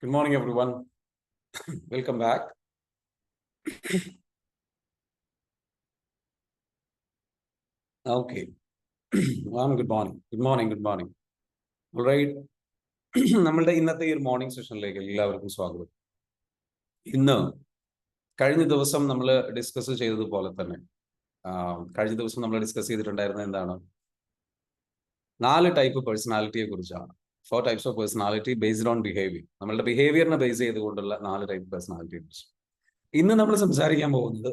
Good morning, everyone. Welcome back. Okay. Good morning. Good morning. Good morning. All right. നമ്മളുടെ ഇന്നത്തെ ഈ ഒരു morning സെഷനിലേക്ക് എല്ലാവർക്കും സ്വാഗതം. ഇന്ന് കഴിഞ്ഞ ദിവസം നമ്മൾ ഡിസ്കസ് ചെയ്തതുപോലെ തന്നെ കഴിഞ്ഞ ദിവസം നമ്മൾ ഡിസ്കസ് ചെയ്തിട്ടുണ്ടായിരുന്നത് എന്താണ്? 4 ടൈപ്പ് പേഴ്സണാലിറ്റിയെ കുറിച്ചാണ്. 4 types of personality based on behaviour. നമ്മളുടെ ബിഹേവിയറിനെ ബേസ് ചെയ്തുകൊണ്ടുള്ള 4 ടൈപ്പ് പേഴ്സണാലിറ്റിയെ കുറിച്ച് ഇന്ന് നമ്മൾ സംസാരിക്കാൻ പോകുന്നത്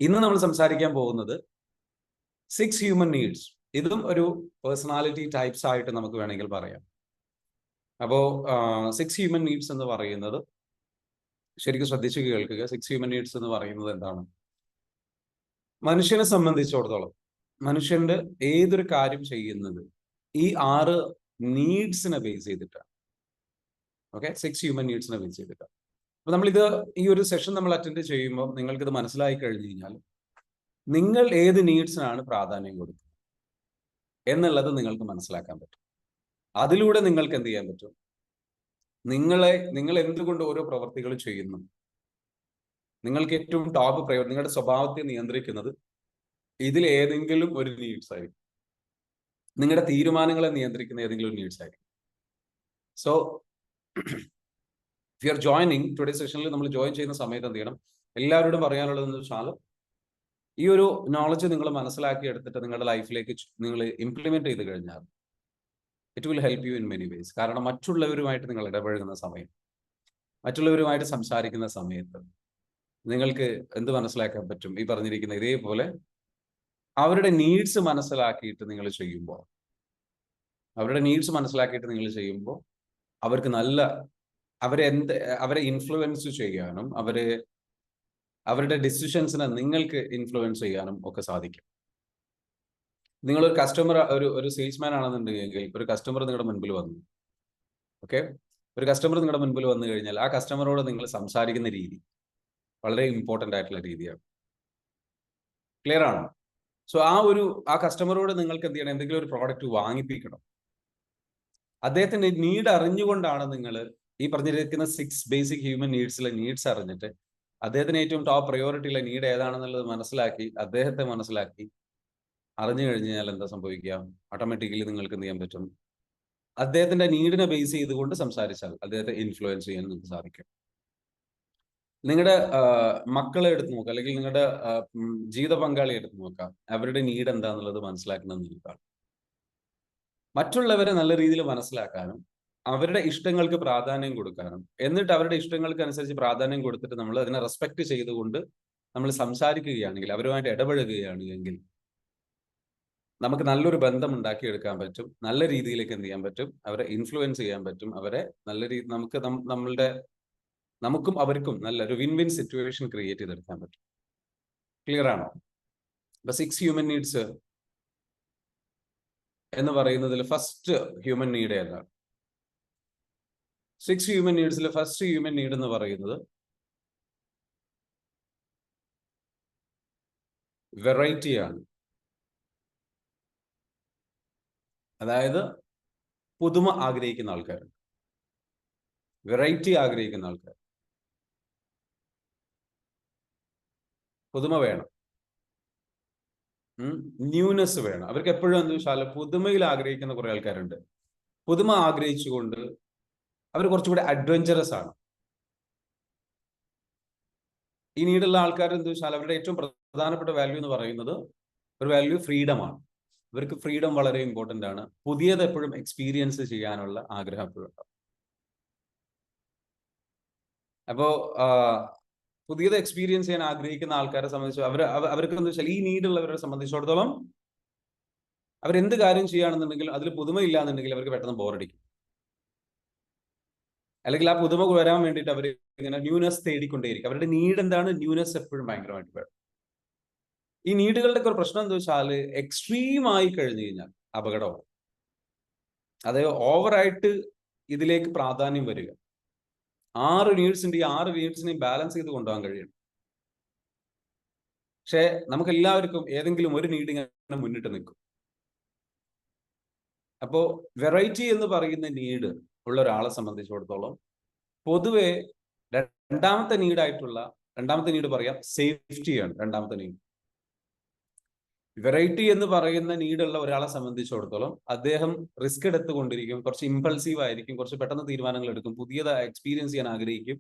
ഇന്ന് നമ്മൾ സംസാരിക്കാൻ പോകുന്നത് 6 ഹ്യൂമൻ നീഡ്സ്. ഇതും ഒരു പേഴ്സണാലിറ്റി ടൈപ്സ് ആയിട്ട് നമുക്ക് വേണമെങ്കിൽ പറയാം. അപ്പോൾ 6 ഹ്യൂമൻ നീഡ്സ് എന്ന് പറയുന്നത് ശരിക്കും ശ്രദ്ധിച്ചു കേൾക്കുക. 6 ഹ്യൂമൻ നീഡ്സ് എന്ന് പറയുന്നത് എന്താണ്? മനുഷ്യനെ സംബന്ധിച്ചിടത്തോളം മനുഷ്യന്റെ ഏതൊരു കാര്യം ചെയ്യുന്നത് ഈ 6 നീഡ്സിനെ ബേസ് ചെയ്തിട്ടാണ്. ഓക്കെ, 6 ഹ്യൂമൻ നീഡ്സിനെ ബേസ് ചെയ്തിട്ടാണ്. അപ്പൊ നമ്മളിത് ഈ ഒരു സെഷൻ നമ്മൾ അറ്റൻഡ് ചെയ്യുമ്പോൾ നിങ്ങൾക്കിത് മനസ്സിലായി കഴിഞ്ഞു കഴിഞ്ഞാൽ നിങ്ങൾ ഏത് നീഡ്സിനാണ് പ്രാധാന്യം കൊടുക്കുന്നത് എന്നുള്ളത് നിങ്ങൾക്ക് മനസ്സിലാക്കാൻ പറ്റും. അതിലൂടെ നിങ്ങൾക്ക് എന്ത് ചെയ്യാൻ പറ്റും? നിങ്ങൾ എന്തുകൊണ്ട് ഓരോ പ്രവർത്തികൾ ചെയ്യുന്നു, നിങ്ങൾക്ക് ഏറ്റവും ടോപ്പ് പ്രയോറിറ്റി, നിങ്ങളുടെ സ്വഭാവത്തെ നിയന്ത്രിക്കുന്നത് ഇതിൽ ഏതെങ്കിലും ഒരു നീഡ്സ് ആയിരിക്കും. നിങ്ങളുടെ തീരുമാനങ്ങളെ നിയന്ത്രിക്കുന്ന ഏതെങ്കിലും ഒരു നീഡ്സ് ആയിരിക്കും. So if you are joining today സെഷനിൽ നമ്മൾ ജോയിൻ ചെയ്യുന്ന സമയത്ത് എന്ത് ചെയ്യണം? എല്ലാവരോടും പറയാനുള്ളതെന്ന് വെച്ചാൽ ഈ ഒരു നോളജ് നിങ്ങൾ മനസ്സിലാക്കി എടുത്തിട്ട് നിങ്ങളുടെ ലൈഫിലേക്ക് നിങ്ങൾ ഇംപ്ലിമെന്റ് ചെയ്ത് കഴിഞ്ഞാൽ it will help you in many vase. കാരണം മറ്റുള്ളവരുമായിട്ട് നിങ്ങൾ ഇടപഴകുന്ന സമയം, മറ്റുള്ളവരുമായിട്ട് സംസാരിക്കുന്ന സമയത്ത് നിങ്ങൾക്ക് എന്ത് മനസ്സിലാക്കാൻ പറ്റും? ഈ പറഞ്ഞിരിക്കുന്ന ഇതേപോലെ അവരുടെ നീഡ്സ് മനസ്സിലാക്കിയിട്ട് നിങ്ങൾ ചെയ്യുമ്പോൾ അവർക്ക് നല്ല അവരെ ഇൻഫ്ലുവൻസ് ചെയ്യാനും അവരുടെ ഡിസിഷൻസിനെ നിങ്ങൾക്ക് ഇൻഫ്ലുവൻസ് ചെയ്യാനും ഒക്കെ സാധിക്കും. നിങ്ങളൊരു കസ്റ്റമർ, ഒരു സെയിൽസ്മാൻ ആണെന്നുണ്ടെങ്കിൽ ഒരു കസ്റ്റമർ നിങ്ങളുടെ മുൻപിൽ വന്നു. ഓക്കെ, ഒരു കസ്റ്റമർ നിങ്ങളുടെ മുൻപിൽ വന്നു കഴിഞ്ഞാൽ ആ കസ്റ്റമറോട് നിങ്ങൾ സംസാരിക്കുന്ന രീതി വളരെ ഇമ്പോർട്ടൻ്റ് ആയിട്ടുള്ള രീതിയാണ്. ക്ലിയർ ആണോ? സോ ആ കസ്റ്റമറോട് നിങ്ങൾക്ക് എന്ത് ചെയ്യണം? എന്തെങ്കിലും ഒരു പ്രോഡക്റ്റ് വാങ്ങിപ്പിക്കണം. അദ്ദേഹത്തിന്റെ നീഡ് അറിഞ്ഞുകൊണ്ടാണ് നിങ്ങൾ ഈ പറഞ്ഞിരിക്കുന്ന 6 ബേസിക് ഹ്യൂമൻ നീഡ്സിലെ നീഡ്സ് അറിഞ്ഞിട്ട് അദ്ദേഹത്തിന് ഏറ്റവും ടോപ്പ് പ്രയോറിറ്റിയുള്ള നീഡ് ഏതാണെന്നുള്ളത് അദ്ദേഹത്തെ മനസ്സിലാക്കി അറിഞ്ഞു കഴിഞ്ഞാൽ എന്താ സംഭവിക്കുക? ഓട്ടോമാറ്റിക്കലി നിങ്ങൾക്ക് എന്ത് ചെയ്യാൻ പറ്റും? അദ്ദേഹത്തിന്റെ നീഡിനെ ബേസ് ചെയ്തുകൊണ്ട് സംസാരിച്ചാൽ അദ്ദേഹത്തെ ഇൻഫ്ലുവൻസ് ചെയ്യാൻ നിങ്ങൾക്ക് സാധിക്കും. നിങ്ങളുടെ മക്കളെ എടുത്ത് നോക്കുക, അല്ലെങ്കിൽ നിങ്ങളുടെ ജീവിത പങ്കാളിയെ എടുത്ത് നോക്കാം. അവരുടെ നീഡ് എന്താണെന്നുള്ളത് മനസ്സിലാക്കുന്നത് നിങ്ങൾക്കാണ്. മറ്റുള്ളവരെ നല്ല രീതിയിൽ മനസ്സിലാക്കാനും അവരുടെ ഇഷ്ടങ്ങൾക്ക് പ്രാധാന്യം കൊടുക്കാനും എന്നിട്ട് അവരുടെ ഇഷ്ടങ്ങൾക്ക് അനുസരിച്ച് പ്രാധാന്യം കൊടുത്തിട്ട് നമ്മൾ അതിനെ റെസ്പെക്ട് ചെയ്തുകൊണ്ട് നമ്മൾ സംസാരിക്കുകയാണെങ്കിൽ, അവരുമായിട്ട് ഇടപഴകുകയാണ് എങ്കിൽ നമുക്ക് നല്ലൊരു ബന്ധം ഉണ്ടാക്കിയെടുക്കാൻ പറ്റും. നല്ല രീതിയിലേക്ക് എന്ത് ചെയ്യാൻ പറ്റും? അവരെ ഇൻഫ്ലുവൻസ് ചെയ്യാൻ പറ്റും. അവരെ നല്ല രീതി നമുക്കും അവർക്കും നല്ലൊരു വിൻ വിൻ സിറ്റുവേഷൻ ക്രിയേറ്റ് ചെയ്തെടുക്കാൻ പറ്റും. ക്ലിയർ ആണോ? അപ്പൊ 6 ഹ്യൂമൻ നീഡ്സ് എന്ന് പറയുന്നതിൽ ഫസ്റ്റ് ഹ്യൂമൻ നീഡ് ഏതാണ്? 6 ഹ്യൂമൻ നീഡ്സിലെ ഫസ്റ്റ് ഹ്യൂമൻ നീഡ് എന്ന് പറയുന്നത് വെറൈറ്റിയാണ്. അതായത് പുതുമ ആഗ്രഹിക്കുന്ന ആൾക്കാർ, വെറൈറ്റി ആഗ്രഹിക്കുന്ന ആൾക്കാർ. പുതുമ വേണം, ന്യൂനെസ് വേണം. അവർക്ക് എപ്പോഴും എന്താ വെച്ചാൽ പുതുമയിൽ ആഗ്രഹിക്കുന്ന കുറെ ആൾക്കാരുണ്ട്. പുതുമ ആഗ്രഹിച്ചുകൊണ്ട് അവർ കുറച്ചുകൂടി അഡ്വഞ്ചറസ് ആണ്. ഈ നീടുള്ള ആൾക്കാർ എന്താ വെച്ചാൽ അവരുടെ ഏറ്റവും പ്രധാനപ്പെട്ട വാല്യൂ എന്ന് പറയുന്നത് ഒരു വാല്യൂ ഫ്രീഡമാണ്. ഇവർക്ക് ഫ്രീഡം വളരെ ഇമ്പോർട്ടൻ്റ് ആണ്. പുതിയത് എപ്പോഴും എക്സ്പീരിയൻസ് ചെയ്യാനുള്ള ആഗ്രഹം എപ്പോഴും ഉണ്ടാവും. അപ്പോ പുതിയത് എക്സ്പീരിയൻസ് ചെയ്യാൻ ആഗ്രഹിക്കുന്ന ആൾക്കാരെ സംബന്ധിച്ച് അവർക്ക് എന്താ വെച്ചാൽ ഈ നീഡുള്ളവരെ സംബന്ധിച്ചിടത്തോളം അവരെന്ത് കാര്യം ചെയ്യുകയാണെന്നുണ്ടെങ്കിൽ അതിൽ പുതുമ ഇല്ലാന്നുണ്ടെങ്കിൽ അവർക്ക് പെട്ടെന്ന് ബോറടിക്കും. അല്ലെങ്കിൽ ആ പുതുമ വരാൻ വേണ്ടിയിട്ട് അവർ ഇങ്ങനെ ന്യൂനെസ് തേടിക്കൊണ്ടേയിരിക്കും. അവരുടെ നീഡ് എന്താണ്? ന്യൂനെസ് എപ്പോഴും ഭയങ്കരമായിട്ട് വേണം. ഈ നീഡുകളുടെ ഒരു പ്രശ്നം എന്താ വെച്ചാൽ എക്സ്ട്രീം ആയി കഴിഞ്ഞു കഴിഞ്ഞാൽ അപകടമാണ്. അതായത് ഓവറായിട്ട് ഇതിലേക്ക് പ്രാധാന്യം വരിക. 6 നീഡ്സിന്റെ ഈ 6 നീഡ്സിനെയും ബാലൻസ് ചെയ്ത് കൊണ്ടുപോകാൻ കഴിയണം. പക്ഷെ നമുക്ക് എല്ലാവർക്കും ഏതെങ്കിലും ഒരു നീഡ് ഇങ്ങനെ മുന്നിട്ട് നിൽക്കും. അപ്പോ വെറൈറ്റി എന്ന് പറയുന്ന നീഡ് ഉള്ള ഒരാളെ സംബന്ധിച്ചിടത്തോളം പൊതുവെ രണ്ടാമത്തെ നീഡ് പറയാം സേഫ്റ്റിയാണ്. രണ്ടാമത്തെ നീഡ് വെറൈറ്റി എന്ന് പറയുന്ന നീഡുള്ള ഒരാളെ സംബന്ധിച്ചിടത്തോളം അദ്ദേഹം റിസ്ക് എടുത്തുകൊണ്ടിരിക്കും, കുറച്ച് ഇമ്പൾസീവ് ആയിരിക്കും, കുറച്ച് പെട്ടെന്ന് തീരുമാനങ്ങൾ എടുക്കും, പുതിയതായി എക്സ്പീരിയൻസ് ചെയ്യാൻ ആഗ്രഹിക്കും.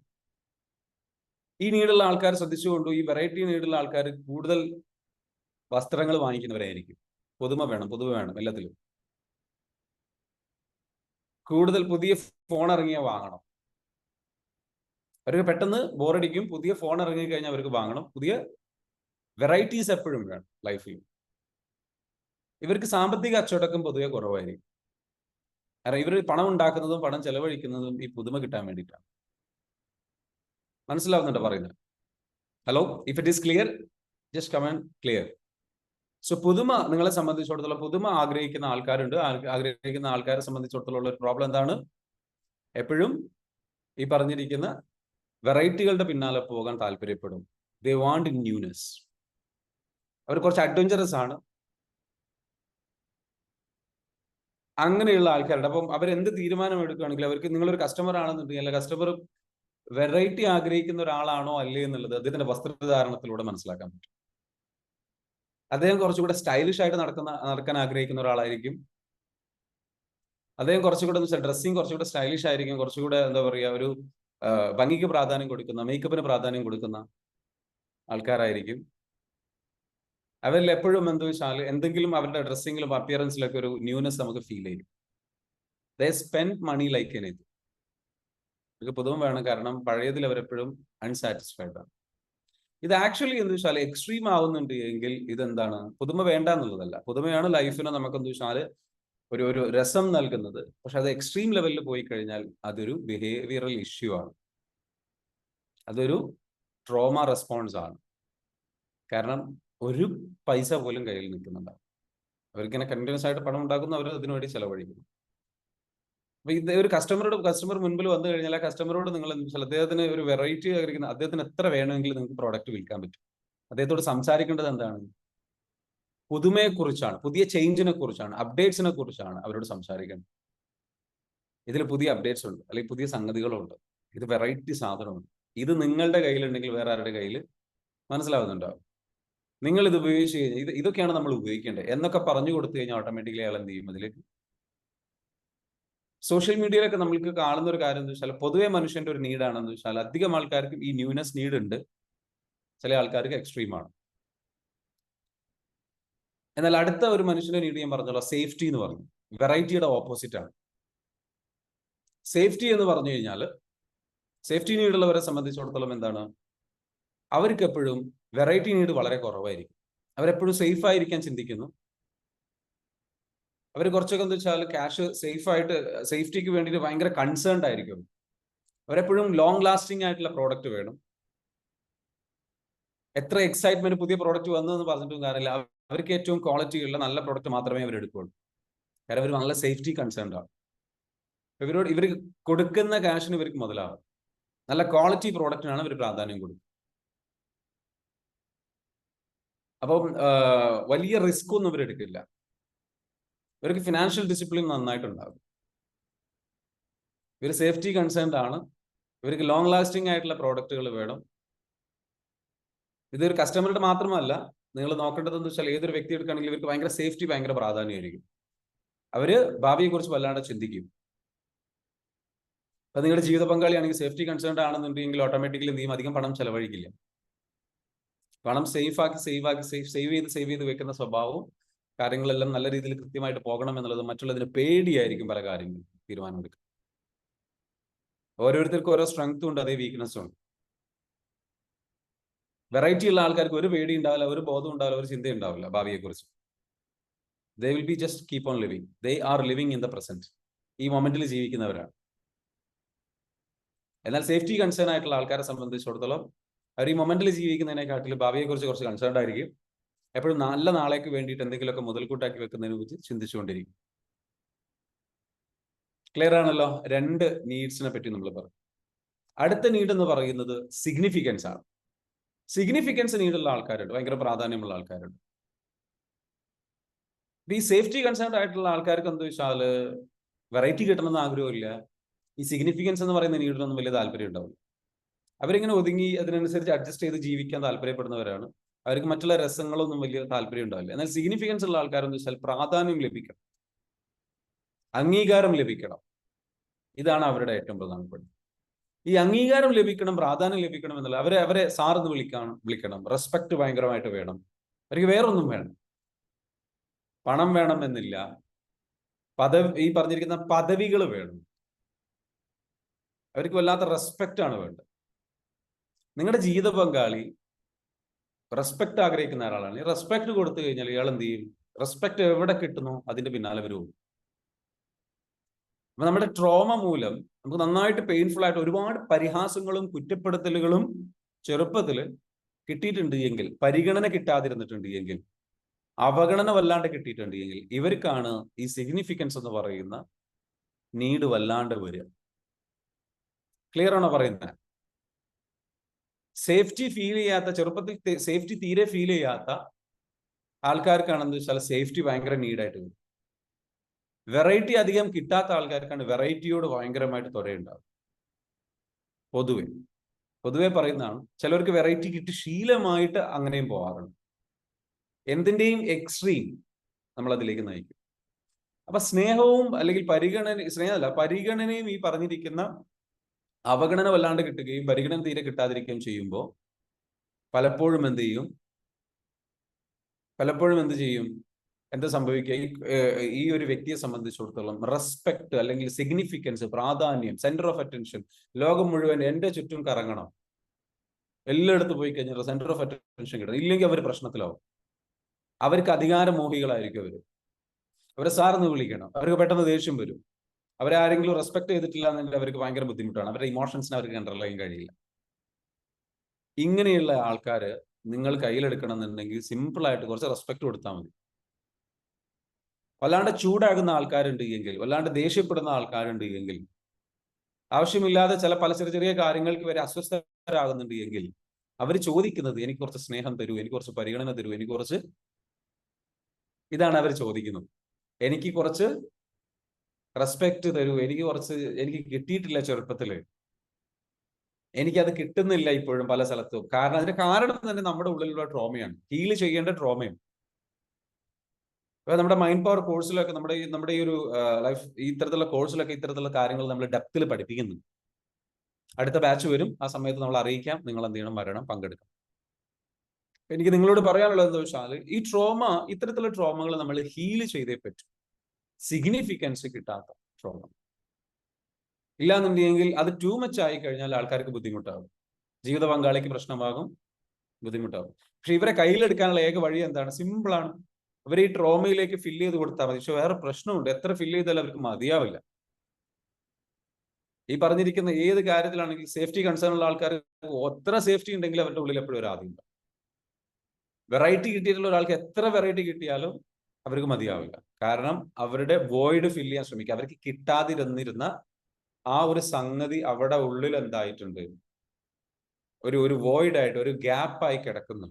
ഈ നീഡുള്ള ആൾക്കാർ ശ്രദ്ധിച്ചുകൊണ്ടു, ഈ വെറൈറ്റി നീഡുള്ള ആൾക്കാർ കൂടുതൽ വസ്ത്രങ്ങൾ വാങ്ങിക്കുന്നവരായിരിക്കും. പുതുമ വേണം എല്ലാത്തിലും. കൂടുതൽ പുതിയ ഫോൺ ഇറങ്ങിയാൽ വാങ്ങണം. അവർക്ക് പെട്ടെന്ന് ബോറടിക്കും. പുതിയ ഫോൺ ഇറങ്ങി കഴിഞ്ഞാൽ അവർക്ക് വാങ്ങണം. പുതിയ വെറൈറ്റീസ് എപ്പോഴും വേണം ലൈഫിൽ. ഇവർക്ക് സാമ്പത്തിക അച്ചടക്കം പൊതുവെ കുറവായിരിക്കും. കാരണം ഇവർ പണം ഉണ്ടാക്കുന്നതും പണം ചെലവഴിക്കുന്നതും ഈ പുതുമ കിട്ടാൻ വേണ്ടിയിട്ടാണ്. മനസ്സിലാവുന്നുണ്ടോ പറയുന്നത്? Hello, if it is clear just comment clear. So പുതുമ നിങ്ങളെ സംബന്ധിച്ചിടത്തോളം പുതുമ ആഗ്രഹിക്കുന്ന ആൾക്കാരുണ്ട്. ആഗ്രഹിക്കുന്ന ആൾക്കാരെ സംബന്ധിച്ചിടത്തോളം ഉള്ള ഒരു പ്രോബ്ലം എന്താണ്? എപ്പോഴും ഈ പറഞ്ഞിരിക്കുന്ന വെറൈറ്റികളുടെ പിന്നാലെ പോകാൻ താല്പര്യപ്പെടും. They want newness. അവർ കുറച്ച് അഡ്വഞ്ചറസ് ആണ്. അങ്ങനെയുള്ള ആൾക്കാരുണ്ട്. അപ്പം അവരെന്ത് തീരുമാനം എടുക്കുകയാണെങ്കിൽ അവർക്ക് നിങ്ങളൊരു കസ്റ്റമർ ആണെന്നുണ്ടെങ്കിൽ, അല്ല കസ്റ്റമർ വെറൈറ്റി ആഗ്രഹിക്കുന്ന ഒരാളാണോ അല്ലേ എന്നുള്ളത് അദ്ദേഹത്തിന്റെ വസ്ത്രധാരണത്തിലൂടെ മനസ്സിലാക്കാൻ പറ്റും. അദ്ദേഹം കുറച്ചുകൂടെ സ്റ്റൈലിഷ് ആയിട്ട് നടക്കാൻ ആഗ്രഹിക്കുന്ന ഒരാളായിരിക്കും. അദ്ദേഹം കുറച്ചുകൂടെ ഡ്രസ്സിങ് കുറച്ചുകൂടെ സ്റ്റൈലിഷ് ആയിരിക്കും, കുറച്ചുകൂടെ എന്താ പറയുക, ഒരു ഭംഗിക്ക് പ്രാധാന്യം കൊടുക്കുന്ന, മേക്കപ്പിന് പ്രാധാന്യം കൊടുക്കുന്ന ആൾക്കാരായിരിക്കും. അവരിൽ എപ്പോഴും എന്താ വെച്ചാൽ എന്തെങ്കിലും അവരുടെ ഡ്രസ്സിങ്ങിലും അപ്പിയറൻസിലൊക്കെ ഒരു ന്യൂനെസ് നമുക്ക് ഫീൽ ചെയ്യും. They spend money like anything. അവർക്ക് പുതുമ വേണം, കാരണം പഴയതിൽ അവരെപ്പോഴും അൺസാറ്റിസ്ഫൈഡ് ആണ്. ഇത് ആക്ച്വലി എന്താ വെച്ചാൽ എക്സ്ട്രീം ആവുന്നുണ്ട് എങ്കിൽ ഇതെന്താണ്? പുതുമ വേണ്ട എന്നുള്ളതല്ല. പുതുമയാണ് ലൈഫിനെ നമുക്ക് എന്താ വെച്ചാൽ ഒരു രസം നൽകുന്നത്. പക്ഷെ അത് എക്സ്ട്രീം ലെവലിൽ പോയി കഴിഞ്ഞാൽ അതൊരു ബിഹേവിയറൽ ഇഷ്യൂ ആണ്. അതൊരു ട്രോമ റെസ്പോൺസ് ആണ്. കാരണം ഒരു പൈസ പോലും കയ്യിൽ നിൽക്കുന്നുണ്ടാവും. അവർക്കിങ്ങനെ കണ്ടിന്യൂസ് ആയിട്ട് പണം ഉണ്ടാക്കുന്നു, അവർ അതിനുവേണ്ടി ചെലവഴിക്കുന്നു. അപ്പൊ ഇത് ഒരു കസ്റ്റമർ മുൻപിൽ വന്നു കഴിഞ്ഞാൽ ആ കസ്റ്റമറോട് നിങ്ങൾ അദ്ദേഹത്തിന് ഒരു വെറൈറ്റി ആയിരിക്കുന്ന അദ്ദേഹത്തിന് എത്ര വേണമെങ്കിലും നിങ്ങൾക്ക് പ്രോഡക്റ്റ് വിൽക്കാൻ പറ്റും. അദ്ദേഹത്തോട് സംസാരിക്കേണ്ടത് എന്താണ്? പുതുമയെക്കുറിച്ചാണ്, പുതിയ ചേഞ്ചിനെ കുറിച്ചാണ്, അപ്ഡേറ്റ്സിനെ കുറിച്ചാണ് അവരോട് സംസാരിക്കേണ്ടത്. ഇതിൽ പുതിയ അപ്ഡേറ്റ്സ് ഉണ്ട്, അല്ലെങ്കിൽ പുതിയ സംഗതികളുണ്ട്, ഇത് വെറൈറ്റി സാധനമുണ്ട്, ഇത് നിങ്ങളുടെ കയ്യിലുണ്ടെങ്കിൽ വേറെ ആരുടെ കയ്യിൽ മനസ്സിലാവുന്നുണ്ടോ? നിങ്ങൾ ഇത് ഉപയോഗിച്ച് കഴിഞ്ഞാൽ ഇതൊക്കെയാണ് നമ്മൾ ഉപയോഗിക്കേണ്ടത് എന്നൊക്കെ പറഞ്ഞു കൊടുത്തു കഴിഞ്ഞാൽ ഓട്ടോമാറ്റിക്കലി അയാൾ എന്ത് ചെയ്യും? അതിലേക്ക് സോഷ്യൽ മീഡിയയിലൊക്കെ നമ്മൾക്ക് കാണുന്ന ഒരു കാര്യം എന്ന് വെച്ചാൽ പൊതുവെ മനുഷ്യന്റെ ഒരു നീഡാണെന്ന് വെച്ചാൽ അധികം ആൾക്കാർക്കും ഈ ന്യൂനെസ് നീഡ് ഉണ്ട്, ചില ആൾക്കാർക്ക് എക്സ്ട്രീമാണ്. എന്നാൽ അടുത്ത ഒരു മനുഷ്യന്റെ നീഡ് ഞാൻ പറഞ്ഞല്ലോ സേഫ്റ്റി എന്ന് പറഞ്ഞു. വെറൈറ്റിയുടെ ഓപ്പോസിറ്റ് ആണ് സേഫ്റ്റി എന്ന് പറഞ്ഞു കഴിഞ്ഞാൽ. സേഫ്റ്റി നീഡുള്ളവരെ സംബന്ധിച്ചിടത്തോളം എന്താണ്? അവർക്ക് എപ്പോഴും വെറൈറ്റി നീഡ് വളരെ കുറവായിരിക്കും. അവരെപ്പോഴും സേഫ് ആയിരിക്കാൻ ചിന്തിക്കുന്നു. അവർ കുറച്ചൊക്കെ എന്താ വെച്ചാൽ ക്യാഷ് സേഫ്റ്റിക്ക് വേണ്ടിയിട്ട് ഭയങ്കര കൺസേൺഡ് ആയിരിക്കും. അവരെപ്പോഴും ലോങ് ലാസ്റ്റിംഗ് ആയിട്ടുള്ള പ്രോഡക്റ്റ് വേണം. എത്ര എക്സൈറ്റ്മെന്റ് പുതിയ പ്രോഡക്റ്റ് വന്നതെന്ന് പറഞ്ഞിട്ടും കാര്യമില്ല. അവർക്ക് ഏറ്റവും ക്വാളിറ്റി ഉള്ള നല്ല പ്രോഡക്റ്റ് മാത്രമേ അവർ എടുക്കുകയുള്ളൂ. കാരണം അവർ നല്ല സേഫ്റ്റി കൺസേൺഡ് ആണ്. ഇവർ കൊടുക്കുന്ന ക്യാഷിന് ഇവർക്ക് മുതലാവും. നല്ല ക്വാളിറ്റി പ്രോഡക്റ്റിനാണ് ഇവർ പ്രാധാന്യം കൊടുക്കുക. അപ്പം വലിയ റിസ്ക് ഒന്നും ഇവർ എടുക്കില്ല. ഇവർക്ക് ഫിനാൻഷ്യൽ ഡിസിപ്ലിൻ നന്നായിട്ടുണ്ടാകും. ഇവർ സേഫ്റ്റി കൺസേൺഡ് ആണ്. ഇവർക്ക് ലോങ് ലാസ്റ്റിംഗ് ആയിട്ടുള്ള പ്രോഡക്റ്റുകൾ വേണം. ഇതൊരു കസ്റ്റമറുടെ മാത്രമല്ല, നിങ്ങൾ നോക്കേണ്ടതെന്ന് വെച്ചാൽ ഏതൊരു വ്യക്തി എടുക്കുകയാണെങ്കിൽ ഇവർക്ക് ഭയങ്കര സേഫ്റ്റി ഭയങ്കര പ്രാധാന്യമായിരിക്കും. അവര് ഭാവിയെക്കുറിച്ച് വല്ലാണ്ട് ചിന്തിക്കും. അപ്പൊ നിങ്ങളുടെ ജീവിത പങ്കാളിയാണെങ്കിൽ സേഫ്റ്റി കൺസേൺഡ് ആണെന്നുണ്ടെങ്കിൽ ഓട്ടോമാറ്റിക്കലി എന്ത് ചെയ്യും? അധികം പണം ചെലവഴിക്കില്ല. പണം സേവ് ചെയ്ത് വെക്കുന്ന സ്വഭാവവും കാര്യങ്ങളെല്ലാം നല്ല രീതിയിൽ കൃത്യമായിട്ട് പോകണം എന്നുള്ളത്, മറ്റുള്ളതിന് പേടിയായിരിക്കും പല കാര്യങ്ങളും തീരുമാനമെടുക്കുക. ഓരോരുത്തർക്കും ഓരോ സ്ട്രെങ്ത്തും ഉണ്ട്, അതേ വീക്ക്നെസ്സും ഉണ്ട്. വെറൈറ്റി ഉള്ള ആൾക്കാർക്ക് ഒരു പേടി ഉണ്ടാവില്ല, ഒരു ബോധം ഉണ്ടാവില്ല, ഒരു ചിന്ത ഉണ്ടാവില്ല ഭാവിയെക്കുറിച്ച്. They will be just keep on living. They are living in the present. ഈ മൊമെന്റിൽ ജീവിക്കുന്നവരാണ്. എന്നാൽ സേഫ്റ്റി കൺസേൺ ആയിട്ടുള്ള ആൾക്കാരെ സംബന്ധിച്ചിടത്തോളം അവർ ഈ മൊമെന്റിൽ ജീവിക്കുന്നതിനെക്കാട്ടിലും ഭാവിയെക്കുറിച്ച് കുറച്ച് കൺസേൺഡ് ആയിരിക്കും. എപ്പോഴും നല്ല നാളേക്ക് വേണ്ടിയിട്ട് എന്തെങ്കിലുമൊക്കെ മുതൽക്കൂട്ടാക്കി വെക്കുന്നതിനെ കുറിച്ച് ചിന്തിച്ചുകൊണ്ടിരിക്കും. ക്ലിയർ ആണല്ലോ? രണ്ട് നീഡ്സിനെ പറ്റി നമ്മൾ പറഞ്ഞു. അടുത്ത നീഡ് എന്ന് പറയുന്നത് സിഗ്നിഫിക്കൻസ് ആണ്. സിഗ്നിഫിക്കൻസ് നീഡുള്ള ആൾക്കാരുണ്ട്, ഭയങ്കര പ്രാധാന്യമുള്ള ആൾക്കാരുണ്ട്. ഈ സേഫ്റ്റി കൺസേൺഡ് ആയിട്ടുള്ള ആൾക്കാർക്ക് എന്താ വെച്ചാല് വെറൈറ്റി കിട്ടണമെന്ന് ആഗ്രഹമില്ല. ഈ സിഗ്നിഫിക്കൻസ് എന്ന് പറയുന്ന നീഡിനൊന്നും വലിയ താല്പര്യം ഉണ്ടാവില്ല. അവരിങ്ങനെ ഒതുങ്ങി അതിനനുസരിച്ച് അഡ്ജസ്റ്റ് ചെയ്ത് ജീവിക്കാൻ താല്പര്യപ്പെടുന്നവരാണ്. അവർക്ക് മറ്റുള്ള രസങ്ങളൊന്നും വലിയ താല്പര്യം ഉണ്ടാവില്ല. എന്നാൽ സിഗ്നിഫിക്കൻസ് ഉള്ള ആൾക്കാരെന്ന് വെച്ചാൽ പ്രാധാന്യം ലഭിക്കണം, അംഗീകാരം ലഭിക്കണം. ഇതാണ് അവരുടെ ഏറ്റവും പ്രധാനപ്പെട്ടത്. ഈ അംഗീകാരം ലഭിക്കണം, പ്രാധാന്യം ലഭിക്കണം എന്നല്ല, അവരെ സാറെന്ന് വിളിക്കണം, റെസ്പെക്ട് ഭയങ്കരമായിട്ട് വേണം. അവർക്ക് വേറൊന്നും വേണം, പണം വേണം എന്നില്ല, ഈ പറഞ്ഞിരിക്കുന്ന പദവികൾ വേണം. അവർക്ക് വല്ലാത്ത റെസ്പെക്റ്റ് ആണ് വേണ്ടത്. നിങ്ങളുടെ ജീവിത പങ്കാളി റെസ്പെക്ട് ആഗ്രഹിക്കുന്ന ഒരാളാണ്. ഈ റെസ്പെക്ട് കൊടുത്തു കഴിഞ്ഞാൽ ഇയാൾ എന്ത് ചെയ്യും? റെസ്പെക്ട് എവിടെ കിട്ടുന്നു അതിന്റെ പിന്നാലെ വരും. അപ്പൊ നമ്മുടെ ട്രോമ മൂലം നമുക്ക് നന്നായിട്ട് പെയിൻഫുൾ ആയിട്ട് ഒരുപാട് പരിഹാസങ്ങളും കുറ്റപ്പെടുത്തലുകളും ചെറുപ്പത്തിൽ കിട്ടിയിട്ടുണ്ട് എങ്കിൽ, പരിഗണന കിട്ടാതിരുന്നിട്ടുണ്ട് എങ്കിൽ, അവഗണന വല്ലാണ്ട് കിട്ടിയിട്ടുണ്ട് എങ്കിൽ, ഇവർക്കാണ് ഈ സിഗ്നിഫിക്കൻസ് എന്ന് പറയുന്ന നീഡ് വല്ലാണ്ട് വരിക. ക്ലിയർ ആണോ പറയുന്നത്? സേഫ്റ്റി ഫീൽ ചെയ്യാത്ത, ചെറുപ്പത്തിൽ സേഫ്റ്റി തീരെ ഫീൽ ചെയ്യാത്ത ആൾക്കാർക്കാണെന്ന് വെച്ചാൽ സേഫ്റ്റി ഭയങ്കര നീഡായിട്ട് വരും. വെറൈറ്റി അധികം കിട്ടാത്ത ആൾക്കാർക്കാണ് വെറൈറ്റിയോട് ഭയങ്കരമായിട്ട് ത്വരയുണ്ടാവും. പൊതുവെ പറയുന്നതാണ്. ചിലർക്ക് വെറൈറ്റി കിട്ടി ശീലമായിട്ട് അങ്ങനെയും പോകാറുണ്ട്. എന്തിന്റെയും എക്സ്ട്രീം നമ്മൾ അതിലേക്ക് നയിക്കും. അപ്പൊ സ്നേഹവും അല്ലെങ്കിൽ പരിഗണനയും ഈ പറഞ്ഞിരിക്കുന്ന അവഗണന വല്ലാണ്ട് കിട്ടുകയും പരിഗണന തീരെ കിട്ടാതിരിക്കുകയും ചെയ്യുമ്പോൾ പലപ്പോഴും എന്ത് ചെയ്യും, എന്താ സംഭവിക്കുക? ഈ ഒരു വ്യക്തിയെ സംബന്ധിച്ചിടത്തോളം റെസ്പെക്ട് അല്ലെങ്കിൽ സിഗ്നിഫിക്കൻസ്, പ്രാധാന്യം, സെന്റർ ഓഫ് അറ്റൻഷൻ, ലോകം മുഴുവൻ എന്റെ ചുറ്റും കറങ്ങണം, എല്ലായിടത്ത് പോയി കഴിഞ്ഞാൽ സെന്റർ ഓഫ് അറ്റൻഷൻ കിട്ടണം. ഇല്ലെങ്കിൽ അവർ പ്രശ്നത്തിലാവും. അവർക്ക് അധികാരമോഹികളായിരിക്കും. അവരെ സാറെന്ന് വിളിക്കണം, അവർക്ക് പെട്ടെന്ന് ദേഷ്യം വരും. അവരാരെങ്കിലും റെസ്പെക്ട് ചെയ്തിട്ടില്ല എന്നുണ്ടെങ്കിൽ അവർക്ക് ഭയങ്കര ബുദ്ധിമുട്ടാണ്. അവരുടെ ഇമോഷൻസിനെ അവർക്ക് കൺട്രോൾ ചെയ്യാൻ കഴിയില്ല. ഇങ്ങനെയുള്ള ആൾക്കാര് നിങ്ങൾ കയ്യിലെടുക്കണം എന്നുണ്ടെങ്കിൽ സിമ്പിൾ ആയിട്ട് കുറച്ച് റെസ്പെക്ട് കൊടുത്താൽ മതി. വല്ലാണ്ട് ചൂടാകുന്ന ആൾക്കാരുണ്ട് എങ്കിൽ, വല്ലാണ്ട് ദേഷ്യപ്പെടുന്ന ആൾക്കാരുണ്ട് എങ്കിൽ, ആവശ്യമില്ലാതെ പല ചെറിയ കാര്യങ്ങൾക്ക് വരെ അസ്വസ്ഥരാകുന്നുണ്ട് എങ്കിൽ, അവർ ചോദിക്കുന്നത് എനിക്ക് കുറച്ച് സ്നേഹം തരൂ, എനിക്ക് കുറച്ച് പരിഗണന തരൂ, ഇതാണ് അവർ ചോദിക്കുന്നത്. എനിക്ക് കുറച്ച് റെസ്പെക്ട് തരൂ, എനിക്ക് കിട്ടിയിട്ടില്ല ചെറുപ്പത്തില്, എനിക്കത് കിട്ടുന്നില്ല ഇപ്പോഴും പല സ്ഥലത്തും. അതിന്റെ കാരണം തന്നെ നമ്മുടെ ഉള്ളിലുള്ള ട്രോമയാണ്, ഹീൽ ചെയ്യേണ്ട ട്രോമയാണ്. അപ്പൊ നമ്മുടെ മൈൻഡ് പവർ കോഴ്സിലൊക്കെ, നമ്മുടെ ഈ ഒരു ലൈഫ്, ഇത്തരത്തിലുള്ള കോഴ്സിലൊക്കെ ഇത്തരത്തിലുള്ള കാര്യങ്ങൾ നമ്മൾ ഡെപ്തിൽ പഠിപ്പിക്കുന്നു. അടുത്ത ബാച്ച് വരും, ആ സമയത്ത് നമ്മൾ അറിയിക്കാം. നിങ്ങൾ എന്ത് ചെയ്യണം? വരണം, പങ്കെടുക്കണം. എനിക്ക് നിങ്ങളോട് പറയാനുള്ളത് എന്താ വെച്ചാൽ, ഇത്തരത്തിലുള്ള ട്രോമകൾ നമ്മൾ ഹീൽ ചെയ്തേ പറ്റും. സിഗ്നിഫിക്കൻസ് കിട്ടാത്ത ട്രോമ ഇല്ലാന്നുണ്ടെങ്കിൽ അത് ടൂ മച്ച് ആയി കഴിഞ്ഞാൽ ആൾക്കാർക്ക് ബുദ്ധിമുട്ടാകും, ജീവിത പങ്കാളിക്ക് പ്രശ്നമാകും, ബുദ്ധിമുട്ടാകും. പക്ഷെ ഇവരെ കയ്യിലെടുക്കാനുള്ള ഏക വഴി എന്താണ്? സിമ്പിളാണ്. ഇവർ ഈ ട്രോമയിലേക്ക് ഫില്ല് ചെയ്ത് കൊടുത്താൽ മതി. പക്ഷെ വേറെ പ്രശ്നമുണ്ട്, എത്ര ഫില്ല് ചെയ്താലും അവർക്ക് മതിയാവില്ല. ഈ പറഞ്ഞിരിക്കുന്ന ഏത് കാര്യത്തിലാണെങ്കിൽ സേഫ്റ്റി കൺസേൺ ഉള്ള ആൾക്കാർ എത്ര സേഫ്റ്റി ഉണ്ടെങ്കിൽ അവരുടെ ഉള്ളിൽ എപ്പോഴും ഒരു ആദ്യം ഉണ്ടാവും. വെറൈറ്റി കിട്ടിയിട്ടുള്ള ഒരാൾക്ക് എത്ര വെറൈറ്റി കിട്ടിയാലും അവർക്ക് മതിയാവില്ല. കാരണം അവരുടെ വോയിഡ് ഫില്ല് ചെയ്യാൻ ശ്രമിക്കുക. അവർക്ക് കിട്ടാതിരുന്നിരുന്ന ആ ഒരു സംഗതി അവിടെ ഉള്ളിൽ എന്തായിട്ടുണ്ട്? ഒരു വോയിഡ് ആയിട്ട്, ഒരു ഗ്യാപ്പായി കിടക്കുന്നു.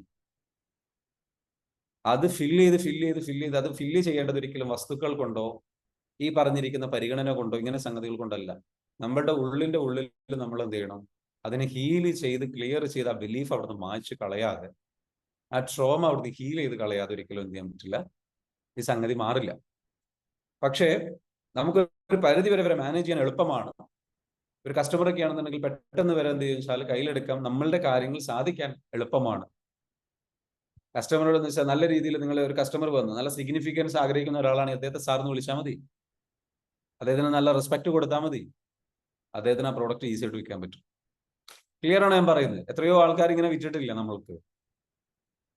അത് ഫില്ല് ചെയ്ത് അത് ഫില്ല് ചെയ്യേണ്ടത് ഒരിക്കലും വസ്തുക്കൾ കൊണ്ടോ ഈ പറഞ്ഞിരിക്കുന്ന പരിഗണന കൊണ്ടോ ഇങ്ങനെ സംഗതികൾ കൊണ്ടല്ല. നമ്മുടെ ഉള്ളിൽ നമ്മൾ എന്ത് ചെയ്യണം? അതിനെ ഹീൽ ചെയ്ത് ക്ലിയർ ചെയ്ത് ആ ബിലീഫ് അവിടുന്ന് മായ്ച്ചു കളയാതെ, ആ ട്രോമ അവിടുന്ന് ഹീൽ ചെയ്ത് കളയാതെ ഒരിക്കലും എന്ത് ചെയ്യാൻ പറ്റില്ല, ഈ സംഗതി മാറില്ല. പക്ഷേ നമുക്ക് ഒരു പരിധി വരെ മാനേജ് ചെയ്യാൻ എളുപ്പമാണ്. ഒരു കസ്റ്റമറൊക്കെ ആണെന്നുണ്ടെങ്കിൽ പെട്ടെന്ന് വരെ എന്ത് ചോദിച്ചാൽ കയ്യിലെടുക്കാം, നമ്മളുടെ കാര്യങ്ങൾ സാധിക്കാൻ എളുപ്പമാണ്. കസ്റ്റമറോട് എന്ന് വെച്ചാൽ നല്ല രീതിയിൽ നിങ്ങൾ ഒരു കസ്റ്റമർ വന്ന് നല്ല സിഗ്നിഫിക്കൻസ് ആഗ്രഹിക്കുന്ന ഒരാളാണെങ്കിൽ അദ്ദേഹത്തെ സാറിന് വിളിച്ചാൽ മതി, അദ്ദേഹത്തിന് നല്ല റെസ്പെക്ട് കൊടുത്താൽ മതി, അദ്ദേഹത്തിന് ആ പ്രോഡക്റ്റ് ഈസി ആയിട്ട് വിൽക്കാൻ പറ്റും. ക്ലിയർ ആണ് ഞാൻ പറയുന്നത്? എത്രയോ ആൾക്കാർ ഇങ്ങനെ വിറ്റിട്ടില്ല. നമ്മൾക്ക്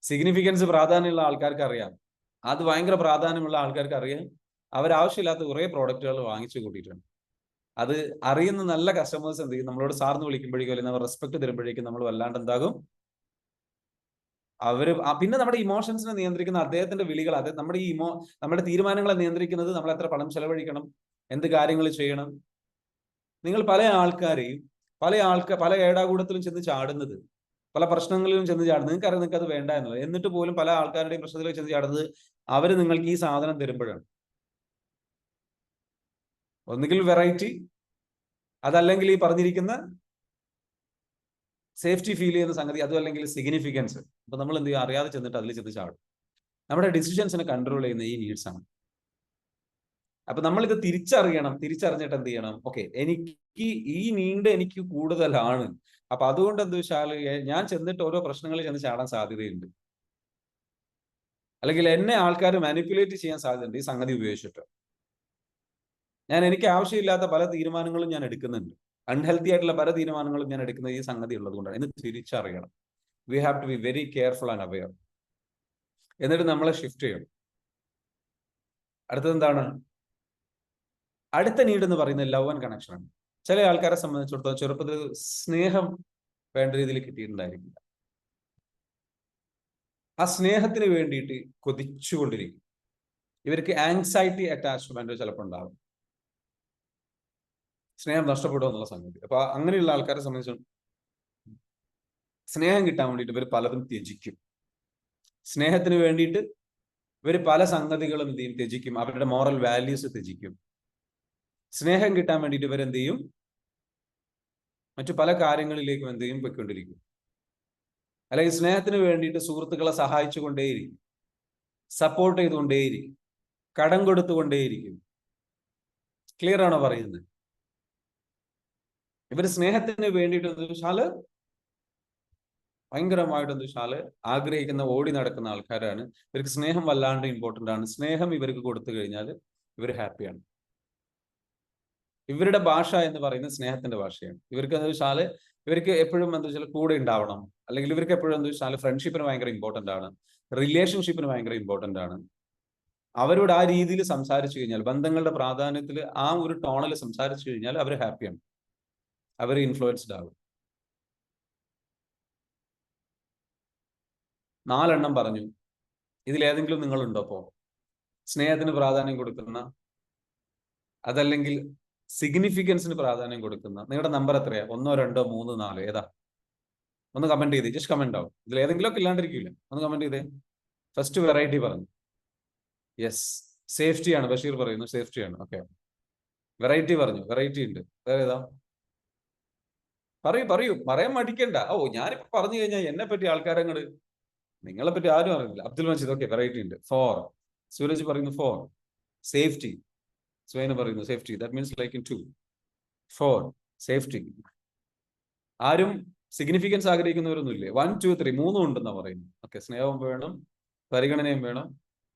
സിഗ്നിഫിക്കൻസ് പ്രാധാന്യമുള്ള ആൾക്കാർക്ക് അറിയാം, അത് ഭയങ്കര പ്രാധാന്യമുള്ള ആൾക്കാർക്ക് അറിയാം. അവരാവശ്യമില്ലാത്ത കുറേ പ്രോഡക്റ്റുകൾ വാങ്ങിച്ചു കൂട്ടിയിട്ടുണ്ട്. അത് അറിയുന്ന നല്ല കസ്റ്റമേഴ്സ് എന്ത് ചെയ്യും? നമ്മളോട് സാറിന് വിളിക്കുമ്പോഴേക്കും അല്ലെങ്കിൽ റെസ്പെക്ട് തരുമ്പോഴേക്കും നമ്മൾ വല്ലാണ്ട് എന്താകും? പിന്നെ നമ്മുടെ ഇമോഷൻസിനെ നിയന്ത്രിക്കുന്ന അദ്ദേഹത്തിന്റെ വിളികൾ, നമ്മുടെ തീരുമാനങ്ങളെ നിയന്ത്രിക്കുന്നത് നമ്മൾ എത്ര പണം ചെലവഴിക്കണം, എന്ത് കാര്യങ്ങൾ ചെയ്യണം. നിങ്ങൾ പല ആൾക്കാരെയും പല ഏടാകൂടത്തിലും ചെന്ന് ചാടുന്നത്, പല പ്രശ്നങ്ങളിലും ചെന്ന് ചാടുന്നത്, നിങ്ങൾക്കറിയാം നിങ്ങൾക്ക് അത് വേണ്ട എന്നുള്ളത്. എന്നിട്ട് പോലും പല ആൾക്കാരുടെയും പ്രശ്നത്തിലേക്ക് ചെന്ന് ചാടുന്നത് അവർ നിങ്ങൾക്ക് ഈ സാധനം തരുമ്പോഴാണ്. ഒന്നുകിൽ വെറൈറ്റി, അതല്ലെങ്കിൽ ഈ പറഞ്ഞിരിക്കുന്ന സേഫ്റ്റി ഫീൽ ചെയ്യുന്ന സംഗതി, അതും അല്ലെങ്കിൽ സിഗ്നിഫിക്കൻസ്. അപ്പൊ നമ്മൾ എന്ത് ചെയ്യും? അറിയാതെ ചെന്നിട്ട് അതിൽ ചെന്ന് ചാടും. നമ്മുടെ ഡിസിഷൻസിനെ കൺട്രോൾ ചെയ്യുന്ന ഈ നീഡ്സ് ആണ്. അപ്പൊ നമ്മളിത് തിരിച്ചറിഞ്ഞിട്ട് എന്ത് ചെയ്യണം? ഓക്കെ, എനിക്ക് ഈ നീഡ് എനിക്ക് കൂടുതലാണ്. അപ്പൊ അതുകൊണ്ട് എന്താ വെച്ചാൽ ഞാൻ ചെന്നിട്ട് ഓരോ പ്രശ്നങ്ങളിൽ ചെന്ന് ചാടാൻ സാധ്യതയുണ്ട്, അല്ലെങ്കിൽ എന്നെ ആൾക്കാർ മാനിപ്പുലേറ്റ് ചെയ്യാൻ സാധ്യതയുണ്ട് ഈ സംഗതി ഉപയോഗിച്ചിട്ട്. എനിക്ക് ആവശ്യമില്ലാത്ത പല തീരുമാനങ്ങളും ഞാൻ എടുക്കുന്നുണ്ട്, അൺഹെൽത്തി ആയിട്ടുള്ള പല തീരുമാനങ്ങളും ഞാൻ എടുക്കുന്നത് ഈ സംഗതി ഉള്ളത് കൊണ്ടാണ് എന്ന് തിരിച്ചറിയണം. We have to be very careful and aware. എന്നിട്ട് നമ്മളെ ഷിഫ്റ്റ് ചെയ്യണം. അടുത്തത് എന്താണ്? അടുത്ത നീഡ് എന്ന് പറയുന്നത് ലവ് ആൻഡ് കണക്ഷൻ ആണ്. ചില ആൾക്കാരെ സംബന്ധിച്ചിടത്തോളം ചെറുപ്പത്തിൽ സ്നേഹം വേണ്ട രീതിയിൽ കിട്ടിയിട്ടുണ്ടായിരിക്കില്ല. ആ സ്നേഹത്തിന് വേണ്ടിയിട്ട് കൊതിച്ചുകൊണ്ടിരിക്കും. ഇവർക്ക് ആങ്സൈറ്റി അറ്റാച്ച്മെന്റ് ചിലപ്പോൾ ഉണ്ടാവും, സ്നേഹം നഷ്ടപ്പെടുക എന്നുള്ള സംഗതി. അപ്പൊ അങ്ങനെയുള്ള ആൾക്കാരെ സംബന്ധിച്ച് സ്നേഹം കിട്ടാൻ വേണ്ടിയിട്ട് ഇവർ പലതും ത്യജിക്കും. സ്നേഹത്തിന് വേണ്ടിയിട്ട് ഇവർ പല സംഗതികളും എന്ത് ചെയ്യും? ത്യജിക്കും. അവരുടെ മോറൽ വാല്യൂസ് ത്യജിക്കും. സ്നേഹം കിട്ടാൻ വേണ്ടിയിട്ട് ഇവരെന്ത് ചെയ്യും? മറ്റു പല കാര്യങ്ങളിലേക്കും എന്ത് ചെയ്യും? പോയിക്കൊണ്ടിരിക്കും. അല്ലെങ്കിൽ സ്നേഹത്തിന് വേണ്ടിയിട്ട് സുഹൃത്തുക്കളെ സഹായിച്ചു കൊണ്ടേയിരിക്കും, സപ്പോർട്ട് ചെയ്തുകൊണ്ടേയിരിക്കും, കടം കൊടുത്തുകൊണ്ടേയിരിക്കും. ക്ലിയർ ആണോ പറയുന്നത്? ഇവർ സ്നേഹത്തിന് വേണ്ടിയിട്ട് എന്താ വെച്ചാല് ഭയങ്കരമായിട്ട് എന്താ വെച്ചാല് ആഗ്രഹിക്കുന്ന, ഓടി നടക്കുന്ന ആൾക്കാരാണ്. ഇവർക്ക് സ്നേഹം വല്ലാണ്ട് ഇമ്പോർട്ടന്റ് ആണ്. സ്നേഹം ഇവർക്ക് കൊടുത്തു കഴിഞ്ഞാൽ ഇവർ ഹാപ്പിയാണ്. ഇവരുടെ ഭാഷ എന്ന് പറയുന്നത് സ്നേഹത്തിന്റെ ഭാഷയാണ്. ഇവർക്ക് എന്താ വെച്ചാല് ഇവർക്ക് എപ്പോഴും എന്താ വെച്ചാൽ കൂടെ ഉണ്ടാവണം, അല്ലെങ്കിൽ ഇവർക്ക് എപ്പോഴും എന്താ വെച്ചാൽ ഫ്രണ്ട്ഷിപ്പിന് ഭയങ്കര ഇമ്പോർട്ടന്റ് ആണ്, റിലേഷൻഷിപ്പിന് ഭയങ്കര ഇമ്പോർട്ടന്റ് ആണ്. അവരോട് ആ രീതിയിൽ സംസാരിച്ചു കഴിഞ്ഞാൽ, ബന്ധങ്ങളുടെ പ്രാധാന്യത്തിൽ ആ ഒരു ടോണിൽ സംസാരിച്ചു കഴിഞ്ഞാൽ അവർ ഹാപ്പിയാണ്, അവർ ഇൻഫ്ലുവൻസ്ഡ് ആകും. 4 പറഞ്ഞു. ഇതിലേതെങ്കിലും നിങ്ങളുണ്ടോ? അപ്പോ സ്നേഹത്തിന് പ്രാധാന്യം കൊടുക്കുന്ന, അതല്ലെങ്കിൽ സിഗ്നിഫിക്കൻസിന് പ്രാധാന്യം കൊടുക്കുന്ന? നിങ്ങളുടെ നമ്പർ എത്രയാ? 1, 2, 3, 4 ഏതാ? ഒന്ന് കമന്റ് ചെയ്തേ. ജസ്റ്റ് കമന്റ് ആവും. ഇതിൽ ഏതെങ്കിലും ഒക്കെ ഇല്ലാണ്ടിരിക്കില്ല. ഒന്ന് കമന്റ് ചെയ്തേ. ഫസ്റ്റ് വെറൈറ്റി പറഞ്ഞു. യെസ്, സേഫ്റ്റി ആണ്. ബഷീർ പറയുന്നു സേഫ്റ്റി ആണ്. ഓക്കെ, വെറൈറ്റി പറഞ്ഞു. വെറൈറ്റി ഉണ്ട്. വേറെ ഏതാ? പറയൂ. പറയാൻ മടിക്കണ്ട. ഓ, ഞാനിപ്പോ പറഞ്ഞു കഴിഞ്ഞാൽ എന്നെ പറ്റി ആൾക്കാരങ്ങട്, നിങ്ങളെ പറ്റി ആരും അറിയില്ല. അബ്ദുൽ മജീദ്, ഓക്കെ, വെറൈറ്റി ഉണ്ട്. 4. സൂരജ് പറയുന്നു 4. സേഫ്റ്റി. സുഹൈന പറയുന്നു safety. That means like in 2. 4 safety. ആരും സിഗ്നിഫിക്കൻസ് ആഗ്രഹിക്കുന്നവരൊന്നുമില്ലേ? 1, 2, 3 3 ഉണ്ടെന്നാ പറയുന്നു. ഓക്കെ, സ്നേഹവും വേണം, പരിഗണനയും വേണം,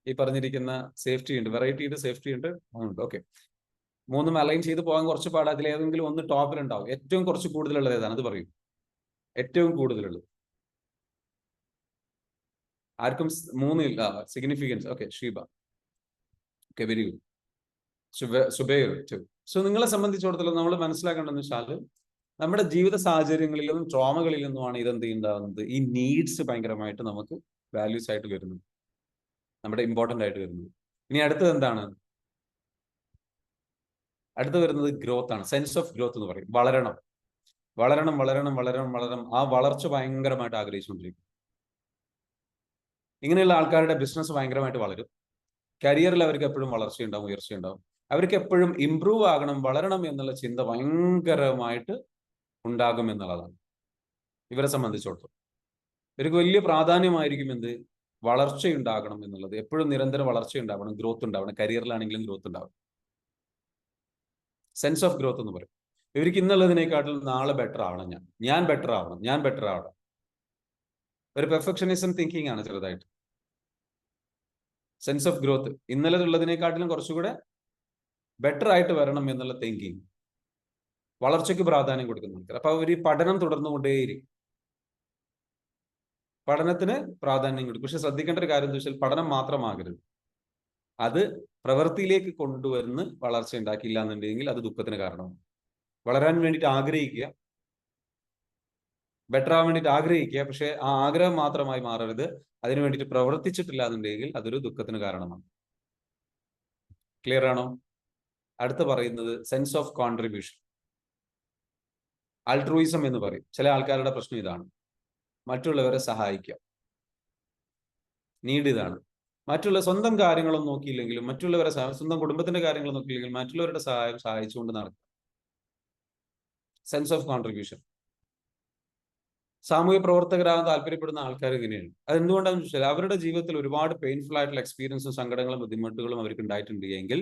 ഈ പറഞ്ഞിരിക്കുന്ന സേഫ്റ്റി ഉണ്ട്, വെറൈറ്റി ഉണ്ട്, സേഫ്റ്റി ഉണ്ട്, ഉണ്ട്. ഓക്കെ, 3 അലൈൻ ചെയ്ത് പോകാൻ കുറച്ച് പാട്. അതിലേതെങ്കിലും ഒന്ന് ടോപ്പിലുണ്ടാവും. ഏറ്റവും കുറച്ച് കൂടുതലുള്ളത് ഏതാണ്? അത് പറയും. ഏറ്റവും കൂടുതലുള്ളത് ആർക്കും 3 ഇല്ല. Significance. Okay, Sheeba. Okay, very good. Zubair. So നിങ്ങളെ സംബന്ധിച്ചിടത്തോളം നമ്മൾ മനസ്സിലാക്കേണ്ടതെന്ന് വെച്ചാൽ നമ്മുടെ ജീവിത സാഹചര്യങ്ങളിൽ നിന്നും ട്രോമകളിൽ നിന്നുമാണ് ഇതെന്ത് ഉണ്ടാകുന്നത്. ഈ നീഡ്സ് ഭയങ്കരമായിട്ട് നമുക്ക് വാല്യൂസ് ആയിട്ട് വരുന്നത്, നമ്മുടെ ഇമ്പോർട്ടന്റ് ആയിട്ട് വരുന്നത്. ഇനി അടുത്തത് എന്താണ്? അടുത്ത് വരുന്നത് ഗ്രോത്ത് ആണ്. സെൻസ് ഓഫ് ഗ്രോത്ത് എന്ന് പറയും. വളരണം. ആ വളർച്ച ഭയങ്കരമായിട്ട് ആഗ്രഹിച്ചുകൊണ്ടിരിക്കും. ഇങ്ങനെയുള്ള ആൾക്കാരുടെ ബിസിനസ് ഭയങ്കരമായിട്ട് വളരും. കരിയറിൽ അവർക്ക് എപ്പോഴും വളർച്ചയുണ്ടാവും, ഉയർച്ചയുണ്ടാവും. അവർക്ക് എപ്പോഴും ഇംപ്രൂവ് ആകണം, വളരണം എന്നുള്ള ചിന്ത ഭയങ്കരമായിട്ട് ഉണ്ടാകും എന്നുള്ളതാണ് ഇവരെ സംബന്ധിച്ചിടത്തോളം. ഇവർക്ക് വലിയ പ്രാധാന്യമായിരിക്കും എന്ത്? വളർച്ചയുണ്ടാകണം എന്നുള്ളത്. എപ്പോഴും നിരന്തരം വളർച്ചയുണ്ടാവണം, ഗ്രോത്ത് ഉണ്ടാവണം. കരിയറിലാണെങ്കിലും ഗ്രോത്ത് ഉണ്ടാവണം. സെൻസ് ഓഫ് ഗ്രോത്ത് എന്ന് പറയും. ഇവർക്ക് ഇന്നുള്ളതിനേക്കാട്ടിലും നാളെ ബെറ്റർ ആവണം, ഞാൻ ബെറ്റർ ആവണം. ഒരു പെർഫെക്ഷനിസം തിങ്കിങ് ആണ് ചെറുതായിട്ട്. സെൻസ് ഓഫ് ഗ്രോത്ത്, ഇന്നലെ ഉള്ളതിനേക്കാട്ടിലും കുറച്ചുകൂടെ ബെറ്റർ ആയിട്ട് വരണം എന്നുള്ള തിങ്കിങ്, വളർച്ചയ്ക്ക് പ്രാധാന്യം കൊടുക്കുന്നുണ്ട്. അപ്പൊ അവർ പഠനം തുടർന്നുകൊണ്ടേയിരിക്കും, പഠനത്തിന് പ്രാധാന്യം കൊടുക്കും. പക്ഷെ ശ്രദ്ധിക്കേണ്ട ഒരു കാര്യം എന്താ വെച്ചാൽ പഠനം മാത്രമാകരുത്, അത് പ്രവൃത്തിയിലേക്ക് കൊണ്ടുവന്ന് വളർച്ച ഉണ്ടാക്കിയില്ല എന്നുണ്ടെങ്കിൽ അത് ദുഃഖത്തിന് കാരണമാണ്. വളരാൻ വേണ്ടിയിട്ട് ആഗ്രഹിക്കുക, ബെറ്റർ ആവാൻ വേണ്ടിയിട്ട് ആഗ്രഹിക്കുക, പക്ഷെ ആ ആഗ്രഹം മാത്രമായി മാറരുത്. അതിനു വേണ്ടിയിട്ട് പ്രവർത്തിച്ചിട്ടില്ല എന്നുണ്ടെങ്കിൽ അതൊരു ദുഃഖത്തിന് കാരണമാണ്. ക്ലിയർ ആണോ? അടുത്ത് പറയുന്നത് സെൻസ് ഓഫ് കോൺട്രിബ്യൂഷൻ, ആൾട്രൂയിസം എന്ന് പറയും. ചില ആൾക്കാരുടെ പ്രശ്നം ഇതാണ്, മറ്റുള്ളവരെ സഹായിക്കുക. നീഡ് ഇതാണ്, മറ്റുള്ള സ്വന്തം കാര്യങ്ങളൊന്നും നോക്കിയില്ലെങ്കിലും മറ്റുള്ളവരെ സ്വന്തം കുടുംബത്തിന്റെ കാര്യങ്ങൾ നോക്കിയില്ലെങ്കിലും മറ്റുള്ളവരുടെ സഹായിച്ചുകൊണ്ട് നടക്കുക. Sense of contribution. സാമൂഹ്യ പ്രവർത്തകരാകാൻ താല്പര്യപ്പെടുന്ന ആൾക്കാർ ഇങ്ങനെയാണ്. അതെന്തുകൊണ്ടാണെന്ന് ചോദിച്ചാൽ അവരുടെ ജീവിതത്തിൽ ഒരുപാട് പെയിൻഫുൾ ആയിട്ടുള്ള എക്സ്പീരിയൻസും സങ്കടങ്ങളും ബുദ്ധിമുട്ടുകളും അവർക്ക് ഉണ്ടായിട്ടുണ്ട് എങ്കിൽ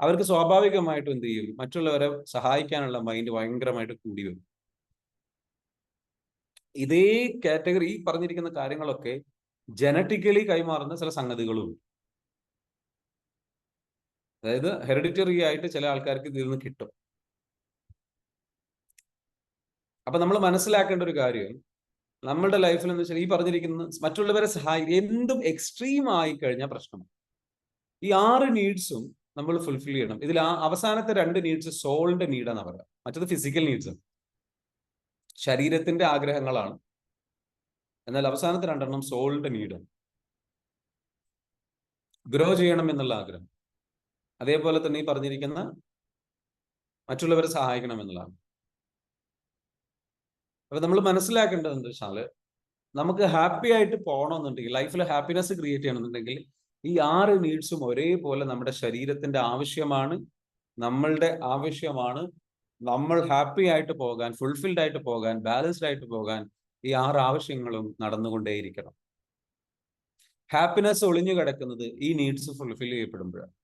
അവർക്ക് സ്വാഭാവികമായിട്ടും എന്ത് ചെയ്യും, മറ്റുള്ളവരെ സഹായിക്കാനുള്ള മൈൻഡ് ഭയങ്കരമായിട്ട് കൂടി വരും. ഇതേ കാറ്റഗറി, ഈ പറഞ്ഞിരിക്കുന്ന കാര്യങ്ങളൊക്കെ ജനറ്റിക്കലി കൈമാറുന്ന ചില സംഗതികളും, അതായത് ഹെറിഡിറ്ററി ആയിട്ട് ചില ആൾക്കാർക്ക് ഇതിൽ നിന്ന് കിട്ടും. അപ്പൊ നമ്മൾ മനസ്സിലാക്കേണ്ട ഒരു കാര്യം, നമ്മളുടെ ലൈഫിൽ എന്ന് വെച്ചാൽ ഈ പറഞ്ഞിരിക്കുന്ന മറ്റുള്ളവരെ എന്തും എക്സ്ട്രീം ആയി കഴിഞ്ഞാൽ പ്രശ്നമാണ്. ഈ 6 നീഡ്സും നമ്മൾ ഫുൾഫിൽ ചെയ്യണം. ഇതിൽ അവസാനത്തെ 2 നീഡ്സ് സോളിന്റെ നീഡാന്ന് പറയാം, മറ്റത് ഫിസിക്കൽ നീഡ്സ്, ശരീരത്തിന്റെ ആഗ്രഹങ്ങളാണ്. എന്നാൽ അവസാനത്തെ 2 സോളിന്റെ നീഡാണ്. ഗ്രോ ചെയ്യണം എന്നുള്ള ആഗ്രഹം, അതേപോലെ തന്നെ ഈ പറഞ്ഞിരിക്കുന്ന മറ്റുള്ളവരെ സഹായിക്കണം എന്നുള്ളതാണ്. അപ്പൊ നമ്മൾ മനസ്സിലാക്കേണ്ടത് എന്താ വെച്ചാൽ, നമുക്ക് ഹാപ്പി ആയിട്ട് പോകണമെന്നുണ്ടെങ്കിൽ, ലൈഫിൽ ഹാപ്പിനെസ് ക്രിയേറ്റ് ചെയ്യണമെന്നുണ്ടെങ്കിൽ ഈ 6 നീഡ്സും ഒരേപോലെ നമ്മുടെ ശരീരത്തിന്റെ ആവശ്യമാണ്, നമ്മളുടെ ആവശ്യമാണ്. നമ്മൾ ഹാപ്പി ആയിട്ട് പോകാൻ, ഫുൾഫിൽഡ് ആയിട്ട് പോകാൻ, ബാലൻസ്ഡ് ആയിട്ട് പോകാൻ ഈ 6 ആവശ്യങ്ങളും നടന്നുകൊണ്ടേയിരിക്കണം. ഹാപ്പിനെസ് ഒളിഞ്ഞു കിടക്കുന്നത് ഈ നീഡ്സ് ഫുൾഫിൽ ചെയ്യപ്പെടുമ്പോഴാണ്.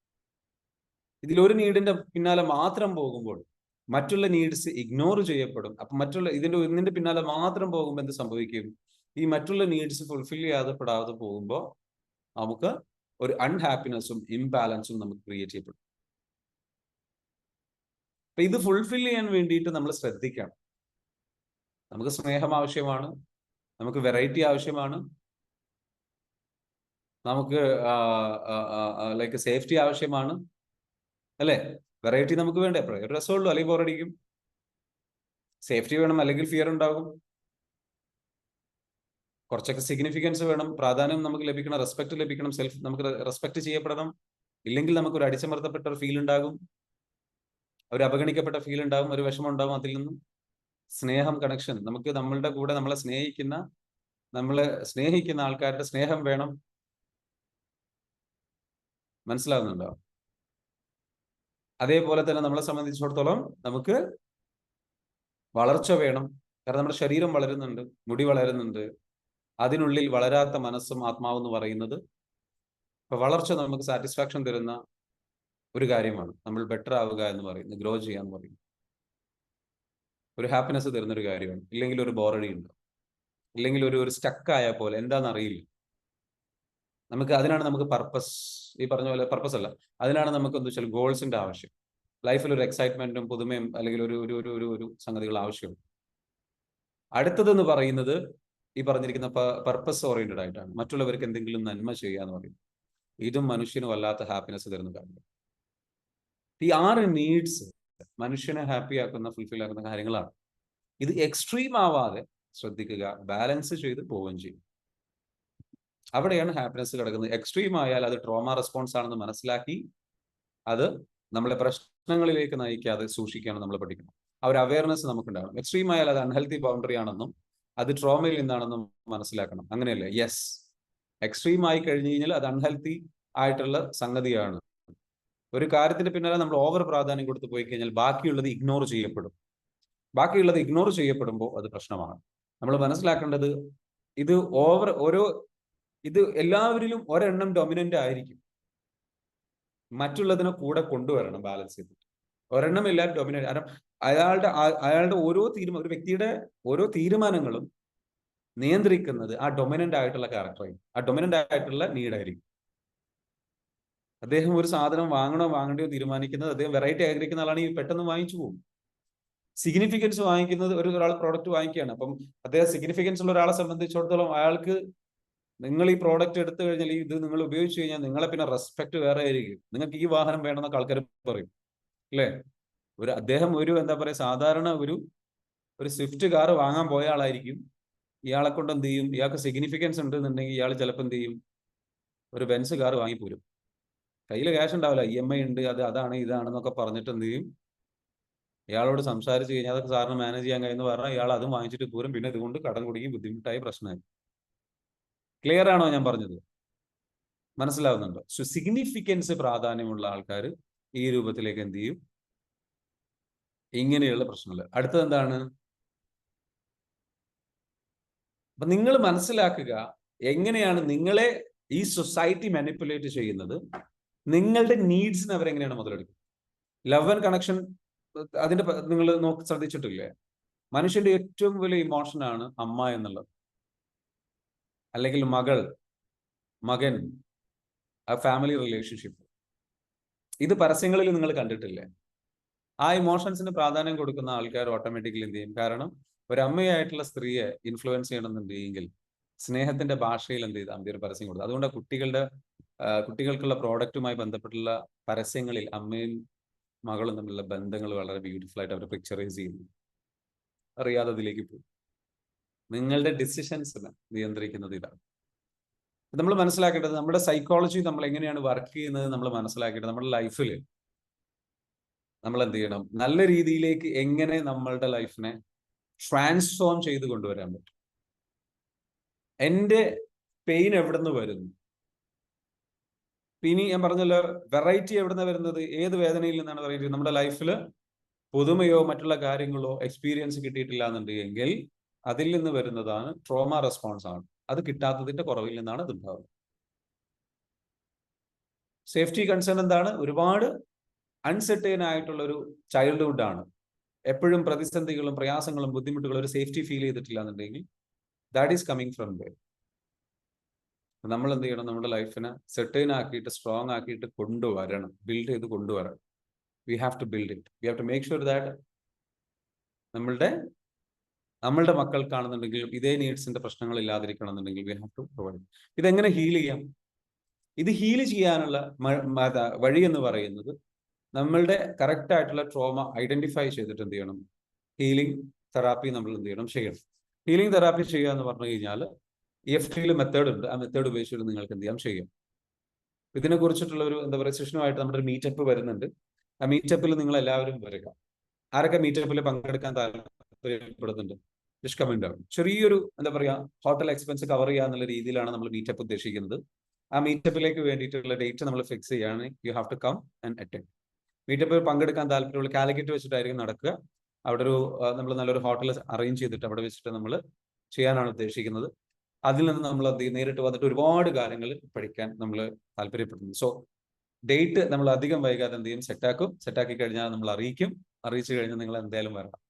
ഇതിലൊരു നീഡിന്റെ പിന്നാലെ മാത്രം പോകുമ്പോൾ മറ്റുള്ള നീഡ്സ് ഇഗ്നോർ ചെയ്യപ്പെടും. അപ്പൊ ഒന്നിന്റെ പിന്നാലെ മാത്രം പോകുമ്പോൾ എന്ത് സംഭവിക്കും? ഈ മറ്റുള്ള നീഡ്സ് ഫുൾഫിൽ ചെയ്യാതെപ്പെടാതെ പോകുമ്പോൾ നമുക്ക് ഒരു അൺഹാപ്പിനെസ്സും ഇംബാലൻസും നമുക്ക് ക്രിയേറ്റ് ചെയ്യപ്പെടും. അപ്പൊ ഇത് ഫുൾഫിൽ ചെയ്യാൻ വേണ്ടിയിട്ട് നമ്മൾ ശ്രദ്ധിക്കണം. നമുക്ക് സ്നേഹം ആവശ്യമാണ്, നമുക്ക് വെറൈറ്റി ആവശ്യമാണ്, നമുക്ക് ലൈക്ക് സേഫ്റ്റി ആവശ്യമാണ്, അല്ലെ? വെറൈറ്റി നമുക്ക് വേണ്ടേ? എപ്പോഴും ഒരു രസമുള്ളൂ, അല്ലെങ്കിൽ ബോറടിക്കും. സേഫ്റ്റി വേണം, അല്ലെങ്കിൽ ഫിയർ ഉണ്ടാകും. കുറച്ചൊക്കെ സിഗ്നിഫിക്കൻസ് വേണം, പ്രാധാന്യം നമുക്ക് ലഭിക്കണം, റെസ്പെക്ട് ലഭിക്കണം, നമുക്ക് റെസ്പെക്ട് ചെയ്യപ്പെടണം. ഇല്ലെങ്കിൽ നമുക്ക് ഒരു അടിച്ചമർത്തപ്പെട്ട ഒരു ഫീൽ ഉണ്ടാകും, ഒരു അവഗണിക്കപ്പെട്ട ഫീൽ ഉണ്ടാകും, ഒരു വിഷമം ഉണ്ടാകും. അതിൽ നിന്നും സ്നേഹം, കണക്ഷൻ, നമുക്ക് നമ്മളുടെ കൂടെ നമ്മളെ സ്നേഹിക്കുന്ന ആൾക്കാരുടെ സ്നേഹം വേണം. മനസ്സിലാവുന്നുണ്ടോ? അതേപോലെ തന്നെ നമ്മളെ സംബന്ധിച്ചിടത്തോളം നമുക്ക് വളർച്ച വേണം. കാരണം നമ്മുടെ ശരീരം വളരുന്നുണ്ട്, മുടി വളരുന്നുണ്ട്, അതിനുള്ളിൽ വളരാത്ത മനസ്സും ആത്മാവും എന്ന് പറയുന്നത്. അപ്പൊ വളർച്ച നമുക്ക് സാറ്റിസ്ഫാക്ഷൻ തരുന്ന ഒരു കാര്യമാണ്. നമ്മൾ ബെറ്റർ ആവുക എന്ന് പറയുന്നത്, ഗ്രോ ചെയ്യാന്ന് പറയുന്നത് ഒരു ഹാപ്പിനെസ് തരുന്ന ഒരു കാര്യമാണ്. ഇല്ലെങ്കിൽ ഒരു ബോറടി ഉണ്ട്, ഇല്ലെങ്കിൽ ഒരു സ്റ്റക്ക് പോലെ, എന്താണെന്ന് അറിയില്ല. അതിനാണ് നമുക്ക് പർപ്പസ്, ഈ പറഞ്ഞ പോലെ പർപ്പസ് അല്ല, അതിനാണ് നമുക്ക് എന്താ വെച്ചാൽ ഗോൾസിന്റെ ആവശ്യം. ലൈഫിൽ ഒരു എക്സൈറ്റ്മെന്റും പുതുമയും അല്ലെങ്കിൽ ഒരു സംഗതികൾ ആവശ്യമുണ്ട്. അടുത്തതെന്ന് പറയുന്നത് ഈ പറഞ്ഞിരിക്കുന്ന പർപ്പസ് ഓറിയന്റഡ് ആയിട്ടാണ്, മറ്റുള്ളവർക്ക് എന്തെങ്കിലും നന്മ ചെയ്യുക എന്ന് പറയുന്നത്. ഇതും മനുഷ്യന് വല്ലാത്ത ഹാപ്പിനെസ് തരുന്ന കാര്യം. ഈ 6 നീഡ്സ് മനുഷ്യനെ ഹാപ്പി ആക്കുന്ന, ഫുൾഫിൽ ആക്കുന്ന കാര്യങ്ങളാണ്. ഇത് എക്സ്ട്രീം ആവാതെ ശ്രദ്ധിക്കുക, ബാലൻസ് ചെയ്ത് പോവുകയും ചെയ്യും. അവിടെയാണ് ഹാപ്പിനെസ് കിടക്കുന്നത്. എക്സ്ട്രീം ആയാൽ അത് ട്രോമ റെസ്പോൺസ് ആണെന്ന് മനസ്സിലാക്കി അത് നമ്മളെ പ്രശ്നങ്ങളിലേക്ക് നയിക്കാതെ സൂക്ഷിക്കാനും നമ്മൾ പഠിക്കണം. ആ ഒരു അവയർനെസ് നമുക്കുണ്ടാകണം. എക്സ്ട്രീം ആയാൽ അത് അൺഹെൽത്തി ബൗണ്ടറി ആണെന്നും അത് ട്രോമയിൽ നിന്നാണെന്നും മനസ്സിലാക്കണം. അങ്ങനെയല്ലേ? യെസ്, എക്സ്ട്രീം ആയി കഴിഞ്ഞു കഴിഞ്ഞാൽ അത് അൺഹെൽത്തി ആയിട്ടുള്ള സംഗതിയാണ്. ഒരു കാര്യത്തിന്റെ പിന്നാലെ നമ്മൾ ഓവർ പ്രാധാന്യം കൊടുത്ത് പോയി കഴിഞ്ഞാൽ ബാക്കിയുള്ളത് ഇഗ്നോർ ചെയ്യപ്പെടും. ബാക്കിയുള്ളത് ഇഗ്നോർ ചെയ്യപ്പെടുമ്പോൾ അത് പ്രശ്നമാണ്. നമ്മൾ മനസ്സിലാക്കേണ്ടത് ഇത് എല്ലാവരിലും ഒരെണ്ണം ഡൊമിനന്റ് ആയിരിക്കും, മറ്റുള്ളതിനെ കൂടെ കൊണ്ടുവരണം ബാലൻസ് ചെയ്തിട്ട്. ഒരെണ്ണം എല്ലാവരും ഡൊമിനന്റ്. കാരണം അയാളുടെ ഒരു വ്യക്തിയുടെ ഓരോ തീരുമാനങ്ങളും നിയന്ത്രിക്കുന്നത് ആ ഡൊമിനന്റ് ആയിട്ടുള്ള ക്യാരക്ടറായിരിക്കും, ആ ഡൊമിനന്റ് ആയിട്ടുള്ള നീഡായിരിക്കും. അദ്ദേഹം ഒരു സാധനം വാങ്ങണോ വാങ്ങണ്ടയോ തീരുമാനിക്കുന്നത്, അദ്ദേഹം വെറൈറ്റി ആഗ്രഹിക്കുന്ന ആളാണെങ്കിൽ പെട്ടെന്ന് വാങ്ങിച്ചു പോകും. സിഗ്നിഫിക്കൻസ് വാങ്ങിക്കുന്നത്, ഒരാൾ പ്രോഡക്റ്റ് വാങ്ങിക്കുകയാണ്, അപ്പം അദ്ദേഹം സിഗ്നിഫിക്കൻസ് ഉള്ള ഒരാളെ സംബന്ധിച്ചിടത്തോളം അയാൾക്ക് നിങ്ങൾ ഈ പ്രോഡക്റ്റ് എടുത്തു കഴിഞ്ഞാൽ, ഇത് നിങ്ങൾ ഉപയോഗിച്ച് കഴിഞ്ഞാൽ നിങ്ങളെ പിന്നെ റെസ്പെക്ട് വേറെ ആയിരിക്കും. നിങ്ങൾക്ക് ഈ വാഹനം വേണമെന്നൊക്കെ ആൾക്കാർ പറയും, അല്ലേ? അദ്ദേഹം എന്താ പറയുക, സാധാരണ ഒരു സ്വിഫ്റ്റ് കാർ വാങ്ങാൻ പോയ ആളായിരിക്കും. ഇയാളെ കൊണ്ട് എന്ത് ചെയ്യും? ഇയാൾക്ക് സിഗ്നിഫിക്കൻസ് ഉണ്ടെന്നുണ്ടെങ്കിൽ ഇയാൾ ചിലപ്പോൾ എന്ത് ചെയ്യും? ഒരു ബെൻസ് കാർ വാങ്ങിപ്പോരും. കയ്യിൽ ക്യാഷ് ഉണ്ടാവില്ല, EMI ഉണ്ട്, അതാണ് ഇതാണെന്നൊക്കെ പറഞ്ഞിട്ട് എന്ത് ചെയ്യും? ഇയാളോട് സംസാരിച്ച് കഴിഞ്ഞാൽ അതൊക്കെ സാറിന് മാനേജ് ചെയ്യാൻ കഴിയുമെന്ന് പറഞ്ഞാൽ ഇയാൾ അതും വാങ്ങിച്ചിട്ട് പോരും. പിന്നെ ഇതുകൊണ്ട് കടം കുടുങ്ങി ബുദ്ധിമുട്ടായി പ്രശ്നമായി. ക്ലിയർ ആണോ ഞാൻ പറഞ്ഞത്? മനസ്സിലാവുന്നുണ്ടോ? സോ സിഗ്നിഫിക്കൻസ് പ്രാധാന്യമുള്ള ആൾക്കാർ ഈ രൂപത്തിലേക്ക് എന്ത് ചെയ്യും? ഇങ്ങനെയുള്ള പ്രശ്നങ്ങൾ. അടുത്തത് എന്താണ്? അപ്പൊ നിങ്ങൾ മനസ്സിലാക്കുക എങ്ങനെയാണ് നിങ്ങളെ ഈ സൊസൈറ്റി മാനിപ്പുലേറ്റ് ചെയ്യുന്നത്. നിങ്ങളുടെ നീഡ്സിന് അവരെങ്ങനെയാണ് മുതലെടുക്കുന്നത്. ലവ് ആൻഡ് കണക്ഷൻ അതിന്റെ നിങ്ങൾ ശ്രദ്ധിച്ചിട്ടില്ലേ? മനുഷ്യന്റെ ഏറ്റവും വലിയ ഇമോഷനാണ് അമ്മ എന്നുള്ളത്, അല്ലെങ്കിൽ മകൾ, മകൻ, ആ ഫാമിലി റിലേഷൻഷിപ്പ്. ഇത് പരസ്യങ്ങളിൽ നിങ്ങൾ കണ്ടിട്ടില്ലേ? ആ ഇമോഷൻസിന് പ്രാധാന്യം കൊടുക്കുന്ന ആൾക്കാർ ഓട്ടോമാറ്റിക്കലി എന്ത് ചെയ്യും? കാരണം ഒരു അമ്മയായിട്ടുള്ള സ്ത്രീയെ ഇൻഫ്ലുവൻസ് ചെയ്യണമെന്നുണ്ടെങ്കിൽ സ്നേഹത്തിന്റെ ഭാഷയിൽ എന്ത് ചെയ്താൽ ഒരു പരസ്യം കൊടുത്തു. അതുകൊണ്ട് കുട്ടികൾക്കുള്ള പ്രോഡക്റ്റുമായി ബന്ധപ്പെട്ടുള്ള പരസ്യങ്ങളിൽ അമ്മയും മകളും തമ്മിലുള്ള ബന്ധങ്ങൾ വളരെ ബ്യൂട്ടിഫുൾ ആയിട്ട് അവർ പിക്ചറൈസ് ചെയ്യുന്നു. അറിയാതെ അതിലേക്ക് പോകും. നിങ്ങളുടെ ഡിസിഷൻസിനെ നിയന്ത്രിക്കുന്നത് ഇതാണ്. നമ്മൾ മനസ്സിലാക്കേണ്ടത് നമ്മുടെ സൈക്കോളജി നമ്മൾ എങ്ങനെയാണ് വർക്ക് ചെയ്യുന്നത് നമ്മൾ മനസ്സിലാക്കേണ്ടത്. നമ്മുടെ ലൈഫിൽ നമ്മൾ എന്ത് ചെയ്യണം? നല്ല രീതിയിലേക്ക് എങ്ങനെ നമ്മളുടെ ലൈഫിനെ ട്രാൻസ്ഫോം ചെയ്ത് കൊണ്ടുവരാൻ പറ്റും. എൻ്റെ പെയിൻ എവിടെ നിന്ന് വരുന്നു? ഇനി ഞാൻ പറഞ്ഞല്ലോ, വെറൈറ്റി എവിടെ നിന്ന് വരുന്നത്? ഏത് വേദനയിൽ നിന്നാണ് വെറൈറ്റി? നമ്മുടെ ലൈഫിൽ പുതുമയോ മറ്റുള്ള കാര്യങ്ങളോ എക്സ്പീരിയൻസ് കിട്ടിയിട്ടില്ല എന്നുണ്ടെങ്കിൽ അതിൽ നിന്ന് വരുന്നതാണ് ട്രോമ റെസ്പോൺസ് ആണ്. അത് കിട്ടാത്തതിന്റെ കുറവിൽ നിന്നാണ് ഇത് ഉണ്ടാവുന്നത്. സേഫ്റ്റി കൺസേൺ എന്താണ്? ഒരുപാട് അൺസെർട്ടൈൻ ആയിട്ടുള്ള ഒരു ചൈൽഡ്ഹുഡ് ആണ്. എപ്പോഴും പ്രതിസന്ധികളും പ്രയാസങ്ങളും ബുദ്ധിമുട്ടുകളും ഒരു സേഫ്റ്റി ഫീൽ ചെയ്തിട്ടില്ല എന്നുണ്ടെങ്കിൽ that is coming from there. നമ്മൾ എന്ത് ചെയ്യണം? നമ്മുടെ ലൈഫിനെ സെർട്ടൈൻ ആക്കിയിട്ട് സ്ട്രോങ് ആക്കിയിട്ട് കൊണ്ടുവരണം, ബിൽഡ് ചെയ്ത് കൊണ്ടുവരണം. We have to build it. We have to make sure that നമ്മളുടെ മക്കൾക്കാണെന്നുണ്ടെങ്കിൽ ഇതേ നീഡ്സിന്റെ പ്രശ്നങ്ങൾ ഇല്ലാതിരിക്കണം എന്നുണ്ടെങ്കിൽ വി ഹാവ് ടു പ്രൊവൈഡ്. ഇതെങ്ങനെ ഹീൽ ചെയ്യാം? ഇത് ഹീൽ ചെയ്യാനുള്ള വഴി എന്ന് പറയുന്നത് നമ്മളുടെ കറക്റ്റ് ആയിട്ടുള്ള ട്രോമ ഐഡന്റിഫൈ ചെയ്തിട്ട് എന്ത് ചെയ്യണം? ഹീലിംഗ് തെറാപ്പി നമ്മൾ എന്ത് ചെയ്യണം? ഹീലിംഗ് തെറാപ്പി ചെയ്യുക എന്ന് പറഞ്ഞു കഴിഞ്ഞാൽ EFT മെത്തേഡ് ഉണ്ട്. ആ മെത്തേഡ് ഉപയോഗിച്ചിട്ട് നിങ്ങൾക്ക് എന്ത് ചെയ്യാം? ഇതിനെ കുറിച്ചിട്ടുള്ള ഒരു എന്താ പറയുക സെഷനുമായിട്ട് നമ്മുടെ ഒരു മീറ്റപ്പ് വരുന്നുണ്ട്. ആ മീറ്റപ്പിൽ നിങ്ങൾ എല്ലാവരും വരിക. ആരൊക്കെ മീറ്റപ്പിൽ പങ്കെടുക്കാൻ താല്പര്യപ്പെടുന്നുണ്ട്? ജസ്റ്റ് കമന്റ് ആവും. ചെറിയൊരു എന്താ പറയുക ഹോട്ടൽ എക്സ്പെൻസ് കവർ ചെയ്യുക എന്നുള്ള രീതിയിലാണ് നമ്മൾ മീറ്റപ്പ് ഉദ്ദേശിക്കുന്നത്. ആ മീറ്റപ്പിലേക്ക് വേണ്ടിയിട്ടുള്ള ഡേറ്റ് നമ്മൾ ഫിക്സ് ചെയ്യുകയാണ്. You have to come and attend. മീറ്റപ്പിൽ പങ്കെടുക്കാൻ താല്പര്യമുള്ള കാലിക്കറ്റ് വെച്ചിട്ടായിരിക്കും നടക്കുക. അവിടെ ഒരു നമ്മൾ നല്ലൊരു ഹോട്ടൽ അറേഞ്ച് ചെയ്തിട്ട് അവിടെ വെച്ചിട്ട് നമ്മൾ ചെയ്യാനാണ് ഉദ്ദേശിക്കുന്നത്. അതിൽ നിന്ന് നമ്മൾ നേരിട്ട് വന്നിട്ട് ഒരുപാട് കാര്യങ്ങൾ പഠിക്കാൻ നമ്മൾ താല്പര്യപ്പെടുന്നു. സോ ഡേറ്റ് നമ്മൾ അധികം വൈകാതെ എന്ത് ചെയ്യും? സെറ്റാക്കി കഴിഞ്ഞാൽ നമ്മൾ അറിയിച്ചു കഴിഞ്ഞാൽ നിങ്ങൾ എന്തായാലും വരണം.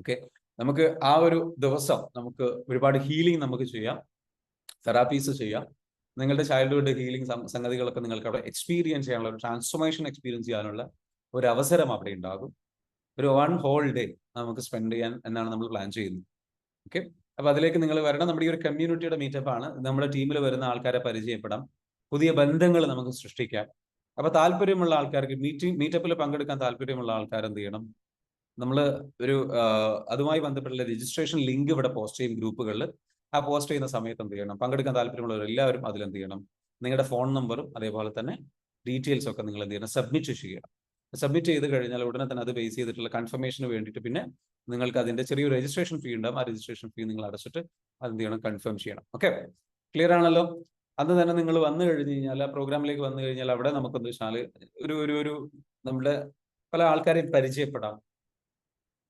ഓക്കെ, നമുക്ക് ആ ഒരു ദിവസം നമുക്ക് ഒരുപാട് ഹീലിംഗ് നമുക്ക് ചെയ്യാം, തെറാപ്പീസ് ചെയ്യാം. നിങ്ങളുടെ ചൈൽഡ്ഹുഡ് ഹീലിംഗ് സംഗതികളൊക്കെ നിങ്ങൾക്ക് അവിടെ എക്സ്പീരിയൻസ് ചെയ്യാനുള്ള ഒരു ട്രാൻസ്ഫോർമേഷൻ എക്സ്പീരിയൻസ് ചെയ്യാനുള്ള ഒരു അവസരം അവിടെ ഉണ്ടാകും. ഒരു 1 whole day നമുക്ക് സ്പെൻഡ് ചെയ്യാൻ എന്നാണ് നമ്മൾ പ്ലാൻ ചെയ്യുന്നത്. ഓക്കെ, അപ്പൊ അതിലേക്ക് നിങ്ങൾ വരണം. നമ്മുടെ ഈ ഒരു കമ്മ്യൂണിറ്റിയുടെ മീറ്റപ്പ് ആണ്. നമ്മുടെ ടീമിൽ വരുന്ന ആൾക്കാരെ പരിചയപ്പെടാം, പുതിയ ബന്ധങ്ങൾ നമുക്ക് സൃഷ്ടിക്കാം. അപ്പൊ താല്പര്യമുള്ള ആൾക്കാർക്ക് മീറ്റപ്പിൽ പങ്കെടുക്കാൻ താല്പര്യമുള്ള ആൾക്കാർ എന്ത് ചെയ്യണം? നമ്മൾ ഒരു അതുമായി ബന്ധപ്പെട്ടുള്ള രജിസ്ട്രേഷൻ ലിങ്ക് ഇവിടെ പോസ്റ്റ് ചെയ്യും ഗ്രൂപ്പുകളിൽ. ആ പോസ്റ്റ് ചെയ്യുന്ന സമയത്ത് എന്ത് ചെയ്യണം? പങ്കെടുക്കാൻ താല്പര്യമുള്ളവർ എല്ലാവരും അതിലെന്ത് ചെയ്യണം? നിങ്ങളുടെ ഫോൺ നമ്പറും അതേപോലെ തന്നെ ഡീറ്റെയിൽസ് ഒക്കെ നിങ്ങൾ എന്ത് ചെയ്യണം? സബ്മിറ്റ് ചെയ്യണം. സബ്മിറ്റ് ചെയ്ത് കഴിഞ്ഞാൽ ഉടനെ തന്നെ അത് ബേസ് ചെയ്തിട്ടുള്ള കൺഫർമേഷന് വേണ്ടിയിട്ട് പിന്നെ നിങ്ങൾക്ക് അതിന്റെ ചെറിയൊരു രജിസ്ട്രേഷൻ ഫീ ഉണ്ടാവും. ആ രജിസ്ട്രേഷൻ ഫീ നിങ്ങൾ അടച്ചിട്ട് അതെന്ത് ചെയ്യണം? കൺഫേം ചെയ്യണം. ഓക്കെ, ക്ലിയർ ആണല്ലോ? അന്ന് തന്നെ നിങ്ങൾ വന്നു കഴിഞ്ഞ് കഴിഞ്ഞാൽ, ആ പ്രോഗ്രാമിലേക്ക് വന്നു കഴിഞ്ഞാൽ അവിടെ നമുക്കെന്ത് വെച്ചാൽ ഒരു നമ്മുടെ പല ആൾക്കാരെയും പരിചയപ്പെടാം.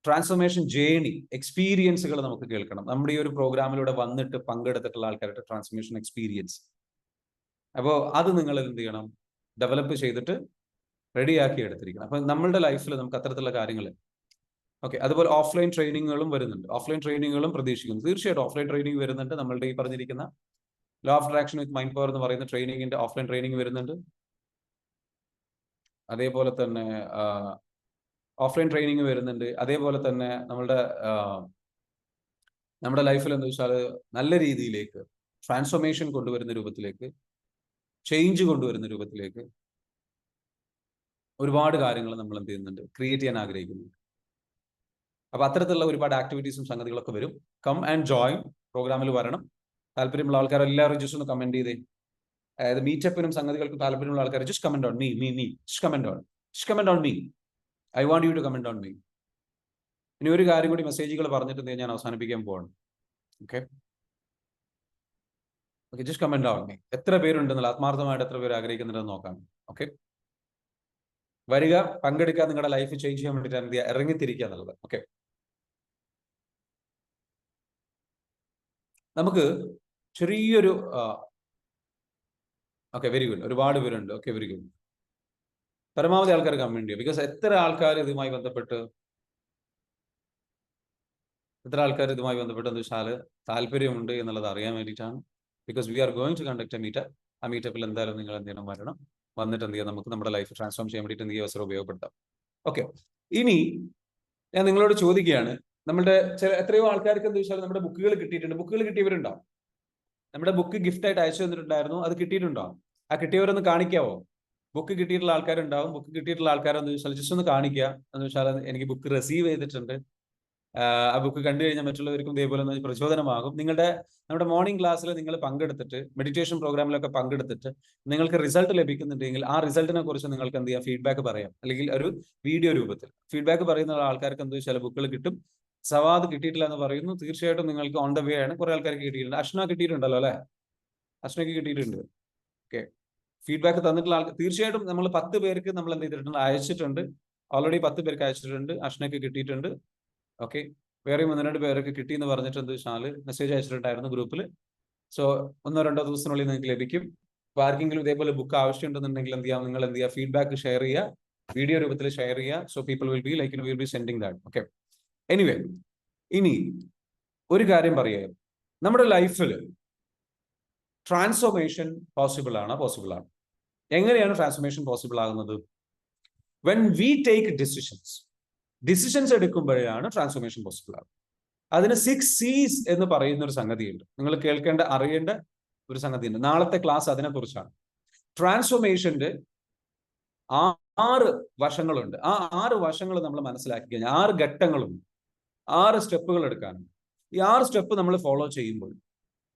ട്രാൻസ്ഫോർമേഷൻ ജേണി എക്സ്പീരിയൻസുകൾ നമുക്ക് കേൾക്കണം. നമ്മുടെ ഈ ഒരു പ്രോഗ്രാമിലൂടെ വന്നിട്ട് പങ്കെടുത്തിട്ടുള്ള ആൾക്കാരുടെ ട്രാൻസ്ഫോർമേഷൻ എക്സ്പീരിയൻസ്. അപ്പോൾ അത് നിങ്ങൾ എന്ത് ചെയ്യണം? ഡെവലപ്പ് ചെയ്തിട്ട് റെഡിയാക്കി എടുത്തിരിക്കണം. അപ്പൊ നമ്മളുടെ ലൈഫിൽ നമുക്ക് അത്തരത്തിലുള്ള കാര്യങ്ങൾ. ഓക്കെ, അതുപോലെ ഓഫ്ലൈൻ ട്രെയിനിങ്ങുകളും വരുന്നുണ്ട്. ഓഫ്ലൈൻ ട്രെയിനിങ്ങുകളും പ്രതീക്ഷിക്കുന്നു. തീർച്ചയായിട്ടും ഓഫ്ലൈൻ ട്രെയിനിങ് വരുന്നുണ്ട്. നമ്മളുടെ ഈ പറഞ്ഞിരിക്കുന്ന law of attraction with mind power എന്ന് പറയുന്ന ട്രെയിനിങ്ങിന്റെ ഓഫ്ലൈൻ ട്രെയിനിങ് വരുന്നുണ്ട്. അതേപോലെ തന്നെ ഓഫ്ലൈൻ ട്രെയിനിങ് വരുന്നുണ്ട്. അതേപോലെ തന്നെ നമ്മുടെ ലൈഫിൽ എന്താ വെച്ചാൽ നല്ല രീതിയിലേക്ക് ട്രാൻസ്ഫോർമേഷൻ കൊണ്ടുവരുന്ന രൂപത്തിലേക്ക്, ചേഞ്ച് കൊണ്ടുവരുന്ന രൂപത്തിലേക്ക് ഒരുപാട് കാര്യങ്ങൾ നമ്മൾ എന്ത് ചെയ്യുന്നുണ്ട്? ക്രിയേറ്റ് ചെയ്യാൻ ആഗ്രഹിക്കുന്നുണ്ട്. അപ്പൊ അത്തരത്തിലുള്ള ഒരുപാട് ആക്ടിവിറ്റീസും സംഗതികളൊക്കെ വരും. Come and join. പ്രോഗ്രാമിൽ വരണം. താല്പര്യമുള്ള ആൾക്കാർ എല്ലാവരും ജസ്റ്റ് ഒന്ന് കമന്റ് ചെയ്തേ. അതായത് മീറ്റപ്പിനും സംഗതികൾക്കും താല്പര്യമുള്ള ആൾക്കാർ just comment on me. Just comment on me. I want you to comment on me. ഇനി ഒരു കാര്യം കൂടി മെസ്സേജുകൾ പറഞ്ഞിട്ട് ഞാൻ അവസാനിപ്പിക്കാൻ പോവാണ്. Okay, okay, just comment down me. എത്ര പേരുണ്ടെന്നുള്ള ആത്മാർത്ഥമായിട്ട് എത്ര പേര് ആഗ്രഹിക്കുന്നുണ്ടെന്ന് നോക്കാം. ഓക്കെ, വരിക, പങ്കെടുക്കുക, നിങ്ങളുടെ ലൈഫ് ചേഞ്ച് ചെയ്യാൻ വേണ്ടിയിട്ട് എന്ത് ചെയ്യുക, ഇറങ്ങിത്തിരിക്കുക എന്നുള്ളത്. ഓക്കെ, നമുക്ക് ചെറിയൊരു ഓക്കെ, വെരി ഗുഡ്, ഒരുപാട് പേരുണ്ട്. Okay, very good. പരമാവധി ആൾക്കാർ കമന്റ് ചെയ്യും. ബിക്കോസ് എത്ര ആൾക്കാർ ഇതുമായി ബന്ധപ്പെട്ട് എന്താ വെച്ചാൽ താല്പര്യമുണ്ട് എന്നുള്ളത് അറിയാൻ വേണ്ടിയിട്ടാണ്. Because we are going to conduct a meetup. ആ മീറ്റപ്പിൽ എന്തായാലും നിങ്ങൾ എന്ത് ചെയ്യണം, വരണം. വന്നിട്ട് എന്ത് ചെയ്യാം, നമുക്ക് നമ്മുടെ ലൈഫ് ട്രാൻസ്ഫോം ചെയ്യാൻ വേണ്ടിയിട്ട് എന്ത് അവസരം ഉപയോഗപ്പെടുത്താം. ഓക്കെ, ഇനി ഞാൻ നിങ്ങളോട് ചോദിക്കുകയാണ്, നമ്മുടെ എത്രയോ ആൾക്കാർക്ക് എന്താ വെച്ചാൽ നമ്മുടെ ബുക്കുകൾ കിട്ടിയിട്ടുണ്ട്. ബുക്കുകൾ കിട്ടിയവരുണ്ടാവും. നമ്മുടെ ബുക്ക് ഗിഫ്റ്റ് ആയിട്ട് അയച്ചു തന്നിട്ടുണ്ടായിരുന്നു, അത് കിട്ടിയിട്ടുണ്ടോ? ആ കിട്ടിയവരൊന്ന് കാണിക്കാവോ? ബുക്ക് കിട്ടിയിട്ടുള്ള ആൾക്കാരുണ്ടാവും. ബുക്ക് കിട്ടിയിട്ടുള്ള ആൾക്കാരെന്ന് വെച്ചാൽ ജസ്റ്റ് ഒന്ന് കാണിക്കുക. എന്ന് വെച്ചാൽ എനിക്ക് ബുക്ക് റിസീവ് ചെയ്തിട്ടുണ്ട്, ആ ബുക്ക് കണ്ടു കഴിഞ്ഞാൽ മറ്റുള്ളവർക്കും ഇതേപോലെ പ്രചോദനമാകും. നമ്മുടെ മോർണിംഗ് ക്ലാസ്സിൽ നിങ്ങൾ പങ്കെടുത്തിട്ട്, മെഡിറ്റേഷൻ പ്രോഗ്രാമിലൊക്കെ പങ്കെടുത്തിട്ട് നിങ്ങൾക്ക് റിസൾട്ട് ലഭിക്കുന്നുണ്ടെങ്കിൽ ആ റിസൾട്ടിനെ കുറിച്ച് നിങ്ങൾക്ക് എന്ത് ചെയ്യാം, ഫീഡ്ബാക്ക് പറയാം. അല്ലെങ്കിൽ ഒരു വീഡിയോ രൂപത്തിൽ ഫീഡ്ബാക്ക് പറയുന്ന ആൾക്കാർക്ക് എന്ത് വെച്ചാൽ ബുക്കുകൾ കിട്ടും. സവാദ് കിട്ടിയിട്ടില്ല എന്ന് പറയുന്നു. തീർച്ചയായിട്ടും നിങ്ങൾക്ക് ഓൺ ദ വേ ആണ്. കുറെ ആൾക്കാർക്ക് കിട്ടിയിട്ടുണ്ട്. അഷ്ന കിട്ടിയിട്ടുണ്ടല്ലോ അല്ലെ? അഷ്നയ്ക്ക് കിട്ടിയിട്ടുണ്ട്. ഓക്കെ, ഫീഡ്ബാക്ക് തന്നിട്ടുള്ള ആൾക്ക് തീർച്ചയായിട്ടും നമ്മൾ 10 പേർക്ക് നമ്മൾ എന്ത് ചെയ്തിട്ടുണ്ട്, അയച്ചിട്ടുണ്ട്. ഓൾറെഡി 10 പേർക്ക് അയച്ചിട്ടുണ്ട്. അഷ്നയ്ക്ക് കിട്ടിയിട്ടുണ്ട്. ഓക്കെ, വേറെ 1-2 പേരൊക്കെ കിട്ടി എന്ന് പറഞ്ഞിട്ട് എന്ത് വെച്ചാൽ മെസ്സേജ് അയച്ചിട്ടുണ്ടായിരുന്നു ഗ്രൂപ്പിൽ. സോ 1-2 ദിവസത്തിനുള്ളിൽ നിങ്ങൾക്ക് ലഭിക്കും. അപ്പോൾ ആർക്കെങ്കിലും ഇതേപോലെ ബുക്ക് ആവശ്യമുണ്ടെന്നുണ്ടെങ്കിൽ എന്ത് ചെയ്യാം, നിങ്ങൾ എന്ത് ചെയ്യുക, ഫീഡ്ബാക്ക് ഷെയർ ചെയ്യുക, വീഡിയോ രൂപത്തിൽ ഷെയർ ചെയ്യുക. So people will be like will be sending that. Okay, anyway, ഇനി ഒരു കാര്യം പറയുക, നമ്മുടെ ലൈഫിൽ ട്രാൻസ്ഫോർമേഷൻ പോസിബിൾ ആണ്. എങ്ങനെയാണ് ട്രാൻസ്ഫോർമേഷൻ പോസിബിൾ ആകുന്നത്? വെൻ വി ടേക്ക് ഡിസിഷൻസ് എടുക്കുമ്പോഴാണ് ട്രാൻസ്ഫോർമേഷൻ പോസിബിൾ ആകുന്നത്. അതിന് 6 C's എന്ന് പറയുന്ന ഒരു സംഗതിയുണ്ട്. നിങ്ങൾ അറിയേണ്ട ഒരു സംഗതിയുണ്ട്. നാളത്തെ ക്ലാസ് അതിനെക്കുറിച്ചാണ്. ട്രാൻസ്ഫോർമേഷന്റെ 6 വശങ്ങളുണ്ട്. ആ 6 വശങ്ങൾ നമ്മൾ മനസ്സിലാക്കി കഴിഞ്ഞാൽ 6 ഘട്ടങ്ങളുണ്ട്, 6 സ്റ്റെപ്പുകൾ എടുക്കാനുണ്ട്. ഈ 6 സ്റ്റെപ്പ് നമ്മൾ ഫോളോ ചെയ്യുമ്പോൾ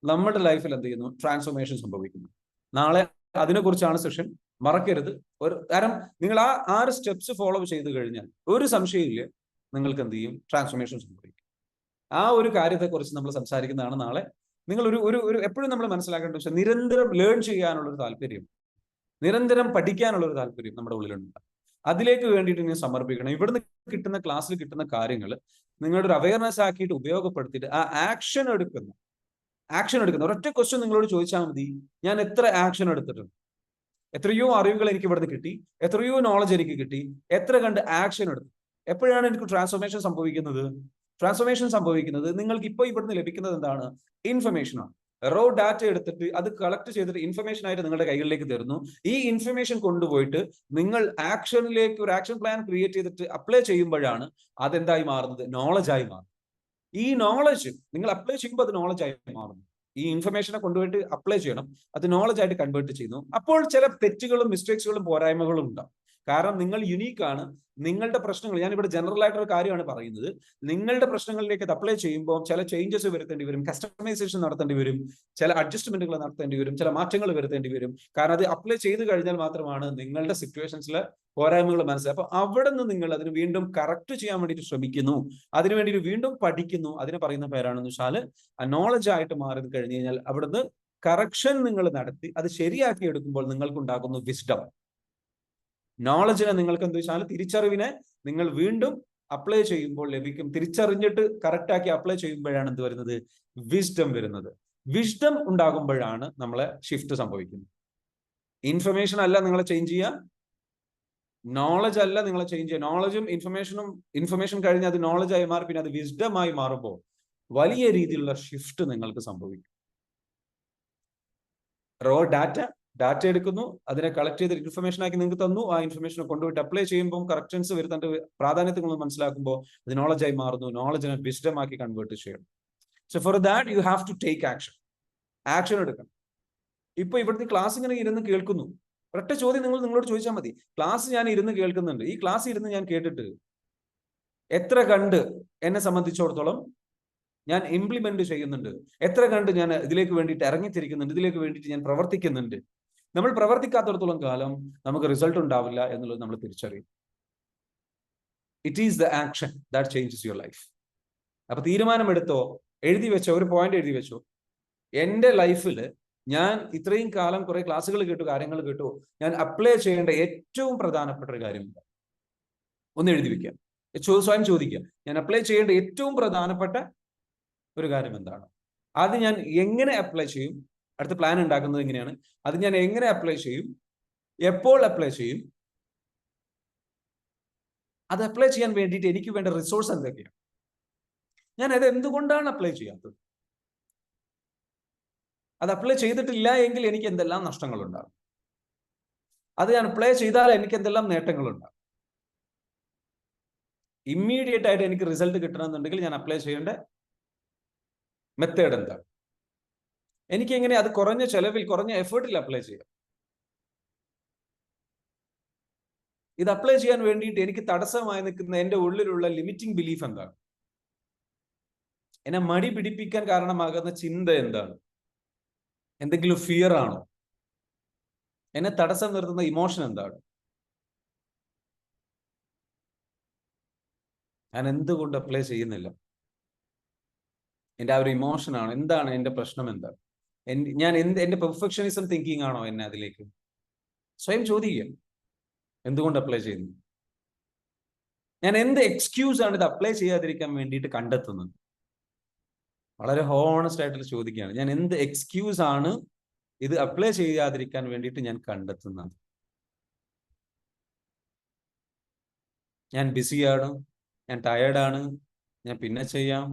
നമ്മുടെ ലൈഫിൽ എന്ത് ചെയ്യുന്നു, ട്രാൻസ്ഫോർമേഷൻ സംഭവിക്കുന്നു. നാളെ അതിനെക്കുറിച്ചാണ് സെഷൻ, മറക്കരുത്. കാരണം നിങ്ങൾ ആ 6 സ്റ്റെപ്സ് ഫോളോ ചെയ്ത് കഴിഞ്ഞാൽ ഒരു സംശയമില്ല, നിങ്ങൾക്ക് എന്ത് ചെയ്യും, ട്രാൻസ്ഫോർമേഷൻ സംഭവിക്കും. ആ ഒരു കാര്യത്തെക്കുറിച്ച് നമ്മൾ സംസാരിക്കുന്നതാണ് നാളെ. നിങ്ങൾ ഒരു എപ്പോഴും നമ്മൾ മനസ്സിലാക്കേണ്ട വെച്ചാൽ നിരന്തരം ലേൺ ചെയ്യാനുള്ളൊരു താല്പര്യം, നിരന്തരം പഠിക്കാനുള്ളൊരു താല്പര്യം നമ്മുടെ ഉള്ളിലുണ്ട്. അതിലേക്ക് വേണ്ടിയിട്ട് നിങ്ങൾ സമർപ്പിക്കണം. ഇവിടുന്ന് കിട്ടുന്ന ക്ലാസ്സിൽ കിട്ടുന്ന കാര്യങ്ങൾ നിങ്ങളുടെ ഒരു അവയർനെസ് ആക്കിയിട്ട് ഉപയോഗപ്പെടുത്തിയിട്ട് ആ ആക്ഷൻ എടുക്കുന്ന ഒരൊറ്റ ക്വസ്റ്റ്യൻ നിങ്ങളോട് ചോദിച്ചാൽ മതി, ഞാൻ എത്ര ആക്ഷൻ എടുത്തിട്ടുണ്ട്, എത്രയോ അറിവുകൾ എനിക്ക് ഇവിടുന്ന് കിട്ടി, എത്രയോ നോളജ് എനിക്ക് കിട്ടി, എത്ര കണ്ട് ആക്ഷൻ എടുത്തു. എപ്പോഴാണ് എനിക്ക് ട്രാൻസ്ഫോർമേഷൻ സംഭവിക്കുന്നത്? നിങ്ങൾക്ക് ഇപ്പോൾ ഇവിടുന്ന് ലഭിക്കുന്നത് എന്താണ്? ഇൻഫർമേഷനാണ്. റോ ഡാറ്റ എടുത്തിട്ട് അത് കളക്ട് ചെയ്തിട്ട് ഇൻഫർമേഷൻ ആയിട്ട് നിങ്ങളുടെ കൈകളിലേക്ക് തരുന്നു. ഈ ഇൻഫർമേഷൻ കൊണ്ടുപോയിട്ട് നിങ്ങൾ ആക്ഷനിലേക്ക് ഒരു ആക്ഷൻ പ്ലാൻ ക്രിയേറ്റ് ചെയ്തിട്ട് അപ്ലൈ ചെയ്യുമ്പോഴാണ് അതെന്തായി മാറുന്നത്? നോളജായി മാറും. ഈ നോളജ് നിങ്ങൾ അപ്ലൈ ചെയ്യുമ്പോൾ അത് നോളജായി മാറുന്നു. ഈ ഇൻഫർമേഷനെ കൊണ്ടുപോയിട്ട് അപ്ലൈ ചെയ്യണം, അത് നോളജ് ആയിട്ട് കൺവേർട്ട് ചെയ്യുന്നു. അപ്പോൾ ചില തെറ്റുകളും മിസ്റ്റേക്സുകളും പോരായ്മകളും ഉണ്ടാവും. കാരണം നിങ്ങൾ യുണീക്കാണ്. നിങ്ങളുടെ പ്രശ്നങ്ങൾ, ഞാനിവിടെ ജനറൽ ആയിട്ടൊരു കാര്യമാണ് പറയുന്നത്, നിങ്ങളുടെ പ്രശ്നങ്ങളിലേക്ക് അത് അപ്ലൈ ചെയ്യുമ്പോൾ ചില ചേഞ്ചസ് വരുത്തേണ്ടി വരും, കസ്റ്റമൈസേഷൻ നടത്തേണ്ടി വരും, ചില അഡ്ജസ്റ്റ്മെന്റുകൾ നടത്തേണ്ടി വരും, ചില മാറ്റങ്ങൾ വരുത്തേണ്ടി വരും. കാരണം അത് അപ്ലൈ ചെയ്ത് കഴിഞ്ഞാൽ മാത്രമാണ് നിങ്ങളുടെ സിറ്റുവേഷൻസിലെ പോരായ്മകൾ മനസ്സിലായി. അപ്പൊ അവിടെ നിന്ന് നിങ്ങൾ അതിന് വീണ്ടും കറക്റ്റ് ചെയ്യാൻ വേണ്ടിയിട്ട് ശ്രമിക്കുന്നു, അതിനു വേണ്ടിയിട്ട് വീണ്ടും പഠിക്കുന്നു. അതിന് പറയുന്ന പേരാണെന്ന് വെച്ചാൽ നോളജ് ആയിട്ട് മാറി കഴിഞ്ഞു കഴിഞ്ഞാൽ അവിടുന്ന് കറക്ഷൻ നിങ്ങൾ നടത്തി അത് ശരിയാക്കി എടുക്കുമ്പോൾ നിങ്ങൾക്ക് ഉണ്ടാകുന്നു വിസ്ഡം. നോളജിനെ നിങ്ങൾക്ക് എന്ത് വെച്ചാൽ തിരിച്ചറിവിനെ നിങ്ങൾ വീണ്ടും അപ്ലൈ ചെയ്യുമ്പോൾ ലഭിക്കും. തിരിച്ചറിഞ്ഞിട്ട് കറക്റ്റാക്കി അപ്ലൈ ചെയ്യുമ്പോഴാണ് എന്ത് വരുന്നത്? വിസ്ഡം വരുന്നത്. വിസ്ഡം ഉണ്ടാകുമ്പോഴാണ് നമ്മളെ ഷിഫ്റ്റ് സംഭവിക്കുന്നത്. ഇൻഫർമേഷൻ അല്ല നിങ്ങളെ ചേഞ്ച് ചെയ്യുക, നോളജ് അല്ല നിങ്ങളെ ചേഞ്ച് ചെയ്യുക. നോളജും ഇൻഫർമേഷൻ കഴിഞ്ഞ് അത് നോളജായി മാറി പിന്നെ അത് വിസ്ഡമായി മാറുമ്പോൾ വലിയ രീതിയിലുള്ള ഷിഫ്റ്റ് നിങ്ങൾക്ക് സംഭവിക്കും. റോ ഡാറ്റ എടുക്കുന്നു, അതിനെ കളക്ട് ചെയ്ത് ഇൻഫർമേഷൻ ആക്കി നിങ്ങൾക്ക് തന്നു. ആ ഇൻഫർമേഷനെ കൊണ്ടുപോയിട്ട് അപ്ലൈ ചെയ്യുമ്പോൾ കറക്ഷൻസ് വരുത്തേണ്ട പ്രാധാന്യങ്ങൾ മനസ്സിലാക്കുമ്പോൾ അത് നോളജായി മാറുന്നു. നോളജിനെ വിസ്ഡം ആക്കി കൺവേർട്ട് ചെയ്യണം. So for that you have to take action എടുക്കണം. ഇപ്പൊ ഇവിടുത്തെ ക്ലാസ് ഇങ്ങനെ ഇരുന്ന് കേൾക്കുന്നു, ഒരൊറ്റ ചോദ്യം നിങ്ങളോട് ചോദിച്ചാൽ മതി. ക്ലാസ് ഞാൻ ഇരുന്ന് കേൾക്കുന്നുണ്ട്, ഈ ക്ലാസ് ഇരുന്ന് ഞാൻ കേട്ടിട്ട് എത്ര കണ്ട് എന്നെ സംബന്ധിച്ചിടത്തോളം ഞാൻ ഇംപ്ലിമെന്റ് ചെയ്യുന്നുണ്ട്, എത്ര കണ്ട് ഞാൻ ഇതിലേക്ക് വേണ്ടിയിട്ട് ഇറങ്ങിത്തിരിക്കുന്നുണ്ട്, ഇതിലേക്ക് വേണ്ടിയിട്ട് ഞാൻ പ്രവർത്തിക്കുന്നുണ്ട്. നമ്മൾ പ്രവർത്തിക്കാത്തിടത്തോളം കാലം നമുക്ക് റിസൾട്ട് ഉണ്ടാവില്ല എന്നുള്ളത് നമ്മൾ തിരിച്ചറിയും. It is the action that changes your life. അപ്പൊ തീരുമാനമെടുത്തോ, എഴുതി വെച്ചോ, ഒരു പോയിന്റ് എഴുതി വെച്ചോ. എന്റെ ലൈഫിൽ ഞാൻ ഇത്രയും കാലം കുറെ ക്ലാസ്സുകൾ കേട്ടു, കാര്യങ്ങൾ കേട്ടു. ഞാൻ അപ്ലൈ ചെയ്യേണ്ട ഏറ്റവും പ്രധാനപ്പെട്ട ഒരു കാര്യം ഒന്ന് എഴുതി വെക്കാം, സ്വയം ചോദിക്കാം, ഞാൻ അപ്ലൈ ചെയ്യേണ്ട ഏറ്റവും പ്രധാനപ്പെട്ട ഒരു കാര്യം എന്താണ്? അത് ഞാൻ എങ്ങനെ അപ്ലൈ ചെയ്യും? അടുത്ത പ്ലാൻ ഉണ്ടാക്കുന്നത് എങ്ങനെയാണ്? അത് ഞാൻ എങ്ങനെ അപ്ലൈ ചെയ്യും? എപ്പോൾ അപ്ലൈ ചെയ്യും? അത് അപ്ലൈ ചെയ്യാൻ വേണ്ടിയിട്ട് എനിക്ക് വേണ്ട റിസോഴ്സ് എന്തൊക്കെയാണ്? ഞാൻ അത് എന്തുകൊണ്ടാണ് അപ്ലൈ ചെയ്യാത്തത്? അത് അപ്ലൈ ചെയ്തിട്ടില്ല എങ്കിൽ എനിക്ക് എന്തെല്ലാം നഷ്ടങ്ങളുണ്ടാകും? അത് ഞാൻ അപ്ലൈ ചെയ്താൽ എനിക്ക് എന്തെല്ലാം നേട്ടങ്ങളുണ്ടാകും? ഇമ്മീഡിയറ്റ് ആയിട്ട് എനിക്ക് റിസൾട്ട് കിട്ടണമെന്നുണ്ടെങ്കിൽ ഞാൻ അപ്ലൈ ചെയ്യേണ്ട മെത്തേഡ് എന്താണ്? എനിക്ക് എങ്ങനെ അത് കുറഞ്ഞ ചെലവിൽ, കുറഞ്ഞ എഫേർട്ടിൽ അപ്ലൈ ചെയ്യാം? ഇത് അപ്ലൈ ചെയ്യാൻ വേണ്ടിയിട്ട് എനിക്ക് തടസ്സമായി നിൽക്കുന്ന എൻ്റെ ഉള്ളിലുള്ള ലിമിറ്റിംഗ് ബിലീഫ് എന്താണ്? എന്നെ മടി പിടിപ്പിക്കാൻ കാരണമാകുന്ന ചിന്ത എന്താണ്? എന്തെങ്കിലും ഫിയർ ആണോ? എന്നെ തടസ്സം നിർത്തുന്ന ഇമോഷൻ എന്താണ്? ഞാൻ എന്തുകൊണ്ട് അപ്ലൈ ചെയ്യുന്നില്ല? എൻ്റെ ആ ഒരു ഇമോഷൻ ആണോ? എന്താണ് എൻ്റെ പ്രശ്നം? എന്താണ് ഞാൻ എൻ്റെ പെർഫെക്ഷനിസം തിങ്കിങ് ആണോ എന്നെ അതിലേക്ക്? സ്വയം ചോദിക്കുക, എന്തുകൊണ്ട് അപ്ലൈ ചെയ്യുന്നു? ഞാൻ എന്ത് എക്സ്ക്യൂസ് ആണ് ഇത് അപ്ലൈ ചെയ്യാതിരിക്കാൻ വേണ്ടിയിട്ട് കണ്ടെത്തുന്നത്? വളരെ ഹോണസ്റ്റ് ആയിട്ട് ചോദിക്കുകയാണ്, ഞാൻ എന്ത് എക്സ്ക്യൂസ് ആണ് ഇത് അപ്ലൈ ചെയ്യാതിരിക്കാൻ വേണ്ടിയിട്ട് ഞാൻ കണ്ടെത്തുന്നത്? ഞാൻ ബിസിയാണ്, ഞാൻ ടയേർഡാണ്, ഞാൻ പിന്നെ ചെയ്യാം,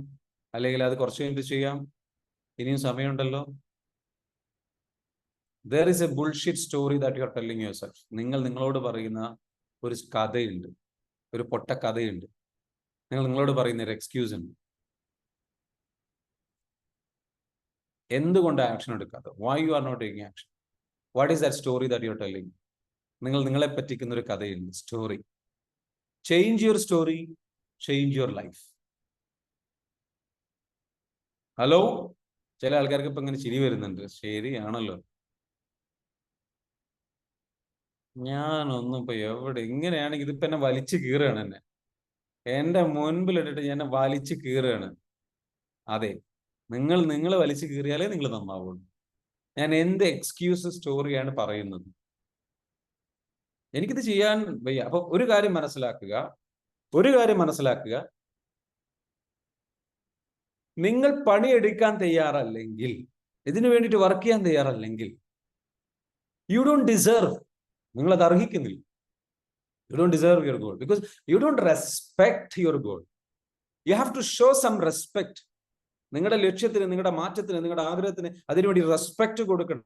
അല്ലെങ്കിൽ അത് കുറച്ച് കഴിഞ്ഞിട്ട് ചെയ്യാം, ഇനിയും സമയമുണ്ടല്ലോ. There is a bullshit story that you are telling yourself. നിങ്ങൾ നിങ്ങളോട് പറയുന്ന ഒരു കഥയുണ്ട്, ഒരു പൊട്ട കഥയുണ്ട്. നിങ്ങൾ നിങ്ങളോട് പറയുന്ന ഒരു എക്സ്ക്യൂസ് ഉണ്ട്. എന്തുകൊണ്ട് ആക്ഷൻ എടുക്കാത്തത്? Why you are not taking action? What is that story that you are telling? നിങ്ങൾ നിങ്ങളെ പറ്റിക്കുന്ന ഒരു കഥയുണ്ട്, story. Change your story, change your life. Hello, ചില ആൾക്കാർക്ക് ഇപ്പൊ ഇങ്ങനെ ചിരി വരുന്നുണ്ട്. ശരിയാണല്ലോ, ഞാനൊന്നും ഇപ്പൊ എവിടെ, ഇങ്ങനെയാണെങ്കിൽ ഇതിപ്പോ എന്നെ വലിച്ചു കീറുകയാണ്. എന്റെ മുൻപിലിട്ടിട്ട് എന്നെ വലിച്ചു കീറുകയാണ്. അതെ, നിങ്ങൾ വലിച്ചു കീറിയാലേ നിങ്ങൾ നന്നാവുള്ളൂ. ഞാൻ എന്ത് എക്സ്ക്യൂസ് സ്റ്റോറിയാണ് പറയുന്നത്? എനിക്കിത് ചെയ്യാൻ വയ്യ. അപ്പൊ ഒരു കാര്യം മനസ്സിലാക്കുക, നിങ്ങൾ പണിയെടുക്കാൻ തയ്യാറല്ലെങ്കിൽ, ഇതിനു വേണ്ടിയിട്ട് വർക്ക് ചെയ്യാൻ തയ്യാറല്ലെങ്കിൽ, യു ഡോണ്ട് ഡിസേർവ്, നിങ്ങൾ അത് അർഹിക്കുന്നില്ല. You don't deserve your goal because you don't respect your goal. You have to show some respect. നിങ്ങളുടെ ലക്ഷ്യത്തിന്, നിങ്ങളുടെ മാറ്റത്തിന്, നിങ്ങളുടെ ആഗ്രഹത്തിന് അതിനുവേണ്ടി റെസ്പെക്ട് കൊടുക്കണം.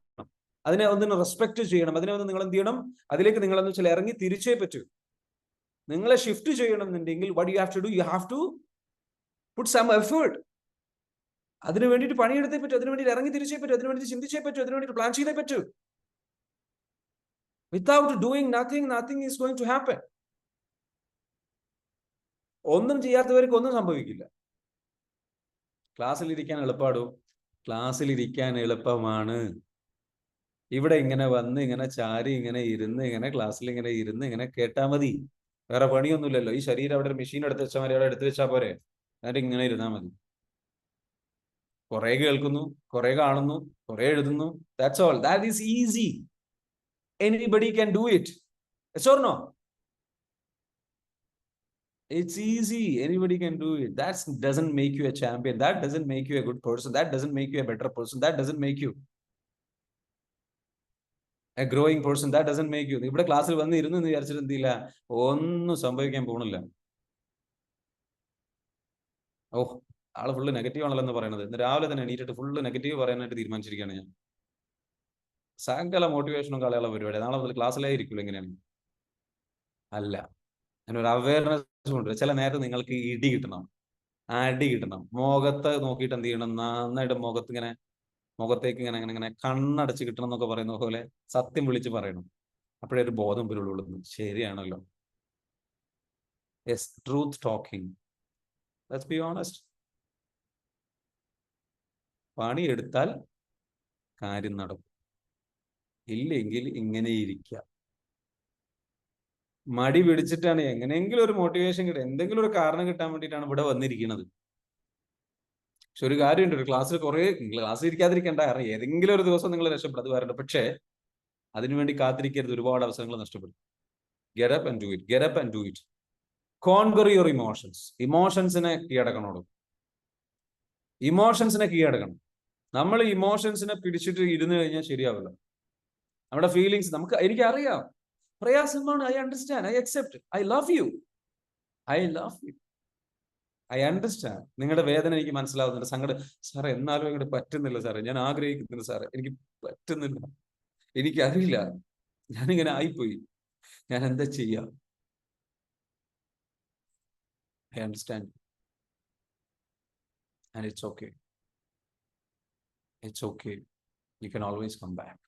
ഒന്നിന് റെസ്പെക്ട് ചെയ്യണം. നിങ്ങൾ എന്ത് ചെയ്യണം? അതിലേക്ക് നിങ്ങൾ എന്ന് വെച്ചാൽ ഇറങ്ങി തിരിച്ചേ പറ്റൂ. നിങ്ങളെ ഷിഫ്റ്റ് ചെയ്യണം എന്നുണ്ടെങ്കിൽ what you have to do, you have to put some effort. അതിനു വേണ്ടിയിട്ട് പണിയെടുത്തേ പറ്റൂ, അതിനു വേണ്ടി ഇറങ്ങി തിരിച്ചേ പറ്റൂ, അതിനു വേണ്ടി ചിന്തിച്ചേ പറ്റൂ, അതിനു വേണ്ടി പ്ലാൻ ചെയ്തേ പറ്റൂ. Without doing nothing is going to happen. ഒന്നും ചെയ്യാത്തവർക്ക് ഒന്നും സംഭവിക്കില്ല. ക്ലാസ്സിലിരിക്കാൻ എളുപ്പമാണോ? ക്ലാസ്സിലിരിക്കാൻ എളുപ്പമാണ്. ഇവിടെ ഇങ്ങനെ വന്ന് ഇങ്ങനെ ചാരി ഇങ്ങനെ ഇരുന്ന് ഇങ്ങനെ ക്ലാസ്സിൽ ഇങ്ങനെ ഇരുന്ന് ഇങ്ങനെ കേട്ടാ മതി. വേറെ പണിയൊന്നുമില്ലല്ലോ. ഈ ശരീരം അവിടെ ഒരു മെഷീൻ എടുത്ത് വെച്ചാൽ മതി, അവിടെ എടുത്തു വെച്ചാൽ പോരെ. എന്നിട്ട് ഇങ്ങനെ ഇരുന്നാൽ മതി. കുറെ കേൾക്കുന്നു, കുറെ കാണുന്നു, കുറെ എഴുതുന്നു. That's all. That is easy. Anybody can do it. Yes or no? It's easy. Anybody can do it. That doesn't make you a champion. That doesn't make you a good person. That doesn't make you a better person. That doesn't make you a growing person. That doesn't make you. ഇവിടെ ക്ലാസ്സിൽ വന്ന് ഇരുന്ന് വിചാരിച്ചിട്ട് എന്തില്ല, ഒന്നും സംഭവിക്കാൻ പോകുന്നില്ല. ആള് ഫുള്ള് നെഗറ്റീവ് ആണല്ലോ എന്ന് പറയുന്നത്. ഇന്ന് രാവിലെ തന്നെ എണീറ്റിട്ട് ഫുള്ള് നെഗറ്റീവ് പറയാനായിട്ട് തീരുമാനിച്ചിരിക്കുകയാണ് ഞാൻ. സകല മോട്ടിവേഷനും കളയുള്ള പരിപാടി. നാളെ മുതൽ ക്ലാസ്സിലായിരിക്കില്ല. എങ്ങനെയാണ്? അല്ല, അതിനൊരു അവയർനെസ് കൊണ്ട് ചില നേരത്തെ നിങ്ങൾക്ക് ഇടി കിട്ടണം, അടി കിട്ടണം. മുഖത്ത് നോക്കിയിട്ട് എന്ത് ചെയ്യണം? നന്നായിട്ട് മുഖത്തേക്ക് ഇങ്ങനെ ഇങ്ങനെ കണ്ണടച്ച് കിട്ടണം എന്നൊക്കെ പറയുന്ന പോലെ സത്യം വിളിച്ച് പറയണം. അപ്പോഴേ ഒരു ബോധം വരുള്ളൂ. ശരിയാണല്ലോ. Yes, truth talking. Let's be honest. പണിയെടുത്താൽ കാര്യം നടക്കും, ഇല്ലെങ്കിൽ ഇങ്ങനെ ഇരിക്കുക. മടി പിടിച്ചിട്ടാണ് എങ്ങനെയെങ്കിലും ഒരു മോട്ടിവേഷൻ കിട്ടുക, എന്തെങ്കിലും ഒരു കാരണം കിട്ടാൻ വേണ്ടിയിട്ടാണ് ഇവിടെ വന്നിരിക്കുന്നത്. പക്ഷെ ഒരു കാര്യമുണ്ട്, ഒരു ക്ലാസ്സിൽ ഇരിക്കാതിരിക്കേണ്ട, കാരണം ഏതെങ്കിലും ഒരു ദിവസം നിങ്ങൾ രക്ഷപ്പെടും, അത് വരണ്ട. പക്ഷേ അതിനുവേണ്ടി കാത്തിരിക്കരുത്, ഒരുപാട് അവസരങ്ങൾ നഷ്ടപ്പെടും. Get up and do it, get up and do it. Conquer your emotions. ഇമോഷൻസിനെ കീഴടക്കണോളൂ, ഇമോഷൻസിനെ കീഴടക്കണം. നമ്മൾ ഇമോഷൻസിനെ പിടിച്ചിട്ട് ഇരുന്ന് കഴിഞ്ഞാൽ ശരിയാവില്ല. നമ്മുടെ ഫീലിങ്സ് എനിക്കറിയാം, പ്രയാസമാണ്. I understand, I accept, I love you, I love you, I understand. നിങ്ങളുടെ വേദന എനിക്ക് മനസ്സിലാവുന്നുണ്ട്. സങ്കടം സാറേ, എന്നാലും ഇങ്ങോട്ട് പറ്റുന്നില്ല സാറേ, ഞാൻ ആഗ്രഹിക്കുന്നില്ല സാറേ, എനിക്ക് പറ്റുന്നില്ല, എനിക്കറിയില്ല, ഞാനിങ്ങനെ ആയിപ്പോയി, ഞാൻ എന്താ ചെയ്യാം. I understand and it's okay, it's okay, you can always come back.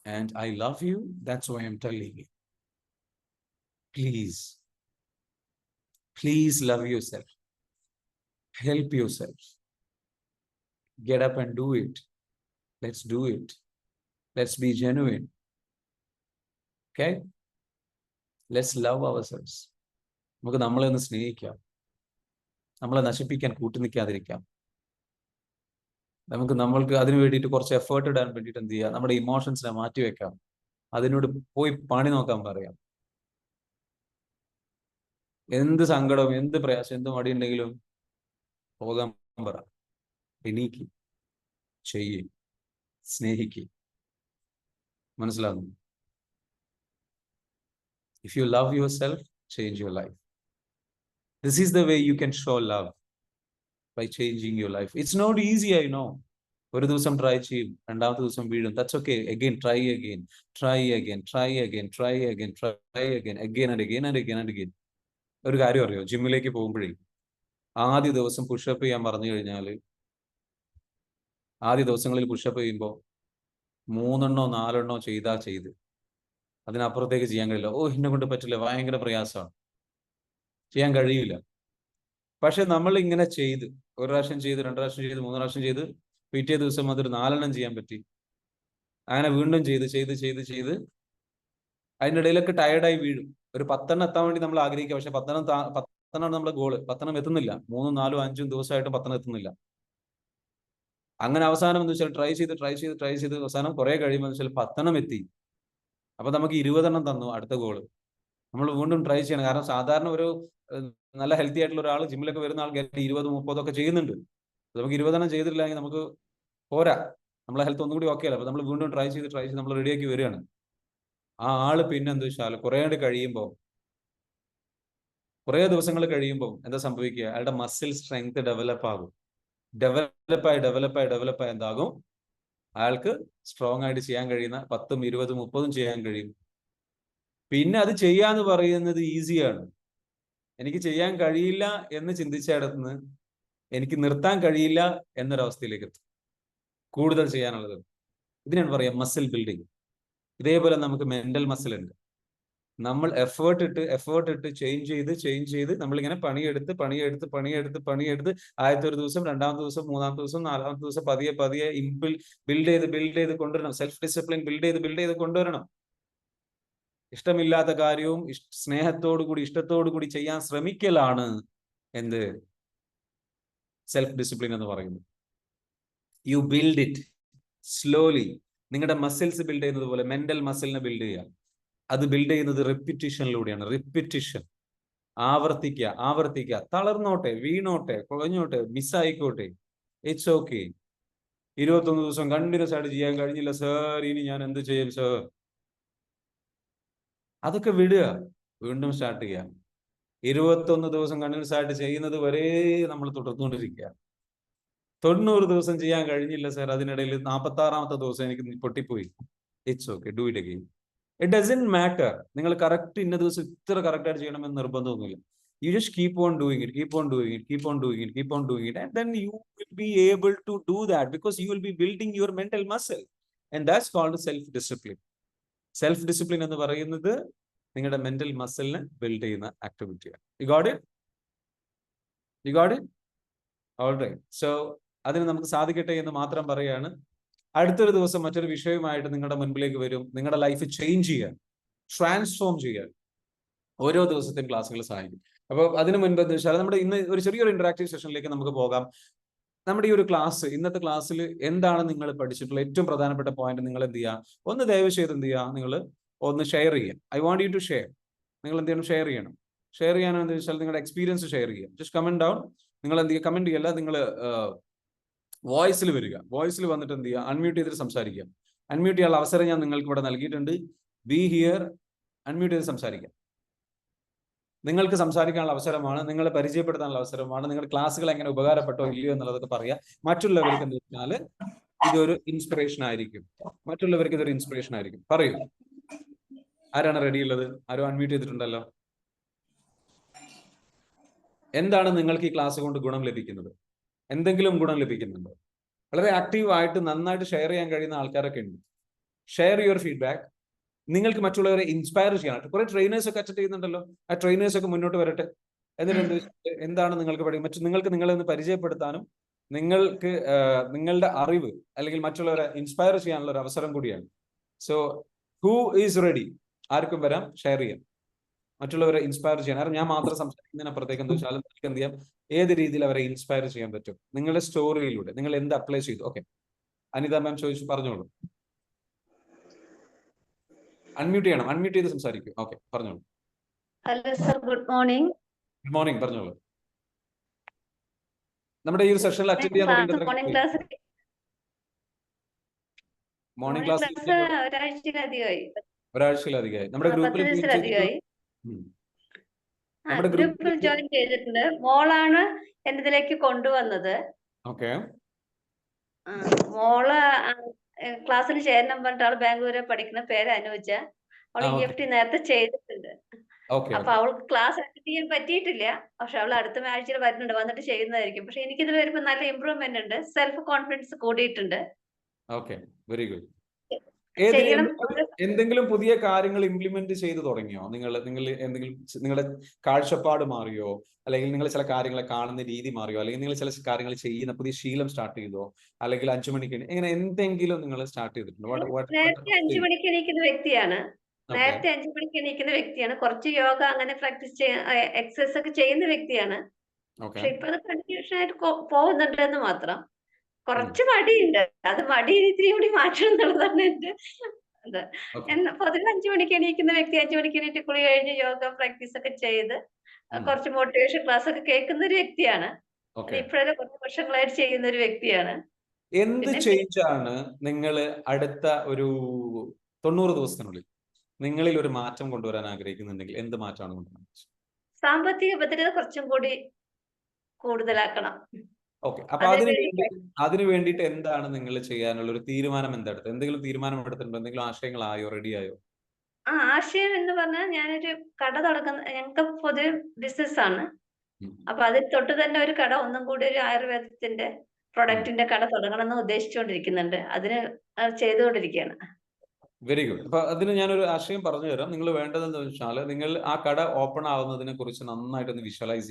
And I love you, that's why I'm telling you. Please love yourself. Help yourself. Get up and do it. Let's do it. Let's be genuine. Okay? Let's love ourselves. നമുക്ക് നമ്മളെ ഒന്ന് സ്നേഹിക്കാം, നമ്മളെ നശിപ്പിക്കാൻ കൂട്ടുനിൽക്കാതിരിക്കാം. നമ്മൾക്ക് അതിനു വേണ്ടിയിട്ട് കുറച്ച് effort ഇടാൻ വേണ്ടിയിട്ട് എന്ത് ചെയ്യാം, നമ്മുടെ ഇമോഷൻസിനെ മാറ്റിവെക്കാം, അതിനോട് പോയി പണി നോക്കാൻ പറയാം. എന്ത് സങ്കടവും, എന്ത് പ്രയാസം, എന്ത് മടിയുണ്ടെങ്കിലും പോകാൻ പറ. എണീക്ക്, ചെയ്യ്, സ്നേഹിക്ക്. മനസ്സിലാകുന്നു? If you love yourself, change your life. This is the way you can show love, by changing your life. It's not easy, I know. ഒരു ദിവസം ട്രൈ ചെയ്യും, രണ്ടാമത്തെ ദിവസം വീഴും. That's okay. Again, try again, try again, try again, try again, try again, again and again and again and again. ഒരു കാര്യം അറിയോ, ജിമ്മിലേക്ക് പോകുമ്പോഴേ ആദ്യ ദിവസം പുഷപ്പ് ചെയ്യാൻ പറഞ്ഞു കഴിഞ്ഞാൽ, ആദ്യ ദിവസങ്ങളിൽ പുഷപ്പ് ചെയ്യുമ്പോൾ 3 4 ചെയ്ത് അതിനപ്പുറത്തേക്ക് ചെയ്യാൻ കഴിയില്ല. എന്നെ കൊണ്ട് പറ്റില്ല, ഭയങ്കര പ്രയാസമാണ്, ചെയ്യാൻ കഴിയില്ല. പക്ഷെ നമ്മൾ ഇങ്ങനെ ചെയ്ത്, 1 പ്രാവശ്യം ചെയ്ത്, 2 പ്രാവശ്യം ചെയ്ത്, 3 പ്രാവശ്യം ചെയ്ത്, പിറ്റേ ദിവസം അതൊരു 4 ചെയ്യാൻ പറ്റി. അങ്ങനെ വീണ്ടും ചെയ്ത് അതിൻ്റെ ഇടയിലൊക്കെ ടയർഡായി വീഴും. ഒരു 10 എത്താൻ വേണ്ടി നമ്മൾ ആഗ്രഹിക്കുക, പക്ഷെ 10 നമ്മുടെ ഗോള്. 10 എത്തുന്നില്ല. 3 4 5 ദിവസമായിട്ട് 10 എത്തുന്നില്ല. അങ്ങനെ അവസാനം എന്ന് വെച്ചാൽ ട്രൈ ചെയ്ത് അവസാനം കുറെ കഴിയുമ്പോൾ വെച്ചാൽ 10 എത്തി. അപ്പൊ നമുക്ക് 20 തന്നു അടുത്ത ഗോള്. നമ്മൾ വീണ്ടും ട്രൈ ചെയ്യണം. കാരണം സാധാരണ ഒരു നല്ല ഹെൽത്തി ആയിട്ടുള്ള ഒരാൾ, ജിമ്മിലൊക്കെ വരുന്ന ആൾക്കാർ 20 30 ഒക്കെ ചെയ്യുന്നുണ്ട്. നമുക്ക് 20 ചെയ്തിട്ടില്ലെങ്കിൽ നമുക്ക് പോരാ, നമ്മളെ ഹെൽത്ത് ഒന്നും കൂടി ഓക്കെ അല്ല. അപ്പൊ നമ്മൾ വീണ്ടും ട്രൈ ചെയ്ത് നമ്മൾ റെഡിയാക്കി വരികയാണ്. ആ ആള് പിന്നെ എന്താ വെച്ചാൽ കുറേ ദിവസങ്ങൾ കഴിയുമ്പോൾ എന്താ സംഭവിക്കുക, അയാളുടെ മസിൽ സ്ട്രെങ്ത് ഡെവലപ്പ് ആകും. ഡെവലപ്പായി എന്താകും, അയാൾക്ക് സ്ട്രോങ് ആയിട്ട് ചെയ്യാൻ കഴിയുന്ന 10 20 30 ചെയ്യാൻ കഴിയും. പിന്നെ അത് ചെയ്യാന്ന് പറയുന്നത് ഈസിയാണ്. എനിക്ക് ചെയ്യാൻ കഴിയില്ല എന്ന് ചിന്തിച്ചിടത്തുനിന്ന് എനിക്ക് നിർത്താൻ കഴിയില്ല എന്നൊരവസ്ഥയിലേക്ക് എത്തും, കൂടുതൽ ചെയ്യാനുള്ളത്. ഇതിനാണ് പറയാം മസിൽ ബിൽഡിങ്. ഇതേപോലെ നമുക്ക് മെന്റൽ മസിൽ ഉണ്ട്. നമ്മൾ എഫേർട്ട് ഇട്ട് ചേഞ്ച് ചെയ്ത് നമ്മളിങ്ങനെ പണിയെടുത്ത് ആദ്യത്തെ ഒരു ദിവസം, രണ്ടാമത്തെ ദിവസം, മൂന്നാമത്തെ ദിവസം, നാലാമത്തെ ദിവസം പതിയെ ബിൽഡ് ചെയ്ത് കൊണ്ടുവരണം. സെൽഫ് ഡിസിപ്ലിൻ ബിൽഡ് ചെയ്ത് കൊണ്ടുവരണം. ഇഷ്ടമില്ലാത്ത കാര്യവും ഇഷ്ടത്തോടു കൂടി ചെയ്യാൻ ശ്രമിക്കലാണ് എന്ത്, സെൽഫ് ഡിസിപ്ലിൻ എന്ന് പറയുന്നത്. You build it slowly. നിങ്ങളുടെ മസിൽസ് ബിൽഡ് ചെയ്യുന്നത് പോലെ മെന്റൽ മസിലിനെ ബിൽഡ് ചെയ്യുക. അത് ബിൽഡ് ചെയ്യുന്നത് റിപ്പിറ്റേഷനിലൂടെയാണ്. റിപ്പിറ്റേഷൻ, ആവർത്തിക്കുക. തളർന്നോട്ടെ, വീണോട്ടെ, കുഴഞ്ഞോട്ടെ, മിസ്സായിക്കോട്ടെ, ഇറ്റ്സ് ഓക്കെ. 21 ദിവസം കണ്ടിന്യൂസ് ആയിട്ട് ചെയ്യാൻ കഴിഞ്ഞില്ല സർ, ഇനി ഞാൻ എന്ത് ചെയ്യും സർ? അതൊക്കെ വിടുക, വീണ്ടും സ്റ്റാർട്ട് ചെയ്യുക. 21 ദിവസം കണ്ടിന്യൂസ് ആയിട്ട് ചെയ്യുന്നത് വരെ നമ്മൾ തുടർന്നുകൊണ്ടിരിക്കുക. 90 ദിവസം ചെയ്യാൻ കഴിഞ്ഞില്ല സർ, അതിനിടയിൽ 46ാമത്തെ ദിവസം എനിക്ക് പൊട്ടിപ്പോയി, it's okay, do it again. It doesn't matter. നിങ്ങൾ കറക്റ്റ് ഇന്ന ദിവസം ഇത്ര കറക്റ്റ് ആയിട്ട് ചെയ്യണമെന്ന് നിർബന്ധമൊന്നുമില്ല. You just keep on doing it, and then you will be able to do that because you will be building your mental muscle, and that's called self-discipline. Self-discipline എന്ന് പറയുന്നത് നിങ്ങളുടെ മെന്റൽ മസിലിനെ ബിൽഡ് ചെയ്യുന്ന ആക്ടിവിറ്റിയാണ്. You got it? All right. So അതിന് നമുക്ക് സാധിക്കട്ടെ എന്ന് മാത്രം പറയാണ്. അടുത്തൊരു ദിവസം മറ്റൊരു വിഷയവുമായിട്ട് നിങ്ങളുടെ മുൻപിലേക്ക് വരും. നിങ്ങളുടെ ലൈഫ് ചേഞ്ച് ചെയ്യാൻ, ട്രാൻസ്ഫോം ചെയ്യാൻ ഓരോ ദിവസത്തെയും ക്ലാസ്സുകൾ സഹായിക്കും. അപ്പോൾ അതിന് മുൻപ് എന്താ വെച്ചാൽ നമ്മുടെ ഇന്ന് ഒരു ചെറിയൊരു ഇന്ററാക്റ്റീവ് സെഷനിലേക്ക് നമുക്ക് പോകാം. നമ്മുടെ ഈ ഒരു ക്ലാസ്, ഇന്നത്തെ ക്ലാസ്സിൽ എന്താണ് നിങ്ങൾ പഠിച്ചിട്ടുള്ള ഏറ്റവും പ്രധാനപ്പെട്ട പോയിന്റ് നിങ്ങൾ എന്ത് ചെയ്യുക, ഒന്ന് ദയവ് ചെയ്ത് എന്ത് ചെയ്യുക, നിങ്ങൾ ഒന്ന് ഷെയർ ചെയ്യുക. I want you to share. നിങ്ങൾ എന്ത് ചെയ്യണം, ഷെയർ ചെയ്യണം. ഷെയർ ചെയ്യാനെന്ന് വെച്ചാൽ നിങ്ങളുടെ എക്സ്പീരിയൻസ് ഷെയർ ചെയ്യുക. Just comment down. നിങ്ങൾ എന്ത് ചെയ്യുക, കമന്റ് ചെയ്യല്ല, നിങ്ങൾ വോയിസിൽ വരിക. വോയിസിൽ വന്നിട്ട് എന്ത് ചെയ്യുക, അൺമ്യൂട്ട് ചെയ്തിട്ട് സംസാരിക്കുക. അൺമ്യൂട്ട് ചെയ്യാനുള്ള അവസരം ഞാൻ നിങ്ങൾക്ക് ഇവിടെ നൽകിയിട്ടുണ്ട്. ബി ഹിയർ, അൺമ്യൂട്ട് ചെയ്ത് സംസാരിക്കാം. നിങ്ങൾക്ക് സംസാരിക്കാനുള്ള അവസരമാണ്, നിങ്ങളെ പരിചയപ്പെടുത്താനുള്ള അവസരമാണ്, നിങ്ങളുടെ ക്ലാസ്സുകൾ എങ്ങനെ ഉപകാരപ്പെട്ടോ ഇല്ലയോ എന്നുള്ളതൊക്കെ പറയാം. മറ്റുള്ളവർക്ക് എന്താ വെച്ചാൽ ഇതൊരു ഇൻസ്പിറേഷൻ ആയിരിക്കും. മറ്റുള്ളവർക്ക് ഇതൊരു ഇൻസ്പിറേഷൻ ആയിരിക്കും. പറയൂ, ആരാണ് റെഡി ഉള്ളത്? ആരും അൺമ്യൂട്ട് ചെയ്തിട്ടുണ്ടല്ലോ. എന്താണ് നിങ്ങൾക്ക് ഈ ക്ലാസ് കൊണ്ട് ഗുണം ലഭിക്കുന്നത്? എന്തെങ്കിലും ഗുണം ലഭിക്കുന്നുണ്ടോ? വളരെ ആക്റ്റീവ് ആയിട്ട് നന്നായിട്ട് ഷെയർ ചെയ്യാൻ കഴിയുന്ന ആൾക്കാരൊക്കെ ഉണ്ട്. Share your feedback. നിങ്ങൾക്ക് മറ്റുള്ളവരെ ഇൻസ്പയർ ചെയ്യാനായിട്ട് കുറെ ട്രെയിനേഴ്സ് ഒക്കെ അറ്റൻഡ് ചെയ്യുന്നുണ്ടല്ലോ. ആ ട്രെയിനേഴ്സ് ഒക്കെ മുന്നോട്ട് വരട്ടെ. എന്നിട്ട് എന്താണ് നിങ്ങൾക്ക് നിങ്ങൾക്ക് നിങ്ങളെ ഒന്ന് പരിചയപ്പെടുത്താനും നിങ്ങൾക്ക് നിങ്ങളുടെ അറിവ് അല്ലെങ്കിൽ മറ്റുള്ളവരെ ഇൻസ്പയർ ചെയ്യാനുള്ള ഒരു അവസരം കൂടിയാണ്. So who is ready? ആർക്കും വരാം, ഷെയർ ചെയ്യാം, മറ്റുള്ളവരെ ഇൻസ്പയർ ചെയ്യാൻ. കാരണം ഞാൻ മാത്രം സംസാരിക്കുന്നതിനപ്പുറത്തേക്ക് എന്താ വെച്ചാൽ നിങ്ങൾക്ക് എന്ത് ചെയ്യാം, ഏത് രീതിയിൽ അവരെ ഇൻസ്പയർ ചെയ്യാൻ പറ്റും നിങ്ങളുടെ സ്റ്റോറിയിലൂടെ. നിങ്ങൾ എന്ത് അപ്ലൈ ചെയ്തു? ഓക്കെ, അനിത മാം ചോദിച്ചു, പറഞ്ഞോളൂ. അൺമ്യൂട്ട് ചെയ്യണം, അൺമ്യൂട്ട് ചെയ്ത് സംസാരിക്കും. ഓക്കെ, പറഞ്ഞോളൂ. Hello sir, good morning. Good morning, പറഞ്ഞോളൂ. നമ്മുടെ ഈ ഒരു സെഷനിൽ അറ്റൻഡ് ചെയ്യാൻ തുടങ്ങിയിട്ട് മോർണിംഗ് ക്ലാസ് ഒരാഴ്ചയിലധികമായി. നമ്മുടെ ഗ്രൂപ്പിൽ ജോയിൻ ചെയ്തിട്ടുണ്ട്. മോളാണ് എന്റെ ഇതിലേക്ക് കൊണ്ടുവന്നത്. ഓക്കെ, മോള് ക്ലാസ്സിന് ചേരണം പറഞ്ഞിട്ട് ആള് ബാംഗ്ലൂരെ പഠിക്കുന്ന, പേര് അനുജ. അവള് EFT നേരത്തെ ചെയ്തിട്ടുണ്ട്. അപ്പൊ അവൾക്ക് ക്ലാസ് അറ്റൻഡ് ചെയ്യാൻ പറ്റിയിട്ടില്ല. പക്ഷെ അവൾ അടുത്ത ആഴ്ചയിൽ വരുന്നുണ്ട്, വന്നിട്ട് ചെയ്യുന്നതായിരിക്കും. പക്ഷെ എനിക്കിതിൽ വരുമ്പോൾ നല്ല ഇമ്പ്രൂവ്മെന്റ് ഉണ്ട്, സെൽഫ് കോൺഫിഡൻസ് കൂടിയിട്ടുണ്ട്. Okay, very good. എന്തെങ്കിലും പുതിയ കാര്യങ്ങൾ ഇംപ്ലിമെന്റ് ചെയ്തു തുടങ്ങിയോ? നിങ്ങൾ എന്തെങ്കിലും നിങ്ങളുടെ കാഴ്ചപ്പാട് മാറിയോ? അല്ലെങ്കിൽ നിങ്ങൾ ചില കാര്യങ്ങളെ കാണുന്ന രീതി മാറിയോ? അല്ലെങ്കിൽ നിങ്ങൾ ചില കാര്യങ്ങൾ ചെയ്യുന്ന പുതിയ ശീലം സ്റ്റാർട്ട് ചെയ്തോ? അല്ലെങ്കിൽ 5 മണിക്ക് ഇങ്ങനെ എന്തെങ്കിലും നിങ്ങൾ സ്റ്റാർട്ട് ചെയ്തിട്ടുണ്ടോ? നേരത്തെ 5 മണിക്ക് എണീക്കുന്ന വ്യക്തിയാണ്. കുറച്ച് യോഗ അങ്ങനെ പ്രാക്ടീസ് എക്സസൈസ് ഒക്കെ ചെയ്യുന്ന വ്യക്തിയാണ്. പക്ഷെ ഇപ്പൊ അത് കണ്ടിന്യൂഷൻ ആയിട്ട് പോകുന്നുണ്ടെന്ന് മാത്രം. കുറച്ച് മടിയുണ്ട്. അത് മടി ഇത്തിരി കൂടി മാറ്റണം എന്നുള്ളതാണ് എന്റെ പൊതുവെ 5 മണിക്ക് എണീക്കുന്ന വ്യക്തി 5 മണിക്ക് എണീറ്റ് കുളി കഴിഞ്ഞ് യോഗ പ്രാക്ടീസ് ഒക്കെ ചെയ്ത് കുറച്ച് മോട്ടിവേഷൻ ക്ലാസ് ഒക്കെ കേൾക്കുന്ന ഒരു വ്യക്തിയാണ്. ഇപ്പോഴത്തെ കുറച്ച് വർഷങ്ങളായിട്ട് ചെയ്യുന്ന ഒരു വ്യക്തിയാണ്. എന്ത് ചേഞ്ചാണ് നിങ്ങൾ അടുത്ത ഒരു 90 ദിവസത്തിനുള്ളിൽ നിങ്ങളിൽ ഒരു മാറ്റം കൊണ്ടുവരാൻ ആഗ്രഹിക്കുന്നുണ്ടെങ്കിൽ എന്ത് മാറ്റമാണ് കൊണ്ടുവരാൻ? സാമ്പത്തിക ഭദ്രത കുറച്ചും കൂടി കൂടുതലാക്കണം. ഓക്കെ, അപ്പൊ അതിനു വേണ്ടിയിട്ട് എന്താണ് നിങ്ങൾ ചെയ്യാനുള്ള ഒരു തീരുമാനം? എന്തെങ്കിലും തീരുമാനം എടുത്തിട്ടുണ്ടോ? എന്തെങ്കിലും ആശയങ്ങളായോ, റെഡി ആയോ? ആശയം എന്ന് പറഞ്ഞാൽ ഞാനൊരു കട തുടങ്ങുന്ന, ഞങ്ങൾക്ക് പൊതുവെ ബിസിനസ് ആണ്. അപ്പൊ അതിൽ തൊട്ട് തന്നെ ഒരു കട, ഒന്നും കൂടി ഒരു ആയുർവേദത്തിന്റെ പ്രൊഡക്റ്റിന്റെ കട തുടങ്ങണമെന്ന് ഉദ്ദേശിച്ചുകൊണ്ടിരിക്കുന്നുണ്ട്. അതിന് ചെയ്തുകൊണ്ടിരിക്കുകയാണ്. Very good. അപ്പൊ അതിന് ഞാനൊരു ആശയം പറഞ്ഞു തരാം. നിങ്ങൾ വേണ്ടതെന്ന് വെച്ചാൽ നിങ്ങൾ ആ കട ഓപ്പൺ ആവുന്നതിനെ കുറിച്ച് നന്നായിട്ടൊന്ന് വിഷ്വലൈസ്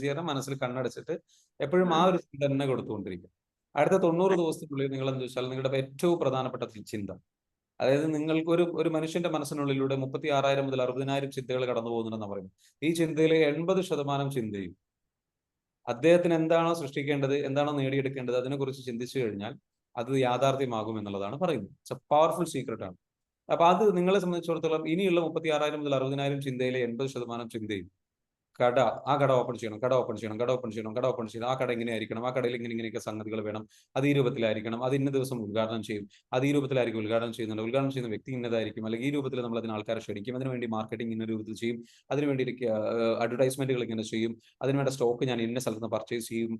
ചെയ്യാൻ മനസ്സിൽ കണ്ണടച്ചിട്ട് എപ്പോഴും ആ ഒരു ചിന്ത തന്നെ കൊടുത്തുകൊണ്ടിരിക്കും. അടുത്ത 90 ദിവസത്തിനുള്ളിൽ നിങ്ങൾ എന്താ വെച്ചാൽ നിങ്ങളുടെ ഏറ്റവും പ്രധാനപ്പെട്ട ചിന്ത, അതായത് നിങ്ങൾക്ക് ഒരു മനുഷ്യന്റെ മനസ്സിനുള്ളിലൂടെ 36,000 മുതൽ 60,000 ചിന്തകൾ കടന്നു പോകുന്നുണ്ടെന്ന് പറയുന്നത്. ഈ ചിന്തയിലെ 80% ചിന്തയും അദ്ദേഹത്തിന് എന്താണോ സൃഷ്ടിക്കേണ്ടത്, എന്താണോ നേടിയെടുക്കേണ്ടത്, അതിനെക്കുറിച്ച് ചിന്തിച്ചു കഴിഞ്ഞാൽ അത് യാഥാർത്ഥ്യമാകും എന്നുള്ളതാണ് പറയുന്നത്. ഇറ്റ്സ് എ പവർഫുൾ സീക്രട്ട് ആണ്. അപ്പൊ അത് നിങ്ങളെ സംബന്ധിച്ചിടത്തോളം ഇനിയുള്ള 36,000 മുതൽ 60,000 ചിന്തയിലെ 80% ചിന്തയും ആ കട ഓപ്പൺ ചെയ്യണം, ആ കട ഇങ്ങനെയായിരിക്കണം, ആ കടയിൽ ഇങ്ങനെയൊക്കെ സംഗതികൾ വേണം, അത് ഈ രൂപത്തിലായിരിക്കണം, അത് ഇന്ന ദിവസം ഉദ്ഘാടനം ചെയ്യും, അത് ഈ രൂപത്തിലായിരിക്കും ഉദ്ഘാടനം ചെയ്യുന്ന വ്യക്തി ഇന്നതായിരിക്കും, അല്ലെങ്കിൽ ഈ രൂപത്തിൽ നമ്മൾ അതിന് ആൾക്കാരെ ക്ഷണിക്കും, അതിനുവേണ്ടി മാർക്കറ്റിംഗ് ഇന്ന രൂപത്തിൽ ചെയ്യും, അതിനുവേണ്ടി അഡ്വർടൈസ്മെന്റുകൾ ഇങ്ങനെ ചെയ്യും, അതിനുവേണ്ട സ്റ്റോക്ക് ഞാൻ ഇന്ന സ്ഥലത്ത് നിന്ന് പർച്ചേസ് ചെയ്യും,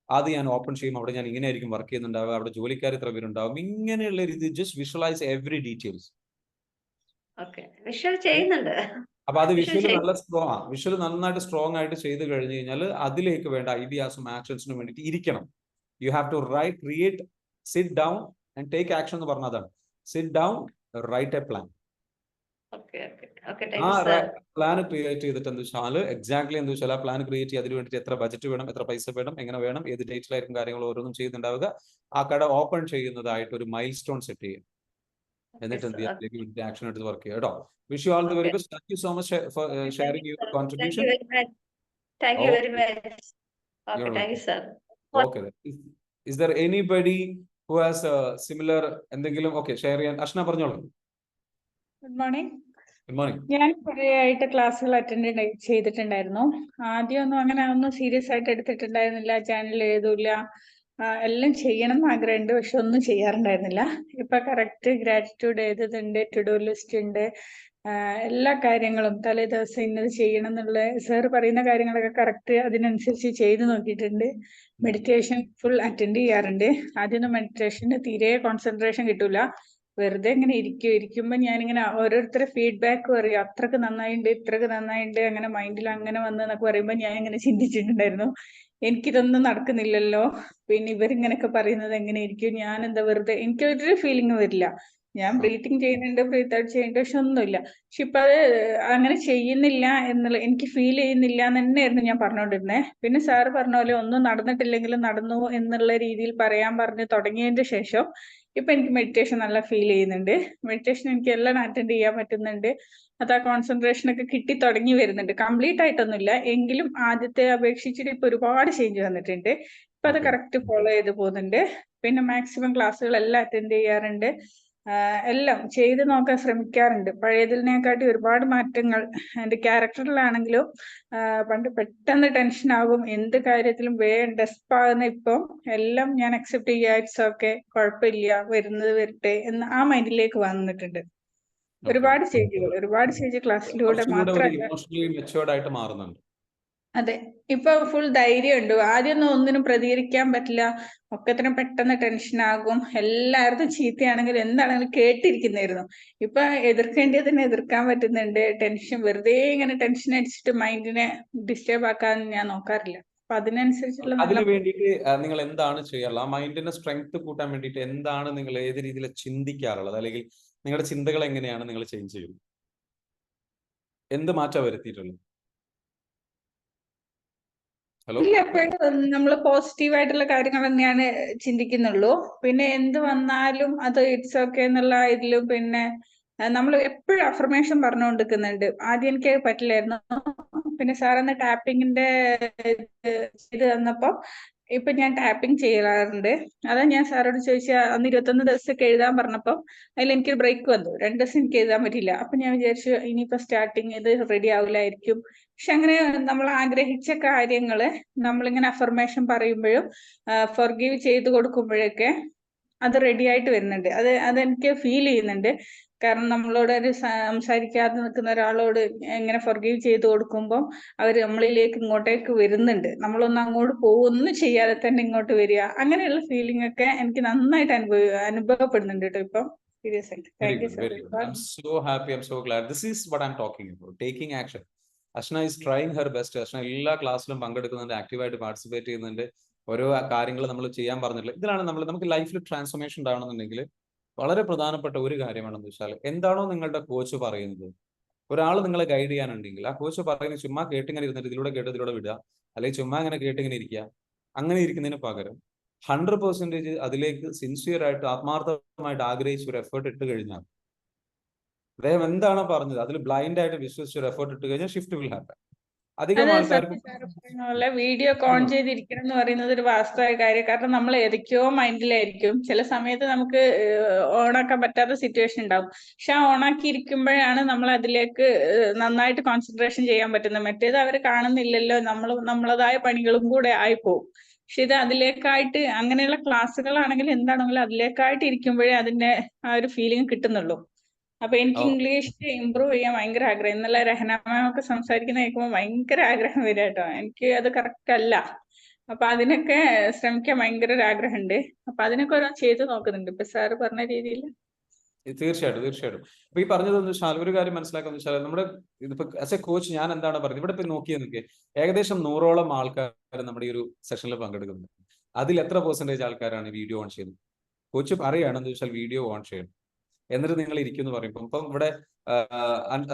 അത് ഞാൻ ഓപ്പൺ ചെയ്യും, അവിടെ ഞാൻ ഇങ്ങനെയായിരിക്കും വർക്ക് ചെയ്യുന്നുണ്ടാവുക, അവിടെ ജോലിക്കാർ ഇത്ര പേരുണ്ടാവും, ഇങ്ങനെയുള്ള രീതി ജസ്റ്റ് വിഷ്വലൈസ് എവറി ഡീറ്റെയിൽസ്. അപ്പൊ അത് വിഷ്വൽ നന്നായിട്ട് സ്ട്രോങ് ആയിട്ട് ചെയ്ത് കഴിഞ്ഞു കഴിഞ്ഞാൽ അതിലേക്ക് വേണ്ട ഐഡിയാസും ആക്ഷൻസിനും വേണ്ടിയിട്ട് ഇരിക്കണം. You have to sit down and take action എന്ന് പറഞ്ഞതാണ്. Sit down, write a plan. ആ പ്ലാൻ ക്രിയേറ്റ് ചെയ്തിട്ട് എന്താ വെച്ചാൽ എക്സാക്ട്ലി എന്താ വെച്ചാൽ ആ പ്ലാൻ ക്രിയേറ്റ് ചെയ്ത് അതിന് വേണ്ടിയിട്ട് എത്ര ബജറ്റ് വേണം, എത്ര പൈസ വേണം, എങ്ങനെ വേണം, ഏത് ഡേറ്റിലായിരിക്കും കാര്യങ്ങൾ ഓരോന്നും ചെയ്യുന്നുണ്ടാവുക. ആ കട ഓപ്പൺ ചെയ്യുന്നതായിട്ട് ഒരു മൈൽ സ്റ്റോൺ സെറ്റ് ചെയ്യുക. എന്നിട്ട് എന്ത് ചെയ്യാം, ആക്ഷൻ എടുത്ത് വർക്ക് ചെയ്യുക കേട്ടോ. Wish you all the very best. Thank you so much for sharing your contribution. Thank you very Okay, much. Okay, you're thank you, welcome. sir. Okay. Is there anybody who has a similar എന്തെങ്കിലും? Okay, share ചെയ്യാൻ അഷ്ന പറഞ്ഞോളൂ. Good morning. Good morning. ഞാൻ കുറേ ആയിട്ട് ക്ലാസ്സുകൾ attend ചെയ്തിട്ടുണ്ടായിരുന്നു. ആദ്യമൊന്നും അങ്ങനെ ഒന്നും സീരിയസ് ആയിട്ട് എടുത്തിട്ടുണ്ടായിരുന്നില്ല. ചാനൽ എഴുതൂല, എല്ലാം ചെയ്യണം എന്ന് ആഗ്രഹമുണ്ട്, പക്ഷെ ഒന്നും ചെയ്യാറുണ്ടായിരുന്നില്ല. ഇപ്പൊ കറക്റ്റ് ഗ്രാറ്റിറ്റ്യൂഡ് എഴുതുന്നുണ്ട്, ടു ഡു ലിസ്റ്റ് ഉണ്ട്, എല്ലാ കാര്യങ്ങളും തലേ ദിവസം ഇന്നത് ചെയ്യണം എന്നുള്ള സാർ പറയുന്ന കാര്യങ്ങളൊക്കെ കറക്റ്റ് അതിനനുസരിച്ച് ചെയ്ത് നോക്കിയിട്ടുണ്ട്. മെഡിറ്റേഷൻ ഫുൾ അറ്റൻഡ് ചെയ്യാറുണ്ട്. ആദ്യമൊന്നും മെഡിറ്റേഷന് തീരെ കോൺസെൻട്രേഷൻ കിട്ടൂല. വെറുതെ ഇങ്ങനെ ഇരിക്കുമ്പോൾ ഞാനിങ്ങനെ ഓരോരുത്തരെ ഫീഡ്ബാക്ക് പറയും, അത്രക്ക് നന്നായിട്ടുണ്ട്, ഇത്രക്ക് നന്നായിട്ടുണ്ട്, അങ്ങനെ മൈൻഡിൽ അങ്ങനെ വന്ന് എന്നൊക്കെ പറയുമ്പോൾ ഞാൻ ഇങ്ങനെ ചിന്തിച്ചിട്ടുണ്ടായിരുന്നു, എനിക്കിതൊന്നും നടക്കുന്നില്ലല്ലോ, പിന്നെ ഇവരിങ്ങനെയൊക്കെ പറയുന്നത് എങ്ങനെയായിരിക്കും, ഞാൻ എന്താ വെറുതെ, എനിക്കൊരു ഫീലിംഗ് വരില്ല. ഞാൻ ബ്രീത്തിങ് ചെയ്യുന്നുണ്ട്, ബ്രീത്ത് ഔട്ട് ചെയ്യുന്നുണ്ട്, പക്ഷെ ഒന്നുമില്ല. പക്ഷെ ഇപ്പൊ അത് അങ്ങനെ ചെയ്യുന്നില്ല എന്നുള്ള എനിക്ക് ഫീൽ ചെയ്യുന്നില്ല എന്ന് തന്നെയായിരുന്നു ഞാൻ പറഞ്ഞുകൊണ്ടിരുന്നത്. പിന്നെ സാറ് പറഞ്ഞ പോലെ ഒന്നും നടന്നിട്ടില്ലെങ്കിലും നടന്നു എന്നുള്ള രീതിയിൽ പറയാൻ പറഞ്ഞ് തുടങ്ങിയതിന്റെ ശേഷം ഇപ്പൊ എനിക്ക് മെഡിറ്റേഷൻ നല്ല ഫീൽ ചെയ്യുന്നുണ്ട്. മെഡിറ്റേഷൻ എനിക്ക് എല്ലാം അറ്റൻഡ് ചെയ്യാൻ പറ്റുന്നുണ്ട്. അത് ആ കോൺസെൻട്രേഷൻ ഒക്കെ കിട്ടി തുടങ്ങി വരുന്നുണ്ട്. കംപ്ലീറ്റ് ആയിട്ടൊന്നുമില്ല, എങ്കിലും ആദ്യത്തെ അപേക്ഷിച്ചിട്ട് ഇപ്പൊ ഒരുപാട് ചേഞ്ച് വന്നിട്ടുണ്ട്. ഇപ്പൊ അത് കറക്റ്റ് ഫോളോ ചെയ്ത് പോകുന്നുണ്ട്. പിന്നെ മാക്സിമം ക്ലാസ്സുകളെല്ലാം അറ്റൻഡ് ചെയ്യാറുണ്ട്, എല്ലാം ചെയ്ത് നോക്കാൻ ശ്രമിക്കാറുണ്ട്. പഴയതിനെക്കാട്ടി ഒരുപാട് മാറ്റങ്ങൾ എൻ്റെ ക്യാരക്ടറിലാണെങ്കിലും. പണ്ട് പെട്ടെന്ന് ടെൻഷൻ ആകും, എന്ത് കാര്യത്തിലും വേഗം ഡെസ്പാകുന്ന ഇപ്പം എല്ലാം ഞാൻ അക്സെപ്റ്റ് ചെയ്യുക, ഇറ്റ്സ് ഓക്കെ, കുഴപ്പമില്ല, വരുന്നത് വരട്ടെ എന്ന ആ മൈൻഡിലേക്ക് വന്നിട്ടുണ്ട്. ഒരുപാട് ചേഞ്ച് ക്ലാസ്സിലൂടെ മാത്രമല്ല. ഇമോഷണലി മെച്ചുവേർഡ് ആയിട്ട് മാറുന്നുണ്ട്. അതെ, ഇപ്പൊ ഫുൾ ധൈര്യമുണ്ട്. ആദ്യമൊന്നും ഒന്നിനും പ്രതികരിക്കാൻ പറ്റില്ല, ഒക്കത്തിനും പെട്ടെന്ന് ടെൻഷൻ ആകും, എല്ലാവർക്കും ചീത്തയാണെങ്കിലും എന്താണെങ്കിലും കേട്ടിരിക്കുന്നായിരുന്നു. ഇപ്പൊ എതിർക്കേണ്ടതിനെ എതിർക്കാൻ പറ്റുന്നുണ്ട്. ടെൻഷൻ വെറുതെ ഇങ്ങനെ ടെൻഷൻ അടിച്ചിട്ട് മൈൻഡിനെ ഡിസ്റ്റർബ് ആക്കാൻ ഞാൻ നോക്കാറില്ല. അപ്പൊ അതിനനുസരിച്ചുള്ള അതിന് വേണ്ടിയിട്ട് നിങ്ങൾ എന്താണ് ചെയ്യാറുള്ളത്? ആ മൈൻഡിന്റെ സ്ട്രെങ്ത് കൂട്ടാൻ വേണ്ടിയിട്ട് എന്താണ് നിങ്ങൾ ഏത് രീതിയിൽ ചിന്തിക്കാറുള്ളത്? അല്ലെങ്കിൽ നിങ്ങളുടെ ചിന്തകൾ എങ്ങനെയാണ് നിങ്ങൾ ചേഞ്ച് ചെയ്യുന്നത്? എന്ത് മാറ്റം വരുത്തിയിട്ടുള്ളത്? ഇല്ല, എപ്പോഴും നമ്മൾ പോസിറ്റീവായിട്ടുള്ള കാര്യങ്ങൾ തന്നെയാണ് ചിന്തിക്കുന്നുള്ളൂ. പിന്നെ എന്ത് വന്നാലും അത് ഇറ്റ്സ് ഓക്കെ എന്നുള്ള ഇതിലും പിന്നെ നമ്മൾ എപ്പോഴും അഫർമേഷൻ പറഞ്ഞുകൊണ്ടിരിക്കുന്നുണ്ട്. ആദ്യം എനിക്ക് പറ്റില്ലായിരുന്നു, പിന്നെ സാറന്ന് ടാപ്പിങ്ങിന്റെ ഇത് തന്നപ്പോ ഇപ്പൊ ഞാൻ ടാപ്പിംഗ് ചെയ്യാറുണ്ട്. അതാ ഞാൻ സാറോട് ചോദിച്ച അന്ന് 21 ദിവസമൊക്കെ എഴുതാൻ പറഞ്ഞപ്പോ അതിൽ എനിക്ക് ബ്രേക്ക് വന്നു, 2 ദിവസം എനിക്ക് എഴുതാൻ പറ്റില്ല. അപ്പൊ ഞാൻ വിചാരിച്ചു ഇനിയിപ്പോ സ്റ്റാർട്ടിങ് ഇത് റെഡി ആവില്ലായിരിക്കും. പക്ഷെ അങ്ങനെ നമ്മൾ ആഗ്രഹിച്ച കാര്യങ്ങള് നമ്മളിങ്ങനെ അഫർമേഷൻ പറയുമ്പോഴും ഫോർഗീവ് ചെയ്ത് കൊടുക്കുമ്പോഴൊക്കെ അത് റെഡി ആയിട്ട് വരുന്നുണ്ട്. അതെനിക്ക് ഫീൽ ചെയ്യുന്നുണ്ട്. കാരണം നമ്മളോട് ഒരു സംസാരിക്കാതെ നിൽക്കുന്ന ഒരാളോട് എങ്ങനെ ഫോർഗീവ് ചെയ്ത് കൊടുക്കുമ്പോൾ അവർ നമ്മളിലേക്ക് ഇങ്ങോട്ടേക്ക് വരുന്നുണ്ട്. നമ്മളൊന്നും അങ്ങോട്ട് ഒന്നും ചെയ്യാതെ തന്നെ ഇങ്ങോട്ട് വരിക, അങ്ങനെയുള്ള ഫീലിംഗ് ഒക്കെ എനിക്ക് നന്നായിട്ട് അനുഭവപ്പെടുന്നുണ്ട് കേട്ടോ ഇപ്പം. സീരിയസ് ആയിട്ട്. Thank you sir. I'm so happy, I'm so glad. This is what I'm talking about, taking action. Ashna is trying her best. Ashna എല്ലാ ക്ലാസ്സിലും പങ്കെടുക്കുന്നുണ്ട്, ആക്റ്റീവായിട്ട് പാർട്ടിസിപ്പേറ്റ് ചെയ്യുന്നുണ്ട്, ഓരോ കാര്യങ്ങൾ നമ്മൾ ചെയ്യാൻ പറഞ്ഞിട്ടുള്ളത്. ഇതിലാണ് നമുക്ക് ലൈഫിൽ ട്രാൻസ്ഫോർമേഷൻ ഉണ്ടാവണമെന്നുണ്ടെങ്കിൽ വളരെ പ്രധാനപ്പെട്ട ഒരു കാര്യമാണെന്ന് വെച്ചാൽ, എന്താണോ നിങ്ങളുടെ കോച്ച് പറയുന്നത്, ഒരാൾ നിങ്ങളെ ഗൈഡ് ചെയ്യാനുണ്ടെങ്കിൽ ആ കോച്ച് പറയുന്നത് ചുമ്മാ കേട്ടിങ്ങനെ ഇരുന്നിട്ട് ഇതിലൂടെ വിടുക, അല്ലെങ്കിൽ ചുമ്മാ ഇങ്ങനെ കേട്ടിങ്ങനെ ഇരിക്കുക, അങ്ങനെ ഇരിക്കുന്നതിന് പകരം 100% അതിലേക്ക് സിൻസിയർ ആയിട്ട് ആത്മാർത്ഥമായിട്ട് ആഗ്രഹിച്ച് ഒരു എഫേർട്ട് ഇട്ട് കഴിഞ്ഞാൽ, അദ്ദേഹം എന്താണോ പറഞ്ഞത് അതിൽ ബ്ലൈൻഡ് ആയിട്ട് വിശ്വസിച്ച് ഒരു എഫേർട്ട് ഇട്ട് കഴിഞ്ഞാൽ ഷിഫ്റ്റ് വിൽ ഹാപ്പൻ. അധികം ആൾക്കാർക്കും വീഡിയോ ഓൺ ചെയ്തിരിക്കണം എന്ന് പറയുന്നത് ഒരു വാസ്തവ കാര്യം. കാരണം നമ്മൾ ഏതൊക്കെയോ മൈൻഡിലായിരിക്കും, ചില സമയത്ത് നമുക്ക് ഓണാക്കാൻ പറ്റാത്ത സിറ്റുവേഷൻ ഉണ്ടാവും. പക്ഷെ ആ ഓണാക്കി ഇരിക്കുമ്പോഴാണ് നമ്മൾ അതിലേക്ക് നന്നായിട്ട് കോൺസെൻട്രേഷൻ ചെയ്യാൻ പറ്റുന്നത്. മറ്റേത് അവർ കാണുന്നില്ലല്ലോ, നമ്മളതായ പണികളും കൂടെ ആയിപ്പോവും. പക്ഷെ ഇത് അതിലേക്കായിട്ട്, അങ്ങനെയുള്ള ക്ലാസ്സുകളാണെങ്കിൽ എന്താണെങ്കിലും അതിലേക്കായിട്ട് ഇരിക്കുമ്പോഴേ അതിന്റെ ആ ഒരു ഫീലിംഗ് കിട്ടുന്നുള്ളൂ. അപ്പൊ എനിക്ക് ഇംഗ്ലീഷ് ഇമ്പ്രൂവ് ചെയ്യാൻ ഭയങ്കര ആഗ്രഹം. ഇന്നലെ രഹന മാം ഒക്കെ സംസാരിക്കുന്ന കേൾക്കുമ്പോൾ ഭയങ്കര ആഗ്രഹം വരിക കേട്ടോ. എനിക്ക് അത് കറക്റ്റ് അല്ല, അപ്പൊ അതിനൊക്കെ ശ്രമിക്കാൻ ഭയങ്കര ഒരു ആഗ്രഹമുണ്ട്. അപ്പൊ അതിനൊക്കെ ഓരോ ചെയ്ത് നോക്കുന്നുണ്ട് ഇപ്പൊ സാറ് പറഞ്ഞ രീതിയിൽ. തീർച്ചയായിട്ടും. അപ്പൊ ഈ പറഞ്ഞതെന്ന് വെച്ചാൽ ഒരു കാര്യം മനസ്സിലാക്കാന്ന് വെച്ചാൽ, നമ്മുടെ ഇതിപ്പോ ആസ് എ കോച്ച് ഞാൻ എന്താണ് പറയുന്നത്, ഇവിടെ ഇപ്പൊ നോക്കിയെന്നൊക്കെ ഏകദേശം 100ഓളം ആൾക്കാർ നമ്മുടെ ഈ ഒരു സെഷനിൽ പങ്കെടുക്കുന്നുണ്ട്. അതിൽ എത്ര പെർസെന്റേജ് ആൾക്കാരാണ് വീഡിയോ ഓൺ ചെയ്യുന്നത്? കോച്ച് പറയുകയാണെന്ന് വെച്ചാൽ വീഡിയോ ഓൺ ചെയ്യണം, എന്നിട്ട് നിങ്ങൾ ഇരിക്കുന്നു പറയുമ്പോൾ. ഇപ്പം ഇവിടെ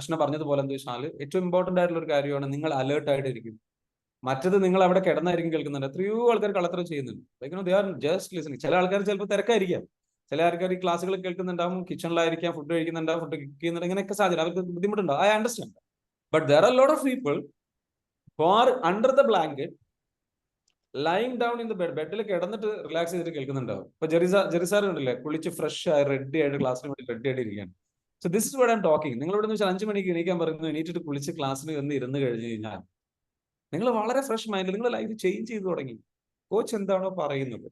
അഷ്ന പറഞ്ഞതുപോലെ എന്താ വെച്ചാൽ ഏറ്റവും ഇമ്പോർട്ടന്റ് ആയിട്ടുള്ള ഒരു കാര്യമാണ് നിങ്ങൾ അലേർട്ട് ആയിട്ട് ഇരിക്കും. മറ്റത് നിങ്ങൾ അവിടെ കിടന്നായിരിക്കും കേൾക്കുന്നുണ്ട്. എത്രയോ ആൾക്കാർ കളത്ര ചെയ്യുന്നുണ്ട്, ദേ ആർ ജസ്റ്റ് ലിസണിങ്. ചില ആൾക്കാർ ചിലപ്പോൾ തിരക്കായിരിക്കാം, ചില ആൾക്കാർ ഈ ക്ലാസ്സുകൾ കേൾക്കുന്നുണ്ടാവും, കിച്ചണിലായിരിക്കാം, ഫുഡ് കഴിക്കുന്നുണ്ടാവും, ഫുഡ് കുക്ക് ചെയ്യുന്നുണ്ട്, ഇങ്ങനെയൊക്കെ സാധ്യത അവർക്ക് ബുദ്ധിമുട്ടുണ്ടാവും. I understand. But there are lot of people four under the blanket, lying down in the bed, ബെഡിൽ കിടന്നിട്ട് റിലാക്സ് ചെയ്തിട്ട് കേൾക്കുന്നുണ്ടാവും. ഇപ്പൊ ജെറിസാർ ഉണ്ടല്ലേ, കുളിച്ച് ഫ്രഷ് ആയി റെഡി ആയിട്ട് ക്ലാസ്സിന് വേണ്ടി റെഡി ആയിട്ട് ഇരിക്കുകയാണ്. So this is what I am talking. നിങ്ങൾ ഇവിടെ വെച്ചാൽ 5 മണിക്ക് എണീക്കാൻ പറയുന്നു, എണീറ്റിട്ട് കുളിച്ച് ക്ലാസ്സിന് വന്ന് ഇരുന്ന് കഴിഞ്ഞ് കഴിഞ്ഞാൽ നിങ്ങൾ വളരെ ഫ്രഷ് മൈൻഡിൽ നിങ്ങൾ ലൈഫ് ചേഞ്ച് ചെയ്ത് തുടങ്ങി. കോച്ച് എന്താണോ പറയുന്നത്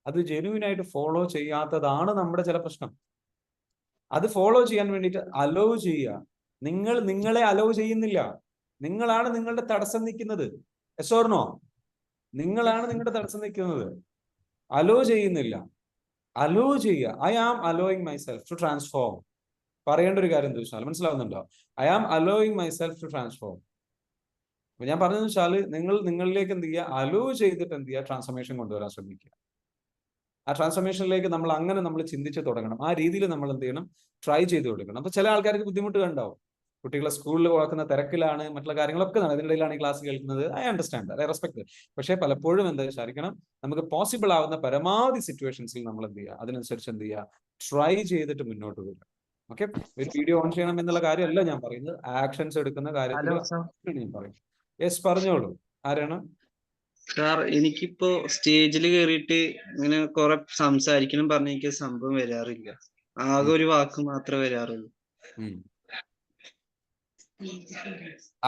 അത് ജെന്യൂൻ ആയിട്ട് ഫോളോ ചെയ്യാത്തതാണ് നമ്മുടെ ചില പ്രശ്നം. അത് ഫോളോ ചെയ്യാൻ വേണ്ടിയിട്ട് അലോ ചെയ്യുക. നിങ്ങൾ നിങ്ങളെ അലോ ചെയ്യുന്നില്ല. നിങ്ങളാണ് നിങ്ങളുടെ തടസ്സം നിൽക്കുന്നത്. Yes or no? നിങ്ങളാണ് നിങ്ങളുടെ തടസ്സം നിൽക്കുന്നത്. അലോ ചെയ്യുന്നില്ല. അലോ ചെയ്യുക. I am allowing myself to transform. പറയേണ്ട ഒരു കാര്യം എന്താ വെച്ചാൽ മനസ്സിലാവുന്നുണ്ടോ? I am allowing myself to transform. അപ്പൊ ഞാൻ പറഞ്ഞതെന്ന് വെച്ചാൽ നിങ്ങൾ നിങ്ങളിലേക്ക് എന്ത് ചെയ്യുക, അലോ ചെയ്തിട്ട് എന്ത് ചെയ്യുക, ട്രാൻസ്ഫോർമേഷൻ കൊണ്ടുവരാൻ ശ്രമിക്കുക. ആ ട്രാൻസ്ഫോർമേഷനിലേക്ക് നമ്മൾ ചിന്തിച്ച് തുടങ്ങണം. ആ രീതിയിൽ നമ്മൾ എന്ത് ചെയ്യണം, ട്രൈ ചെയ്ത് കൊടുക്കണം. അപ്പൊ ചില ആൾക്കാർക്ക് ബുദ്ധിമുട്ട് കണ്ടാവും. കുട്ടികളെ സ്കൂളിൽ വാക്കുന്ന തിരക്കിലാണ്, മറ്റുള്ള കാര്യങ്ങളൊക്കെ അതിനിടയിലാണ് ഈ ക്ലാസ് കേൾക്കുന്നത്. I understand, I respect. പക്ഷേ പലപ്പോഴും എന്താ വിചാരിക്കണം, നമുക്ക് പോസിബിൾ ആവുന്ന പരമാവധി സിറ്റുവേഷൻസിൽ നമ്മൾ എന്ത് ചെയ്യുക, അതിനനുസരിച്ച് എന്ത് ചെയ്യുക, ട്രൈ ചെയ്തിട്ട് മുന്നോട്ട് വരിക. ഓക്കെ, ഒരു വീഡിയോ ഓൺ ചെയ്യണം എന്നുള്ള കാര്യമല്ല ഞാൻ പറയുന്നത്, ആക്ഷൻസ് എടുക്കുന്ന കാര്യത്തിൽ ഞാൻ പറയും. യെസ്, പറഞ്ഞോളൂ. ആരാണ്? സാർ, എനിക്കിപ്പോ സ്റ്റേജിൽ കയറിയിട്ട് ഇങ്ങനെ കുറെ സംസാരിക്കണം പറഞ്ഞ എനിക്ക് സംഭവം വരാറില്ല. ആകെ ഒരു വാക്ക് മാത്രമേ വരാറുള്ളൂ.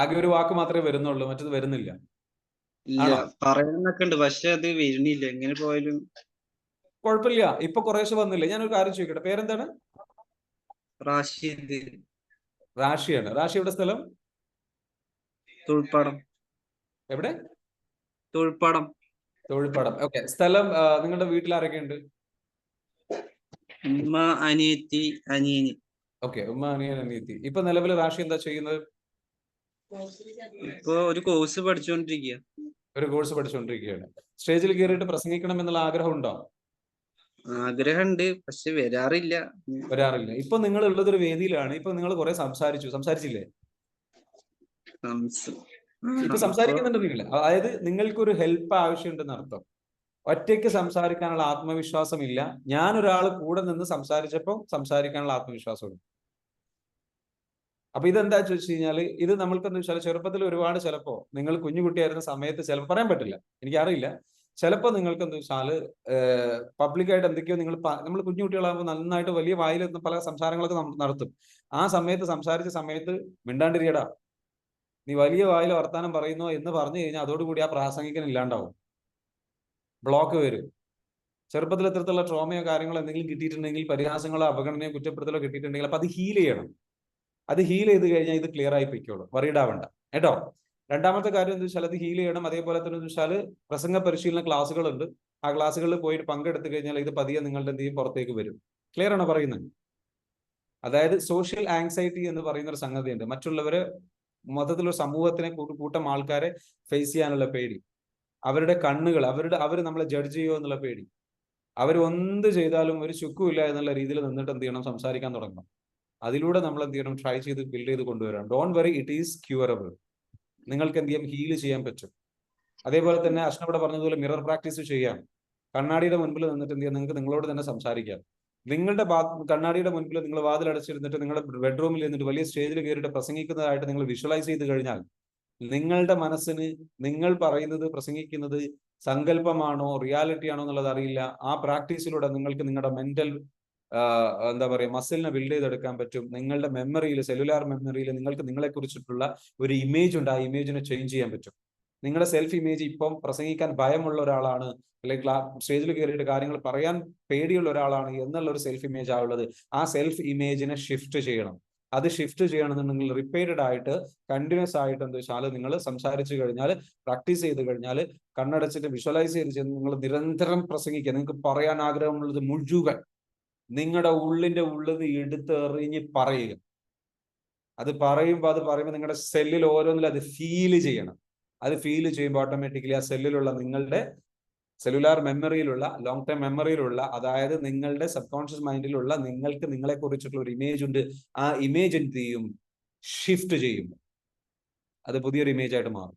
ആകെ ഒരു വാക്ക് മാത്രമേ വരുന്നുള്ളൂ, മറ്റത് വരുന്നില്ല? ഇല്ല, പറയാനൊക്കെ ഉണ്ട്, പക്ഷെ അത് വരുന്നില്ല. എങ്ങനെ പോയാലും കുഴപ്പമില്ല. ഇപ്പൊ കുറേശ്ശെ വന്നില്ലേ? ഞാനൊരു കാര്യം ചോദിക്കട്ടെ, പേരെന്താണ്? റാഷിദ്. റാഷിയാണ്. റാഷി എവിടെ സ്ഥലം? തൊഴിൽപ്പാടം. എവിടെ? തൊഴിൽപ്പാടം. തൊഴിൽപ്പാടം. ഓക്കെ. സ്ഥലം, നിങ്ങളുടെ വീട്ടിൽ ആരൊക്കെ ഉണ്ട്? ഉമ്മ, അനിയത്തി, അനിയന്. ഓക്കെ, ഉമ്മ, അനിയൻ, അനിയത്തി. ഇപ്പൊ നിലവിൽ റാഷി എന്താ ചെയ്യുന്നത്? ഇപ്പൊ ഒരു കോഴ്സ് പഠിച്ചുകൊണ്ടിരിക്കുക. ഒരു കോഴ്സ് പഠിച്ചുകൊണ്ടിരിക്കുകയാണ്. സ്റ്റേജിൽ കയറിയിട്ട് പ്രസംഗിക്കണം എന്നുള്ള ആഗ്രഹം ഉണ്ടോ? ആഗ്രഹമുണ്ട്, പക്ഷെ വരാറില്ല. ഇപ്പൊ നിങ്ങൾ ഉള്ളത് ഒരു വേദിയിലാണ്. ഇപ്പൊ നിങ്ങൾ കുറെ സംസാരിച്ചില്ലേ? ഇപ്പൊ സംസാരിക്കുന്നുണ്ട് നിങ്ങൾ. അതായത് നിങ്ങൾക്കൊരു ഹെൽപ്പ് ആവശ്യമുണ്ടെന്ന് അർത്ഥം. ഒറ്റയ്ക്ക് സംസാരിക്കാനുള്ള ആത്മവിശ്വാസം ഇല്ല. ഞാൻ ഒരാൾ കൂടെ നിന്ന് സംസാരിച്ചപ്പോൾ സംസാരിക്കാനുള്ള ആത്മവിശ്വാസമുണ്ട്. അപ്പൊ ഇതെന്താ ചോദിച്ചു കഴിഞ്ഞാല്, ഇത് നമ്മൾക്കെന്താ വെച്ചാൽ ചെറുപ്പത്തിൽ ഒരുപാട്, ചിലപ്പോ നിങ്ങൾ കുഞ്ഞുകുട്ടിയായിരുന്ന സമയത്ത് ചിലപ്പോൾ പറയാൻ പറ്റില്ല, എനിക്കറിയില്ല, ചിലപ്പോൾ നിങ്ങൾക്ക് എന്താ വെച്ചാല് പബ്ലിക്കായിട്ട് എന്തൊക്കെയോ നമ്മൾ കുഞ്ഞുകുട്ടികളാകുമ്പോൾ നന്നായിട്ട് വലിയ വായിൽ പല സംസാരങ്ങളൊക്കെ നടത്തും. ആ സമയത്ത് സംസാരിച്ച സമയത്ത് മിണ്ടാണ്ടിരിക്കടാ, നീ വലിയ വായിൽ വർത്താനം പറയുന്നോ എന്ന് പറഞ്ഞു കഴിഞ്ഞാൽ അതോടുകൂടി ആ പ്രാസംഗികൻ ഇല്ലാണ്ടാവും, ബ്ലോക്ക് വരും. ചെറുപ്പത്തിൽ എത്രത്തുള്ള ട്രോമയോ കാര്യങ്ങളോ എന്തെങ്കിലും കിട്ടിയിട്ടുണ്ടെങ്കിൽ, പരിഹാസങ്ങളോ അവഗണനയോ കുറ്റപ്പെടുത്തലോ കിട്ടിയിട്ടുണ്ടെങ്കിൽ അപ്പൊ അത് ഹീൽ ചെയ്യണം. അത് ഹീൽ ചെയ്ത് കഴിഞ്ഞാൽ ഇത് ക്ലിയർ ആയി പൊയ്ക്കോളൂ, വറീഡാവണ്ട കേട്ടോ. രണ്ടാമത്തെ കാര്യം എന്താ വെച്ചാൽ അത് ഹീൽ ചെയ്യണം. അതേപോലെ തന്നെ എന്ന് വെച്ചാൽ പ്രസംഗ പരിശീലന ക്ലാസ്സുകളുണ്ട്. ആ ക്ലാസ്സുകളിൽ പോയിട്ട് പങ്കെടുത്തു കഴിഞ്ഞാൽ ഇത് പതിയെ നിങ്ങളുടെ എന്ത് ചെയ്യും, പുറത്തേക്ക് വരും. ക്ലിയർ ആണോ പറയുന്നത്? അതായത് സോഷ്യൽ ആങ്സൈറ്റി എന്ന് പറയുന്ന ഒരു സംഗതിയുണ്ട്. മറ്റുള്ളവരെ, മൊത്തത്തിലൊരു സമൂഹത്തിനെ, കൂട്ടം ആൾക്കാരെ ഫേസ് ചെയ്യാനുള്ള പേടി, അവരുടെ കണ്ണുകൾ, അവർ നമ്മളെ ജഡ്ജ് ചെയ്യുമോ എന്നുള്ള പേടി, അവർ എന്ത് ചെയ്താലും ഒരു ചുക്കുമില്ല എന്നുള്ള രീതിയിൽ നിന്നിട്ട് എന്ത് ചെയ്യണം, സംസാരിക്കാൻ തുടങ്ങണം. അതിലൂടെ നമ്മൾ എന്ത് ചെയ്യണം, ട്രൈ ചെയ്ത് ബിൽഡ് ചെയ്ത് കൊണ്ടുവരാം. Don't worry, it is curable. നിങ്ങൾക്ക് എന്ത് ചെയ്യാം, ഹീൽ ചെയ്യാൻ പറ്റും. അതേപോലെ തന്നെ അഷ്ന ഇവിടെ പറഞ്ഞതുപോലെ മിറർ പ്രാക്ടീസ് ചെയ്യാം. കണ്ണാടിയുടെ മുൻപിൽ നിന്നിട്ട് എന്ത് ചെയ്യാം, നിങ്ങൾക്ക് നിങ്ങളോട് തന്നെ സംസാരിക്കാം. നിങ്ങളുടെ കണ്ണാടിയുടെ മുൻപിൽ നിങ്ങൾ വാതിൽ അടച്ചിരുന്നിട്ട് നിങ്ങളുടെ ബെഡ്റൂമിൽ നിന്നിട്ട് വലിയ സ്റ്റേജിൽ കയറിയിട്ട് പ്രസംഗിക്കുന്നതായിട്ട് നിങ്ങൾ വിഷ്വലൈസ് ചെയ്ത് കഴിഞ്ഞാൽ നിങ്ങളുടെ മനസ്സിന് നിങ്ങൾ പറയുന്നത്, പ്രസംഗിക്കുന്നത് സങ്കല്പമാണോ റിയാലിറ്റി ആണോ എന്നുള്ളത് അറിയില്ല. ആ പ്രാക്ടീസിലൂടെ നിങ്ങൾക്ക് നിങ്ങളുടെ മെന്റൽ എന്താ പറയുക, മസിലിനെ ബിൽഡ് ചെയ്തെടുക്കാൻ പറ്റും. നിങ്ങളുടെ മെമ്മറിയിൽ, സെല്ലുലാർ മെമ്മറിയിൽ നിങ്ങൾക്ക് നിങ്ങളെ കുറിച്ചിട്ടുള്ള ഒരു ഇമേജ് ഉണ്ട്. ആ ഇമേജിനെ ചേഞ്ച് ചെയ്യാൻ പറ്റും. നിങ്ങളുടെ സെൽഫ് ഇമേജ് ഇപ്പം പ്രസംഗിക്കാൻ ഭയമുള്ള ഒരാളാണ്, അല്ലെങ്കിൽ സ്റ്റേജിൽ കയറിയിട്ട് കാര്യങ്ങൾ പറയാൻ പേടിയുള്ള ഒരാളാണ് എന്നുള്ള ഒരു സെൽഫ് ഇമേജ് ആവുള്ളത്. ആ സെൽഫ് ഇമേജിനെ ഷിഫ്റ്റ് ചെയ്യണം. അത് ഷിഫ്റ്റ് ചെയ്യണമെന്നുണ്ടെങ്കിൽ റിപ്പീറ്റഡ് ആയിട്ട്, കണ്ടിന്യൂസ് ആയിട്ട് എന്താ വെച്ചാൽ നിങ്ങൾ സംസാരിച്ചു കഴിഞ്ഞാൽ, പ്രാക്ടീസ് ചെയ്ത് കഴിഞ്ഞാൽ, കണ്ണടച്ചിട്ട് വിഷ്വലൈസ് ചെയ്ത് നിങ്ങൾ നിരന്തരം പ്രസംഗിക്കുക. നിങ്ങൾക്ക് പറയാൻ ആഗ്രഹമുള്ളത് മുഴുവൻ നിങ്ങളുടെ ഉള്ളിന്റെ ഉള്ളത് എടുത്തെറിഞ്ഞ് പറയുക. അത് പറയുമ്പോൾ നിങ്ങളുടെ സെല്ലിൽ ഓരോന്നിലും അത് ഫീൽ ചെയ്യണം. അത് ഫീൽ ചെയ്യുമ്പോൾ ഓട്ടോമാറ്റിക്കലി ആ സെല്ലിലുള്ള നിങ്ങളുടെ സെല്ലുലാർ മെമ്മറിയിലുള്ള, ലോങ് ടൈം മെമ്മറിയിലുള്ള, അതായത് നിങ്ങളുടെ സബ് കോൺഷ്യസ് മൈൻഡിലുള്ള നിങ്ങൾക്ക് നിങ്ങളെ കുറിച്ചിട്ടുള്ള ഒരു ഇമേജ് ഉണ്ട്. ആ ഇമേജ് എന്ത് ചെയ്യും, ഷിഫ്റ്റ് ചെയ്യും. അത് പുതിയൊരു ഇമേജ് ആയിട്ട് മാറും.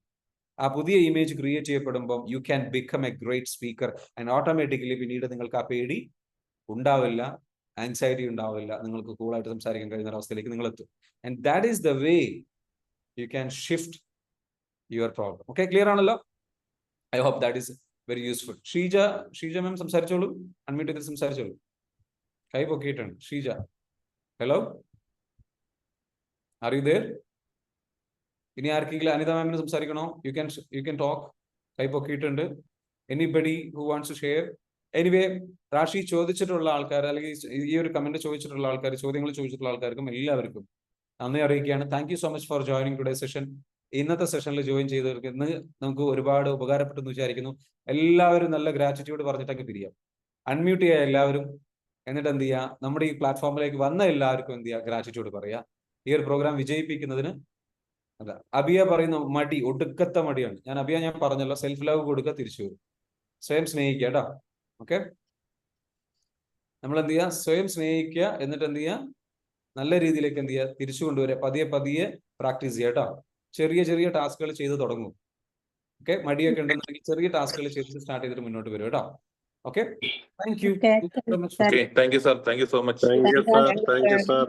ആ പുതിയ ഇമേജ് ക്രിയേറ്റ് ചെയ്യപ്പെടുമ്പോൾ you can become A great speaker. And automatically പിന്നീട് നിങ്ങൾക്ക് ആ പേടി ഉണ്ടാവില്ല, ആൻസൈറ്റി ഉണ്ടാവില്ല. നിങ്ങൾക്ക് കൂളായിട്ട് സംസാരിക്കാൻ കഴിയുന്ന ഒരവസ്ഥയിലേക്ക് നിങ്ങൾ എത്തും. And that is the way you can shift your problem. Okay, clear ആണല്ലോ? I hope that is very useful. Sheeja ma'am സംസാരിച്ചോളൂ, അൺമ്യൂട്ട് ചെയ്ത് സംസാരിച്ചോളൂ. കൈ പൊക്കിയിട്ടുണ്ട്. Sheeja, hello, are you there? ഇനി ആർക്കെങ്കിലും അനിത മാമിന് സംസാരിക്കണോ? You can talk. കൈ പൊക്കിയിട്ടുണ്ട്. Anybody who wants to share? Anyway, Rashi ചോദിച്ചിട്ടുള്ള ആൾക്കാർ, അല്ലെങ്കിൽ ഈ ഒരു കമന്റ് ചോദിച്ചിട്ടുള്ള ആൾക്കാർ, ചോദ്യങ്ങൾ ചോദിച്ചിട്ടുള്ള ആൾക്കാർക്കും എല്ലാവർക്കും നന്ദി അറിയിക്കുകയാണ്. Thank you so much for joining today session. ഇന്നത്തെ സെഷനിൽ ജോയിൻ ചെയ്തവർക്ക് ഇന്ന് നമുക്ക് ഒരുപാട് ഉപകാരപ്പെട്ടെന്ന് വിചാരിക്കുന്നു. എല്ലാവരും നല്ല ഗ്രാറ്റിറ്റ്യൂഡ് പറഞ്ഞിട്ടൊക്കെ പിരിയാം. അൺമ്യൂട്ട് ചെയ്യുക എല്ലാവരും. എന്നിട്ട് എന്ത് ചെയ്യുക, നമ്മുടെ ഈ പ്ലാറ്റ്ഫോമിലേക്ക് വന്ന എല്ലാവർക്കും എന്ത് ചെയ്യുക, ഗ്രാറ്റിറ്റ്യൂഡ് പറയുക. ഈ ഒരു പ്രോഗ്രാം വിജയിപ്പിക്കുന്നതിന്. അല്ല, അബിയ പറയുന്ന മടി, ഒടുക്കത്തെ മടിയാണ്. ഞാൻ പറഞ്ഞല്ലോ, സെൽഫ് ലവ് കൊടുക്കുക, തിരിച്ചു വരും. സ്വയം സ്നേഹിക്കുക കേട്ടോ. ഓക്കെ, നമ്മൾ എന്ത് ചെയ്യുക, സ്വയം സ്നേഹിക്കുക. എന്നിട്ട് എന്ത് ചെയ്യുക, നല്ല രീതിയിലേക്ക് എന്ത് ചെയ്യുക, തിരിച്ചു കൊണ്ടുവരിക. പതിയെ പതിയെ പ്രാക്ടീസ് ചെയ്യുക കേട്ടോ. ചെറിയ ചെറിയ ടാസ്കുകൾ ചെയ്ത് തുടങ്ങും. ഓക്കെ, മടിയൊക്കെ ഉണ്ടെന്നുണ്ടെങ്കിൽ ചെറിയ ടാസ്കുകൾ ചെയ്ത് സ്റ്റാർട്ട് ചെയ്തിട്ട് മുന്നോട്ട് വരും കേട്ടോ. Okay, thank you. Thank you, sir. Thank you so much. Thank you, sir. Thank you, sir.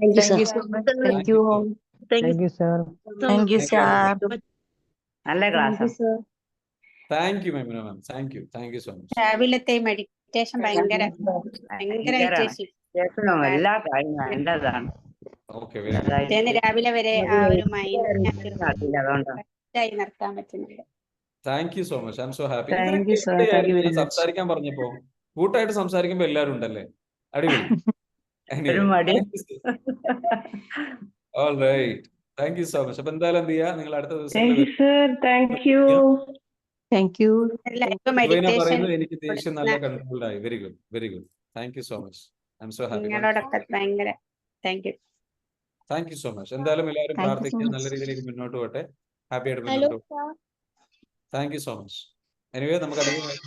Thank you, sir. Thank you. Thank you, sir. Thank you, sir. നല്ല class. Thank you Memina ma'am. Thank you so much. രാവിലത്തെ meditation ഭയങ്കരമായിട്ട് എല്ലാ കാര്യം നല്ലതാണ്. Okay, രാവിലെ വരെ ആ ഒരു മൈൻഡ് അതുകൊണ്ടാണ് നിർത്താൻ പറ്റുന്നുണ്ട്. Thank you so much. I M so happy. Thank you, sir. Thank you very much. സംസാരിക്കാൻ പറഞ്ഞപ്പോ കൂട്ടായിട്ട് സംസാരിക്കുമ്പോ എല്ലാവരും ഉണ്ടല്ലേ, അടിപൊളി. ഒരു മടി. All right. Thank you so much. അപ്പൊ എന്തായാലും എന്ത് ചെയ്യാ, നിങ്ങൾ അടുത്ത ദിവസം Thank you, sir. Thank you. Thank you. പറയുന്നത് എനിക്ക് ദേഷ്യം നല്ല കൺട്രോൾഡ് ആയി. Very good, very good. Thank you so much. I M so happy. നിങ്ങളോടൊക്കെ ഭയങ്കര thank you. Thank you so much. എന്തായാലും എല്ലാവരും Thank you so പ്രാർത്ഥിക്കുക, much. നല്ല രീതിയിലേക്ക് മുന്നോട്ട് പോട്ടെ. ഹാപ്പി ആയിട്ട് മുന്നോട്ട് പോകും. Thank you so much. Anyway, നമുക്ക്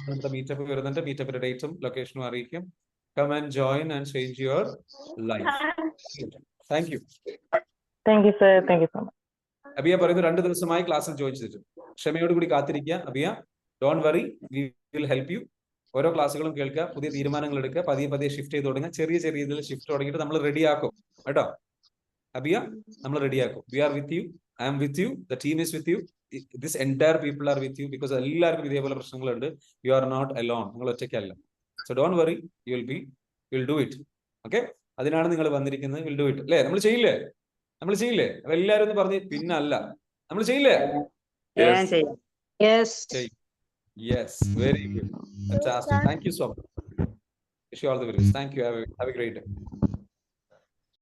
നമ്മുടെ മീറ്റപ്പ് വരുന്നുണ്ട്. മീറ്റപ്പിന്റെ ഡേറ്റും ലൊക്കേഷനും അറിയിക്കും. Come and join and change your life. Thank you. Thank you, sir. Thank you so much. Abiya പറയുന്നു 2 ദിവസമായി ക്ലാസ്സിൽ ജോയിൻ ചെയ്തിട്ട് ക്ഷമയോടുകൂടി കാത്തിരിക്കുക. Abiya, don't worry, we will help you. ഓരോ ക്ലാസ്സുകളും കേൾക്കുക, പുതിയ തീരുമാനങ്ങൾ എടുക്കുക, പതിയെ പതിയെ ഷിഫ്റ്റ് ചെയ്ത് തുടങ്ങുക. ചെറിയ ചെറിയ രീതിയിൽ ഷിഫ്റ്റ് തുടങ്ങിയിട്ട് നമ്മൾ റെഡിയാക്കും കേട്ടോ. അബിയ, നമ്മൾ റെഡിയാക്കും. We are with you, I am with you, the team is with you, this entire people are with you. Because എല്ലാവർക്കും ഇതേപോലെ പ്രശ്നങ്ങളുണ്ട്. യു ആർ നോട്ട് അലോൺ, നിങ്ങൾ ഒറ്റയ്ക്കല്ല. So don't worry, you will do it. Okay, അതിനാണ് നിങ്ങൾ വന്നിരിക്കുന്നത്. Will do it അല്ലേ? നമ്മൾ ചെയ്യില്ലേ? അപ്പൊ എല്ലാവരും ഒന്ന് പറഞ്ഞ്, പിന്നല്ല, നമ്മൾ ചെയ്യില്ലേ? Yes, very good. Fantastic. Thank you so much. Wish you all the very best. Thank you. Have a great day.